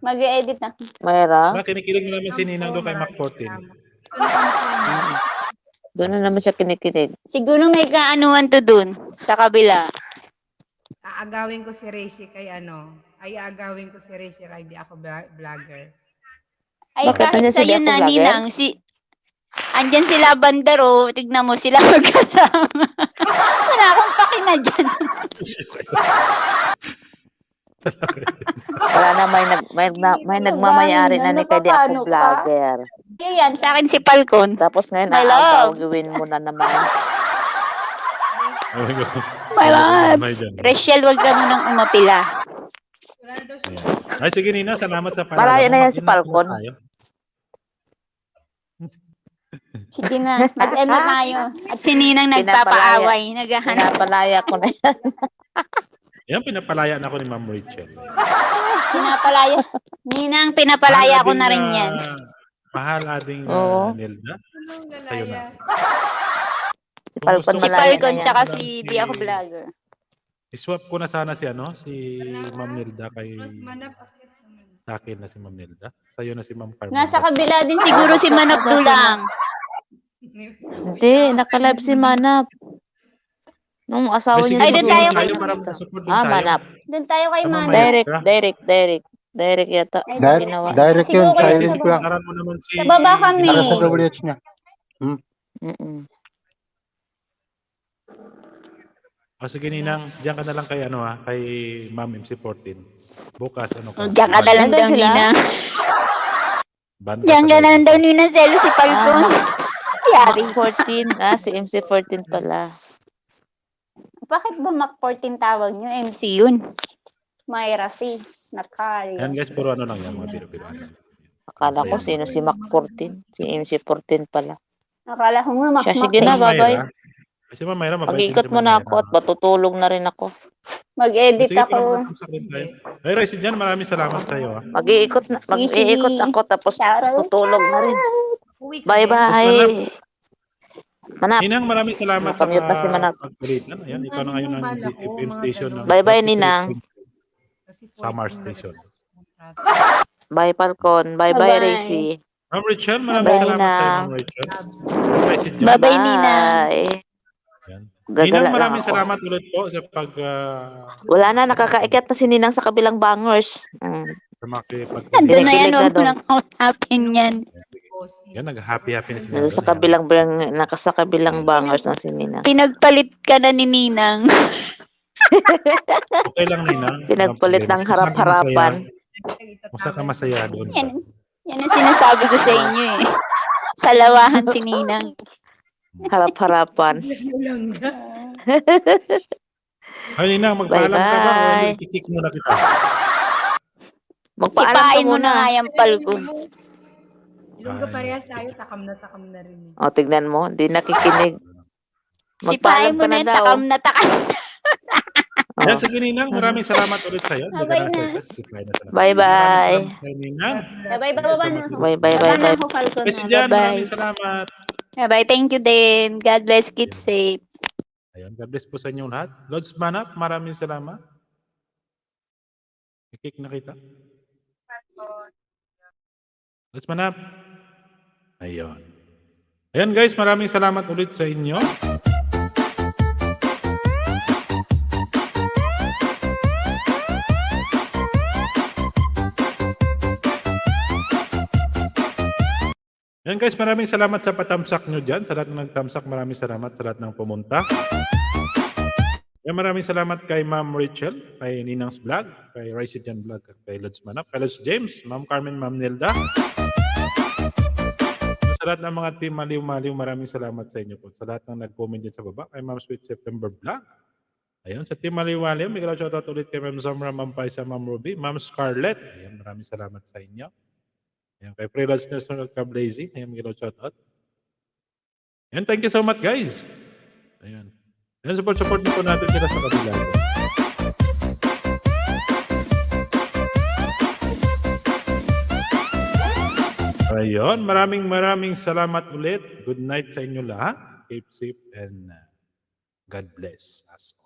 [SPEAKER 10] Mag-e-edit na.
[SPEAKER 11] Mayra?
[SPEAKER 1] Kinikilig mo naman si Ninang doon kay Mac 14.
[SPEAKER 11] Doon na naman siya kinikinig.
[SPEAKER 10] Siguro may kaanuan to dun. Sa kabila.
[SPEAKER 5] Aagawin ko si Reishi kay ano. Ay, aagawin ko si Reishi kay di ako vlogger.
[SPEAKER 10] Ay,
[SPEAKER 11] Bakit?
[SPEAKER 10] kahit
[SPEAKER 11] Nandiyan si
[SPEAKER 10] sa'yo
[SPEAKER 11] Diako
[SPEAKER 10] na,
[SPEAKER 11] Vlogger?
[SPEAKER 10] Ninang. Andyan sila bandero. Tignan mo sila magkasama. Wala akong pakina dyan.
[SPEAKER 11] Wala na, may nagmamayari na ni kay di ako
[SPEAKER 10] Napakano ka?
[SPEAKER 11] vlogger.
[SPEAKER 10] Yan, sa akin si Falcon.
[SPEAKER 11] Tapos ngayon,
[SPEAKER 10] My love.
[SPEAKER 11] aagawin mo na naman.
[SPEAKER 10] My loves.
[SPEAKER 1] May dyan.
[SPEAKER 10] Rachel, wag ka munang umapila.
[SPEAKER 5] Wala na daw siya.
[SPEAKER 1] Ay, sige Nina, salamat sa paalala.
[SPEAKER 11] Malaya na
[SPEAKER 1] mo.
[SPEAKER 11] yan si
[SPEAKER 1] Mag-ingat
[SPEAKER 11] Falcon.
[SPEAKER 1] na tayo.
[SPEAKER 10] Sige na, mag-end na tayo. At si Ninang nagpapaaway. Naghahanap.
[SPEAKER 11] Pinapalaya ko na yan.
[SPEAKER 1] Yan, pinapalaya na ako ni Ma'am Rachel.
[SPEAKER 10] Pinapalaya. Ninang, pinapalaya ko na rin yan.
[SPEAKER 1] Mahal ading
[SPEAKER 11] Oo.
[SPEAKER 1] Nilda.
[SPEAKER 5] Anong
[SPEAKER 1] Sa'yo
[SPEAKER 5] galaya?
[SPEAKER 1] na.
[SPEAKER 11] Si Falcon
[SPEAKER 1] Kung gusto
[SPEAKER 10] Si
[SPEAKER 1] mo,
[SPEAKER 11] malaya
[SPEAKER 10] Falcon,
[SPEAKER 11] na yan.
[SPEAKER 10] tsaka
[SPEAKER 1] Parang
[SPEAKER 10] si
[SPEAKER 1] si-
[SPEAKER 10] Di Ako Vlogger.
[SPEAKER 1] I-swap ko na sana si Ma'am Nilda kay
[SPEAKER 5] Mas manap akit naman.
[SPEAKER 1] sa akin na si Ma'am Nilda. Sa'yo na si Ma'am Carmen.
[SPEAKER 10] Nasa kabila din siguro si Manap Dulang.
[SPEAKER 11] Hindi, naka-live si Manap. Nung asawa
[SPEAKER 1] Ay, sige,
[SPEAKER 11] niya.
[SPEAKER 10] Ay, doon
[SPEAKER 1] mag-iwan
[SPEAKER 10] tayo
[SPEAKER 1] tayo
[SPEAKER 10] kay-
[SPEAKER 1] para makasupport din
[SPEAKER 11] Ah,
[SPEAKER 1] tayo.
[SPEAKER 11] Manap.
[SPEAKER 10] Doon tayo kay
[SPEAKER 1] Tama,
[SPEAKER 10] Manap.
[SPEAKER 1] Maya.
[SPEAKER 11] Direct yata.
[SPEAKER 10] Ay,
[SPEAKER 11] Ginawa.
[SPEAKER 6] Direct yun,
[SPEAKER 10] Siguro kayo
[SPEAKER 6] silent
[SPEAKER 10] sa
[SPEAKER 6] lang.
[SPEAKER 10] baba.
[SPEAKER 1] Saran mo naman si...
[SPEAKER 10] Sa baba kami.
[SPEAKER 6] Para sa WH niya.
[SPEAKER 11] Mm-mm.
[SPEAKER 1] O sige Ninang, diyan ka na lang kay kay Ma'am MC14. Bukas
[SPEAKER 10] Diyan ka na lang daw,
[SPEAKER 11] Nandun sila?
[SPEAKER 10] Ninang.
[SPEAKER 1] Banda
[SPEAKER 10] Diyan
[SPEAKER 1] sa
[SPEAKER 10] ka na
[SPEAKER 1] live
[SPEAKER 10] lang
[SPEAKER 1] nito.
[SPEAKER 10] daw, Ninang. Selo si Falcon. Yari.
[SPEAKER 11] Mac 14. Si MC14 pala.
[SPEAKER 10] Bakit ba Mac 14 tawag nyo? MC yun. Mayra si. Nakali.
[SPEAKER 1] Yan guys, puro lang yan, mga biro-biro.
[SPEAKER 11] Akala ko sino si Mac 14. Si MC14 pala.
[SPEAKER 10] Akala ko nga Mac
[SPEAKER 11] Siya, sige
[SPEAKER 10] Mac.
[SPEAKER 11] na, bye-bye.
[SPEAKER 1] Si Ma'am Mayra, mabait din
[SPEAKER 11] Mag-iikot
[SPEAKER 1] si
[SPEAKER 11] mo
[SPEAKER 1] Ma'am
[SPEAKER 11] na
[SPEAKER 1] Mayra.
[SPEAKER 11] ako at matutulog na rin ako.
[SPEAKER 10] Mag-edit
[SPEAKER 1] Sige,
[SPEAKER 10] ako.
[SPEAKER 1] pinamatapos rin tayo. Ay, Rice, dyan, maraming salamat sa iyo.
[SPEAKER 11] Mag-iikot ako tapos
[SPEAKER 10] Shoutout.
[SPEAKER 11] tutulog na rin.
[SPEAKER 5] Uwi ka din.
[SPEAKER 11] Bye-bye. Manap.
[SPEAKER 1] Ninang, maraming salamat sa
[SPEAKER 11] Nakamute na si Manap.
[SPEAKER 1] pagkulitan. Ayan, ikaw na ngayon ang
[SPEAKER 5] Bala ko,
[SPEAKER 1] FM
[SPEAKER 5] mga
[SPEAKER 1] station. ng
[SPEAKER 11] Bye-bye,
[SPEAKER 1] 23
[SPEAKER 11] Ninang.
[SPEAKER 5] Kasi
[SPEAKER 1] Summer
[SPEAKER 5] 14 na
[SPEAKER 1] Station.
[SPEAKER 5] rin.
[SPEAKER 11] Bye, Falcon. Bye-bye,
[SPEAKER 10] Bye-bye.
[SPEAKER 11] Racy.
[SPEAKER 1] Ma'am Rachel, maraming
[SPEAKER 11] Bye,
[SPEAKER 1] salamat sa iyo,
[SPEAKER 11] Ninang.
[SPEAKER 1] Ma'am Rachel. Rice, dyan.
[SPEAKER 10] Bye-bye, Ninang.
[SPEAKER 11] Bye.
[SPEAKER 1] Yan.
[SPEAKER 11] Gagala
[SPEAKER 1] Ninang,
[SPEAKER 11] lang
[SPEAKER 1] maraming
[SPEAKER 11] ako.
[SPEAKER 1] salamat ulit po sa
[SPEAKER 11] Wala na, nakakaikat na si Ninang sa kabilang bangers.
[SPEAKER 1] sa makipag-
[SPEAKER 10] Nandun na yan.
[SPEAKER 11] Kinikilig na
[SPEAKER 10] Huwag mo
[SPEAKER 11] doon.
[SPEAKER 10] nang kausapin yan.
[SPEAKER 1] Yan, nag-happy na si
[SPEAKER 11] Nandun sa kabilang bangers na si Ninang.
[SPEAKER 10] Pinagpalit ka na ni Ninang.
[SPEAKER 1] Okay lang, Ninang.
[SPEAKER 11] Pinagpalit ng
[SPEAKER 1] Kung saan ka
[SPEAKER 11] harap-harapan.
[SPEAKER 1] masaya, Kung saan ka masaya doon.
[SPEAKER 10] Yan, yan ang sinasabi ko sa inyo eh. Salawahan si Ninang.
[SPEAKER 11] Harap-harapan.
[SPEAKER 1] Ay, Ninang, magpaalam ka ba?
[SPEAKER 11] Bye-bye.
[SPEAKER 1] O i-kick muna kita.
[SPEAKER 11] Magpaalam ka
[SPEAKER 10] Sipain mo na nga
[SPEAKER 11] muna.
[SPEAKER 10] yung Falcon.
[SPEAKER 5] Yung ka parehas tayo, takam na rin.
[SPEAKER 11] O, tignan mo. Di nakikinig.
[SPEAKER 10] Sipain
[SPEAKER 11] Magpaalam
[SPEAKER 10] mo
[SPEAKER 11] ka
[SPEAKER 10] na
[SPEAKER 11] na
[SPEAKER 10] yung
[SPEAKER 11] daw.
[SPEAKER 10] takam na takam.
[SPEAKER 11] O,
[SPEAKER 1] Yan, sige, Ninang. Maraming salamat ulit sa iyo.
[SPEAKER 10] Bye-bye na.
[SPEAKER 11] Bye-bye.
[SPEAKER 1] Ninang.
[SPEAKER 10] Bye-bye, baba na ako.
[SPEAKER 11] Bye-bye,
[SPEAKER 10] Baba na
[SPEAKER 11] bye-bye.
[SPEAKER 10] ako, Falcon.
[SPEAKER 1] Kasi dyan,
[SPEAKER 10] Bye-bye.
[SPEAKER 1] maraming salamat.
[SPEAKER 10] Bye-bye. Thank you din. God bless. Keep safe.
[SPEAKER 1] Ayun, God bless po sa inyong lahat. Lods Manap, maraming salamat. I-kick na kita. Lods Manap. Ayun. Ayan guys, maraming salamat ulit sa inyo. Ayan guys, maraming salamat sa patamsak nyo dyan. Sa lahat ng nagtamsak, maraming salamat sa lahat ng pumunta. Ayan, maraming salamat kay Ma'am Rachel, kay Ninang's Vlog, kay Ricetian Vlog, kay Lods Manap, kay Lods James, Ma'am Carmen, Ma'am Nelda. Sa lahat ng mga team Maliw-Maliw, maraming salamat sa inyo po. Sa lahat ng nag-comment dyan sa baba, kay Ma'am Sweet September Vlog. Ayun, sa team Maliw-Maliw, may shoutout ulit kay Ma'am Zamra, Ma'am Paisa, Ma'am Ruby, Ma'am Scarlett. Ayan, maraming salamat sa inyo. Ayan, kay Freelance National Cablazy. Ayan, may shoutout. Ayan, thank you so much guys. Ayan. Ayan, support niyo po natin sila sa kabila. Ayun, maraming salamat ulit. Good night sa inyo lahat. Keep safe and God bless us all.